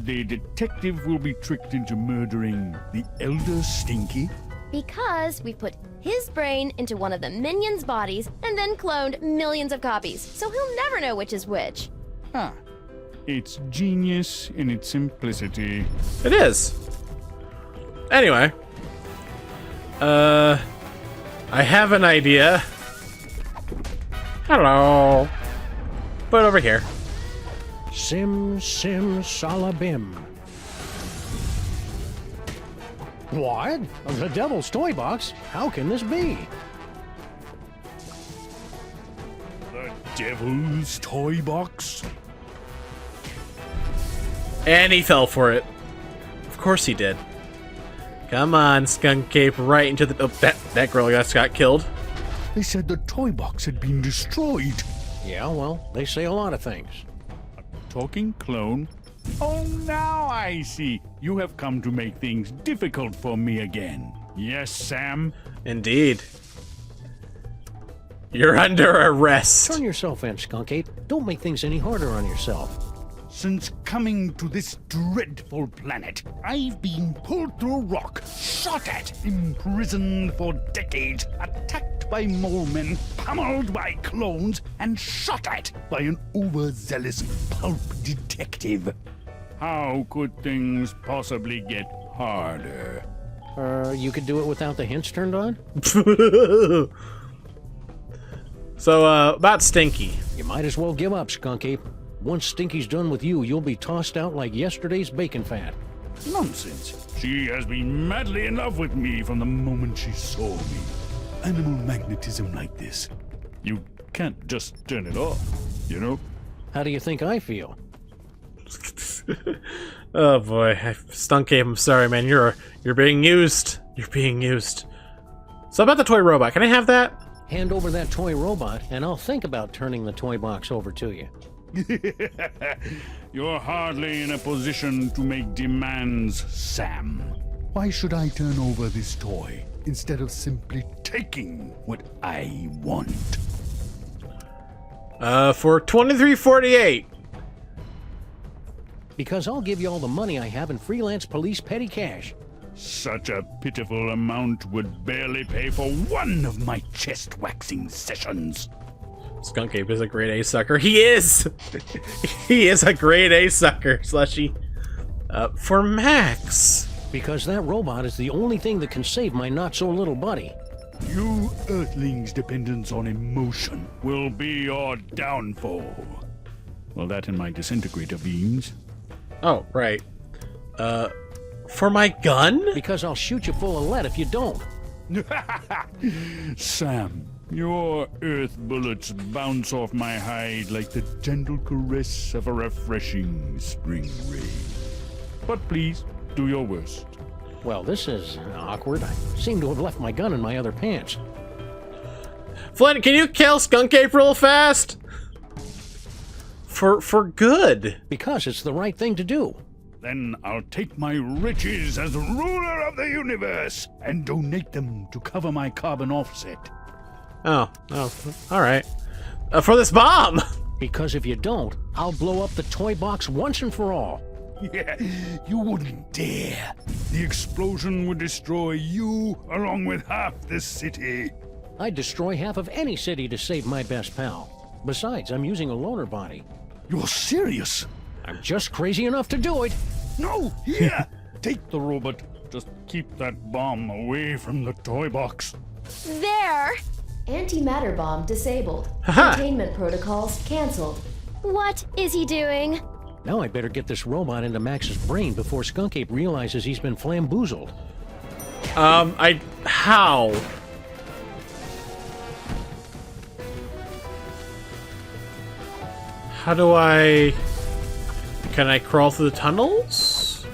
the detective will be tricked into murdering the Elder Stinky? Because we put his brain into one of the minions' bodies and then cloned millions of copies, so he'll never know which is which. Ah, it's genius in its simplicity. It is. Anyway. I have an idea. Hello. Put it over here. Sim salabim. What? The Devil's Toybox? How can this be? The Devil's Toybox? And he fell for it. Of course he did. Come on, Skun-ka'pe, right into the... Oh, that girl just got killed. They said the toy box had been destroyed. Yeah, well, they say a lot of things. Talking clone? Oh, now I see. You have come to make things difficult for me again. Yes, Sam? Indeed. You're under arrest. Turn yourself in, Skun-ka'pe. Don't make things any harder on yourself. Since coming to this dreadful planet, I've been pulled through a rock, shot at, imprisoned for decades, attacked by mole men, pummeled by clones, and shot at by an overzealous pulp detective. How could things possibly get harder? You could do it without the hints turned on? So, about Stinky. You might as well give up, Skun-ka'pe. Once Stinky's done with you, you'll be tossed out like yesterday's bacon fat. Nonsense. She has been madly in love with me from the moment she saw me. Animal magnetism like this. You can't just turn it off, you know? How do you think I feel? Oh boy, Skun-ka'pe, I'm sorry, man. You're being used. You're being used. So about the toy robot, can I have that? Hand over that toy robot, and I'll think about turning the toy box over to you. You're hardly in a position to make demands, Sam. Why should I turn over this toy instead of simply taking what I want? For $23.48. Because I'll give you all the money I have in freelance police petty cash. Such a pitiful amount would barely pay for one of my chest waxing sessions. Skun-ka'pe is a grade A sucker. He is! He is a grade A sucker, Slushy. For Max. Because that robot is the only thing that can save my not-so-little buddy. You Earthlings' dependence on emotion will be your downfall. Well, that and my disintegrator beams. Oh, right. For my gun? Because I'll shoot you full of lead if you don't. Sam, your earth bullets bounce off my hide like the gentle caress of a refreshing spring rain. But please, do your worst. Well, this is awkward. I seem to have left my gun in my other pants. Flynn, can you kill Skun-ka'pe real fast? For good. Because it's the right thing to do. Then I'll take my riches as ruler of the universe and donate them to cover my carbon offset. Oh, all right. For this bomb! Because if you don't, I'll blow up the toy box once and for all. Yeah, you wouldn't dare. The explosion would destroy you along with half the city. I'd destroy half of any city to save my best pal. Besides, I'm using a loaner body. You're serious? I'm just crazy enough to do it. No, here! Take the robot. Just keep that bomb away from the toy box. There! Antimatter bomb disabled. Containment protocols canceled. What is he doing? Now I better get this robot into Max's brain before Skun-ka'pe realizes he's been flamboozled. How? How do I... Can I crawl through the tunnels?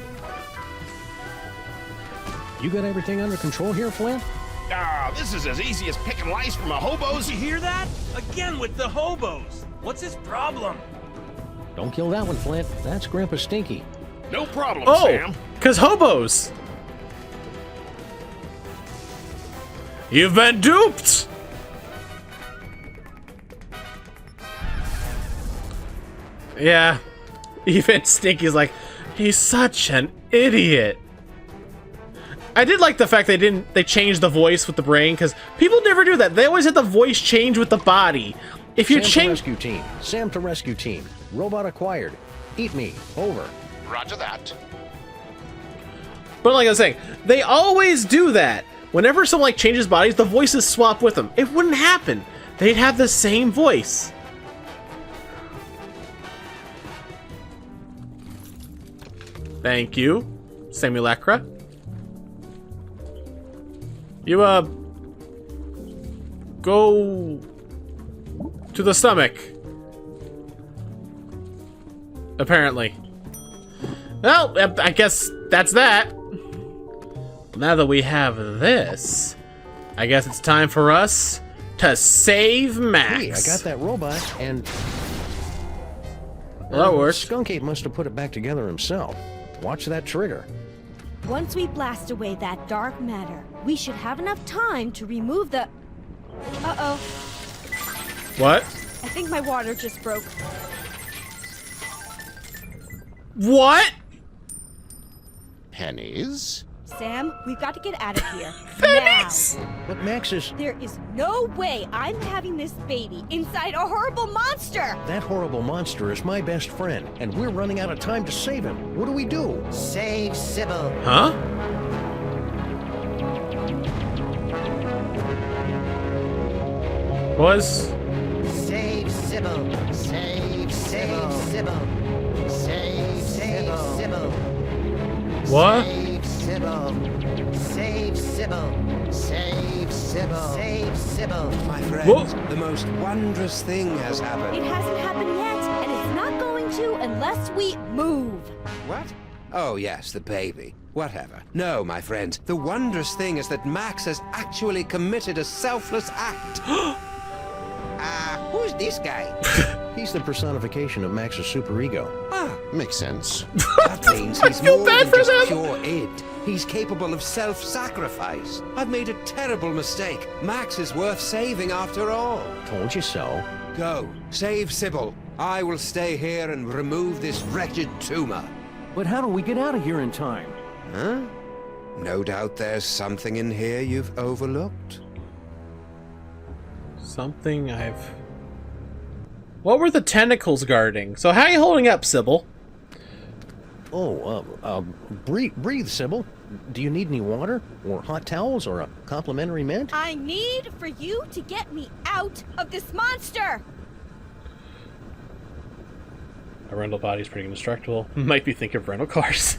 You got everything under control here, Flint? Ah, this is as easy as picking lice from a hobo's. Did you hear that? Again with the hobos. What's his problem? Don't kill that one, Flint. That's Grandpa Stinky. No problem, Oh, Sam. 'cause hobos. You've been duped. Yeah, even Stinky's like, he's such an idiot. I did like the fact they changed the voice with the brain, because people never do that. They always had the voice change with the body. If you Sam to change... rescue team. Sam to rescue team. Robot acquired. Eat me. Over. Roger that. But like I was saying, they always do that. Whenever someone like changes bodies, the voices swap with them. It wouldn't happen. They'd have the same voice. Thank you, Simulacra. You, go to the stomach. Apparently. Well, I guess that's that. Now that we have this, I guess it's time for us to save Max. Hey, I got that robot, and... Well, that works. Skun-ka'pe must have put it back together himself. Watch that trigger. Once we blast away that dark matter, we should have enough time to remove the... Uh-oh. What? I think my water just broke. What? Pennies? Sam, we've got to get out of here. Pennies! Now. But Max is... There is no way I'm having this baby inside a horrible monster! That horrible monster is my best friend, and we're running out of time to save him. What do we do? Save Sybil. Huh? Was? Save Sybil. Save Sybil. Save Sybil. What? Save Sybil. Save Sybil. Save Sybil. Save Sybil. My friends, the most wondrous thing has happened. It hasn't happened yet, and it's not going to unless we move. What? Oh, yes, the baby. Whatever. No, my friends, the wondrous thing is that Max has actually committed a selfless act. Who's this guy? He's the personification of Max's superego. Ah, Makes sense. that means he's more than just pure id. He's capable of self-sacrifice. I've made a terrible mistake. Max is worth saving after all. Told you so. Go, save Sybil. I will stay here and remove this wretched tumor. But how do we get out of here in time? Huh? No doubt there's something in here you've overlooked. Something I've... What were the tentacles guarding? So how are you holding up, Sybil? Oh, breathe, Sybil. Do you need any water? Or hot towels? Or a complimentary mint? I need for you to get me out of this monster! A rental body's pretty indestructible. Might be thinking of rental cars.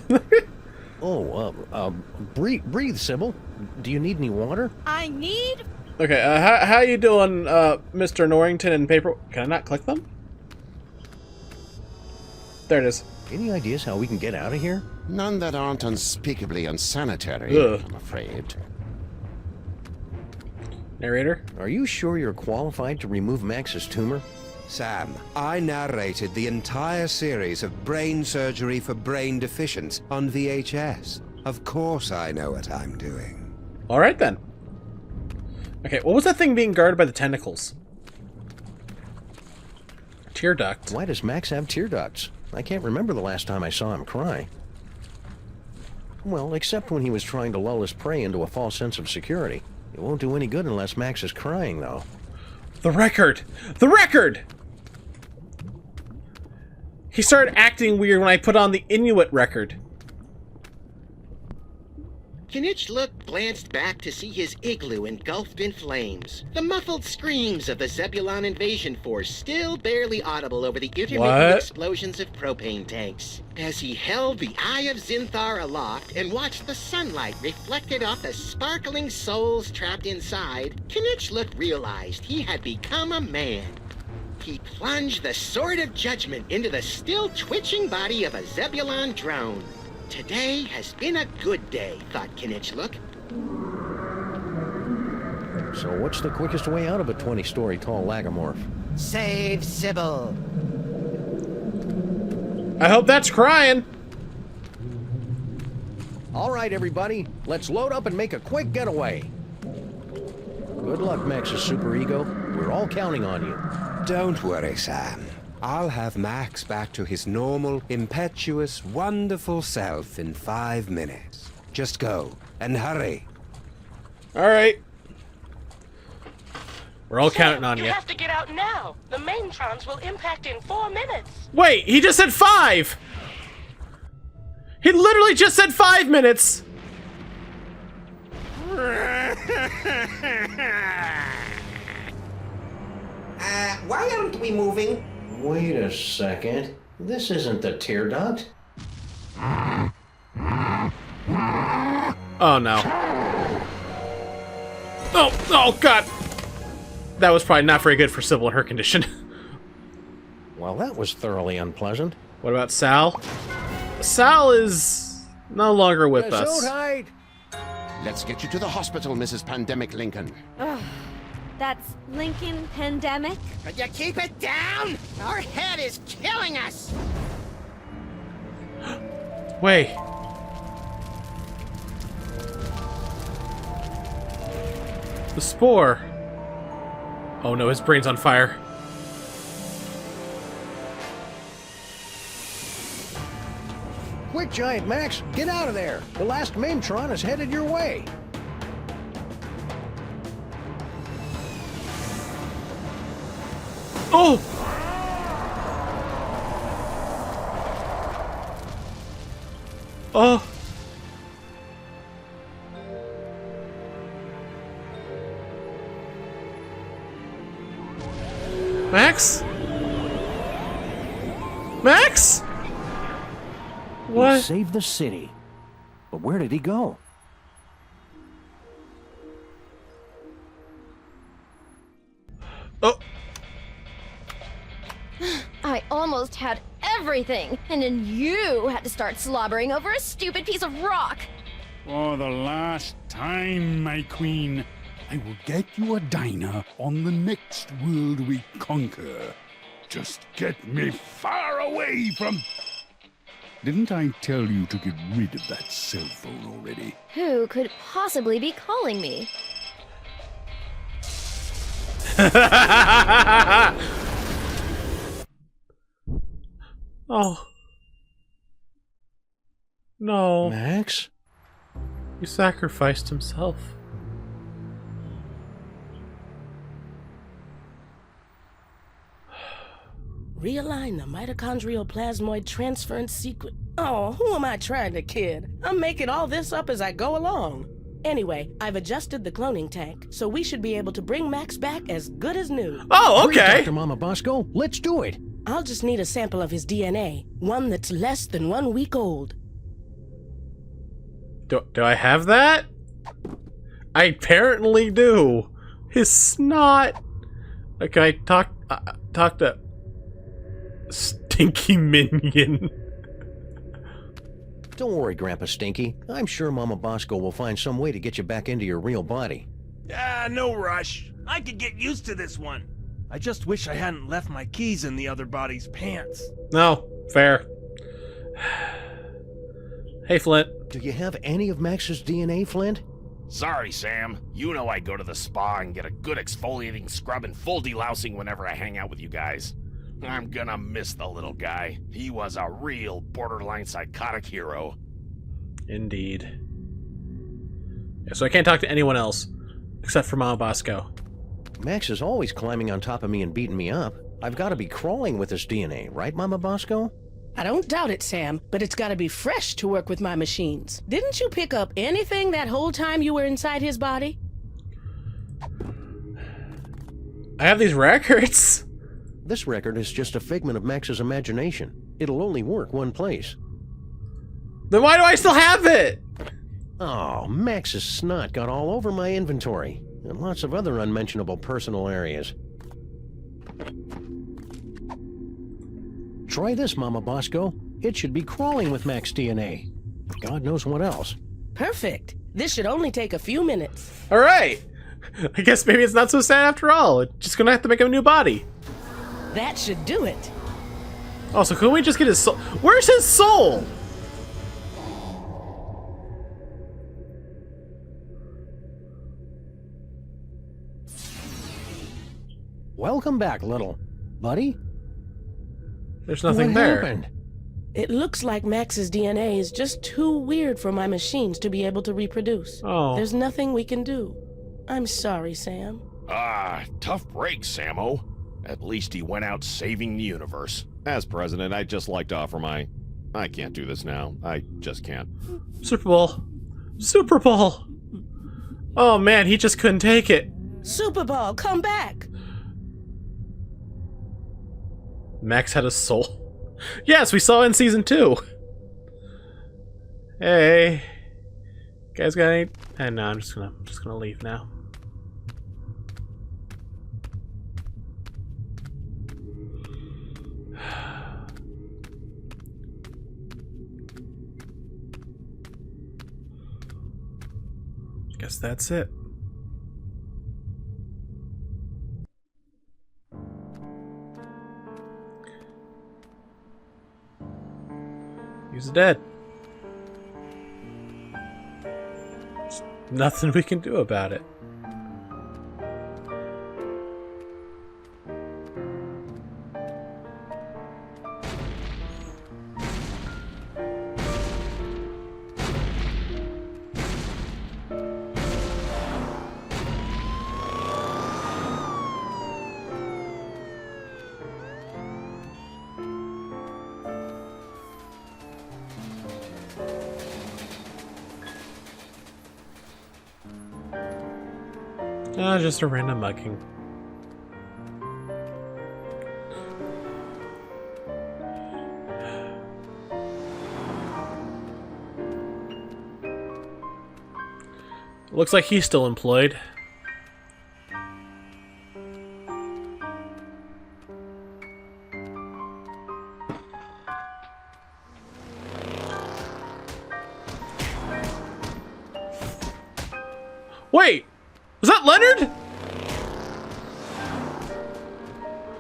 Breathe, Sybil. Do you need any water? I need... Okay, how you doing, Mr. Norrington and paper... Can I not click them? There it is. Any ideas how we can get out of here? None that aren't unspeakably unsanitary, I'm afraid. Narrator? Are you sure you're qualified to remove Max's tumor? Sam, I narrated the entire series of brain surgery for brain deficients on VHS. Of course I know what I'm doing. Alright then. Okay, what was that thing being guarded by the tentacles? Tear duct. Why does Max have tear ducts? I can't remember the last time I saw him cry. Well, except when he was trying to lull his prey into a false sense of security. It won't do any good unless Max is crying, though. The record! The record! He started acting weird when I put on the Inuit record. Kinich glanced back to see his igloo engulfed in flames. The muffled screams of the Zebulon invasion force still barely audible over the intermittent explosions of propane tanks. As he held the Eye of Zinthar aloft and watched the sunlight reflected off the sparkling souls trapped inside, Kinich realized he had become a man. He plunged the sword of judgment into the still twitching body of a Zebulon drone. Today has been a good day, thought Kinich. So what's the quickest way out of a 20-story tall lagomorph? Save Sybil. I hope that's crying. All right, everybody. Let's load up and make a quick getaway. Good luck, Max's superego. We're all counting on you. Don't worry, Sam. I'll have Max back to his normal, impetuous, wonderful self in 5 minutes. Just go, and hurry. Alright. We're all counting on you. You have to get out now. The main trons will impact in 4 minutes. Wait, he just said 5! He literally just said 5 minutes! Why aren't we moving? Wait a second. This isn't the tear duct. Oh no. Oh god! That was probably not very good for Sybil in her condition. Well, that was thoroughly unpleasant. What about Sal? Sal is No longer with us. Gesundheit! Let's get you to the hospital, Mrs. Pandemic Lincoln. Ugh, that's Lincoln Pandemic? Could you keep it down? Our head is killing us! Wait. The spore. Oh no, his brain's on fire. Quick, Giant Max, get out of there. The last Maimtron is headed your way. Oh! Oh! Max? Max? What? He saved the city. But where did he go? Oh. I almost had everything, and then you had to start slobbering over a stupid piece of rock. For the last time, my queen, I will get you a diner on the next world we conquer. Just get me far away from... Didn't I tell you to get rid of that cell phone already? Who could possibly be calling me? Oh. No. Max? He sacrificed himself. Realign the mitochondrial plasmoid transference sequence. Oh, who am I trying to kid? I'm making all this up as I go along. Anyway, I've adjusted the cloning tank, so we should be able to bring Max back as good as new. Oh, okay. Great, Dr. Mama Bosco, let's do it. I'll just need a sample of his DNA, one that's less than 1 week old. Do I have that? I apparently do. His snot. Okay, talk to Stinky Minion. Don't worry, Grandpa Stinky. I'm sure Mama Bosco will find some way to get you back into your real body. Ah, no rush. I could get used to this one. I just wish I hadn't left my keys in the other body's pants. No, fair. Hey, Flint. Do you have any of Max's DNA, Flint? Sorry, Sam. You know I go to the spa and get a good exfoliating scrub and full delousing whenever I hang out with you guys. I'm gonna miss the little guy. He was a real borderline psychotic hero. Indeed. Yeah, so I can't talk to anyone else, except for Mama Bosco. Max is always climbing on top of me and beating me up. I've got to be crawling with his DNA, right, Mama Bosco? I don't doubt it, Sam, but it's gotta be fresh to work with my machines. Didn't you pick up anything that whole time you were inside his body? I have these records. This record is just a figment of Max's imagination. It'll only work one place. Then why do I still have it? Oh, Max's snot got all over my inventory, and lots of other unmentionable personal areas. Try this, Mama Bosco. It should be crawling with Max DNA. God knows what else. Perfect. This should only take a few minutes. All right. I guess maybe it's not so sad after all. It's just gonna have to make him a new body. That should do it. Oh, so can we just get his soul? Where's his soul? Welcome back, little buddy. There's nothing what there. Happened? It looks like Max's DNA is just too weird for my machines to be able to reproduce. Oh. There's nothing we can do. I'm sorry, Sam. Tough break, Sammo. At least he went out saving the universe. As president, I'd just like to offer my... I can't do this now. I just can't. Superball. Superball. Oh man, he just couldn't take it. Superball, come back. Max had a soul. Yes, we saw it in season 2. Hey. Guys got any? And no, I'm just gonna leave now. Guess that's it. He's dead. There's nothing we can do about it. Just a random mugging. Looks like he's still employed. Wait! Was that Leonard?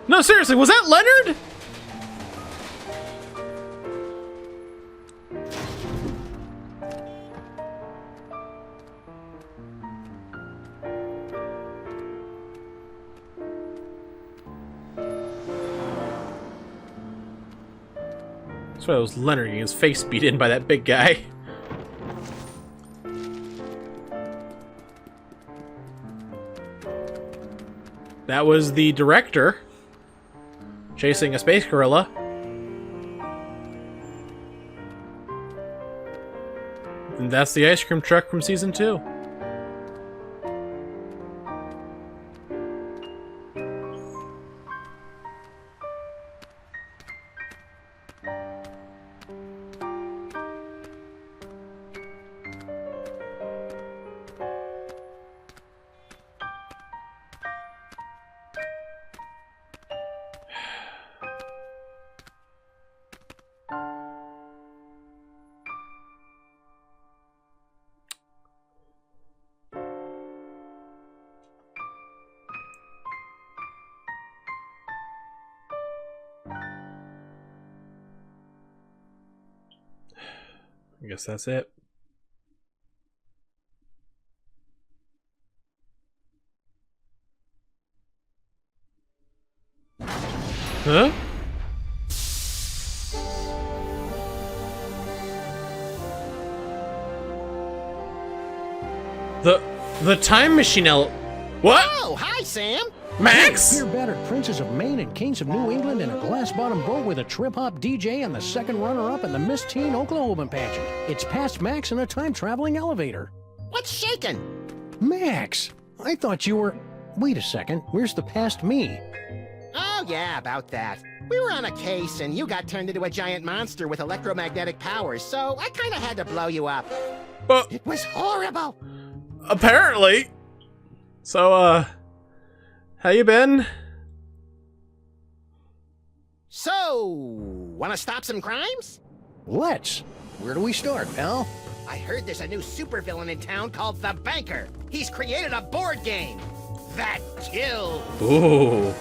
No, seriously, was that Leonard? That's why it was Leonard getting his face beat in by that big guy. That was the director chasing a space gorilla. And that's the ice cream truck from season 2. I guess that's it. Huh? The time machine What? Oh, hi, Sam. Max? Pure battered Princes of Maine and Kings of New England in a glass-bottom boat with a trip-hop DJ and the second runner-up in the Miss Teen Oklahoma pageant. It's past Max in a time-traveling elevator. What's shaking? Max, I thought you were... Wait a second, where's the past me? Oh, yeah, about that. We were on a case, and you got turned into a giant monster with electromagnetic powers, so I kind of had to blow you up. It was horrible. Apparently. So, how you been? So, want to stop some crimes? Let's. Where do we start, pal? I heard there's a new supervillain in town called the Banker. He's created a board game. That kills. Ooh.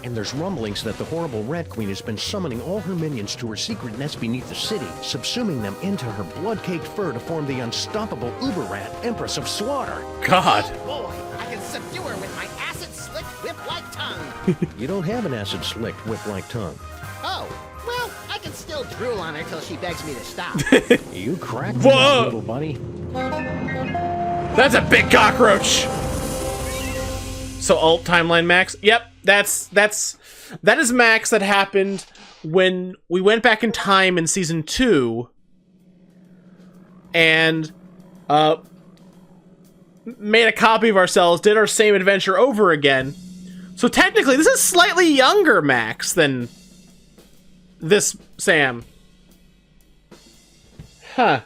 And there's rumblings that the horrible Rat Queen has been summoning all her minions to her secret nest beneath the city, subsuming them into her blood-caked fur to form the unstoppable Uber-Rat, Empress of Slaughter. God. Oh boy, I can subdue her with my acid-slicked whip-like tongue. You don't have an acid-slicked whip-like tongue. Oh, well, I can still drool on her till she begs me to stop. You cracked Whoa. little buddy. That's a big cockroach. So alt timeline Max. Yep, that is Max that happened when we went back in time in season 2 and made a copy of ourselves, did our same adventure over again. So technically this is slightly younger Max than this Sam. Huh.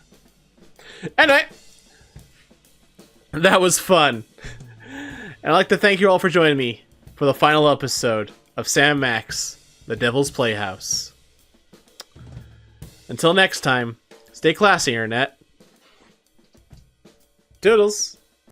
Anyway, that was fun. And I'd like to thank you all for joining me for the final episode of Sam-Mak's The Devil's Playhouse. Until next time, stay classy, Internet. Doodles.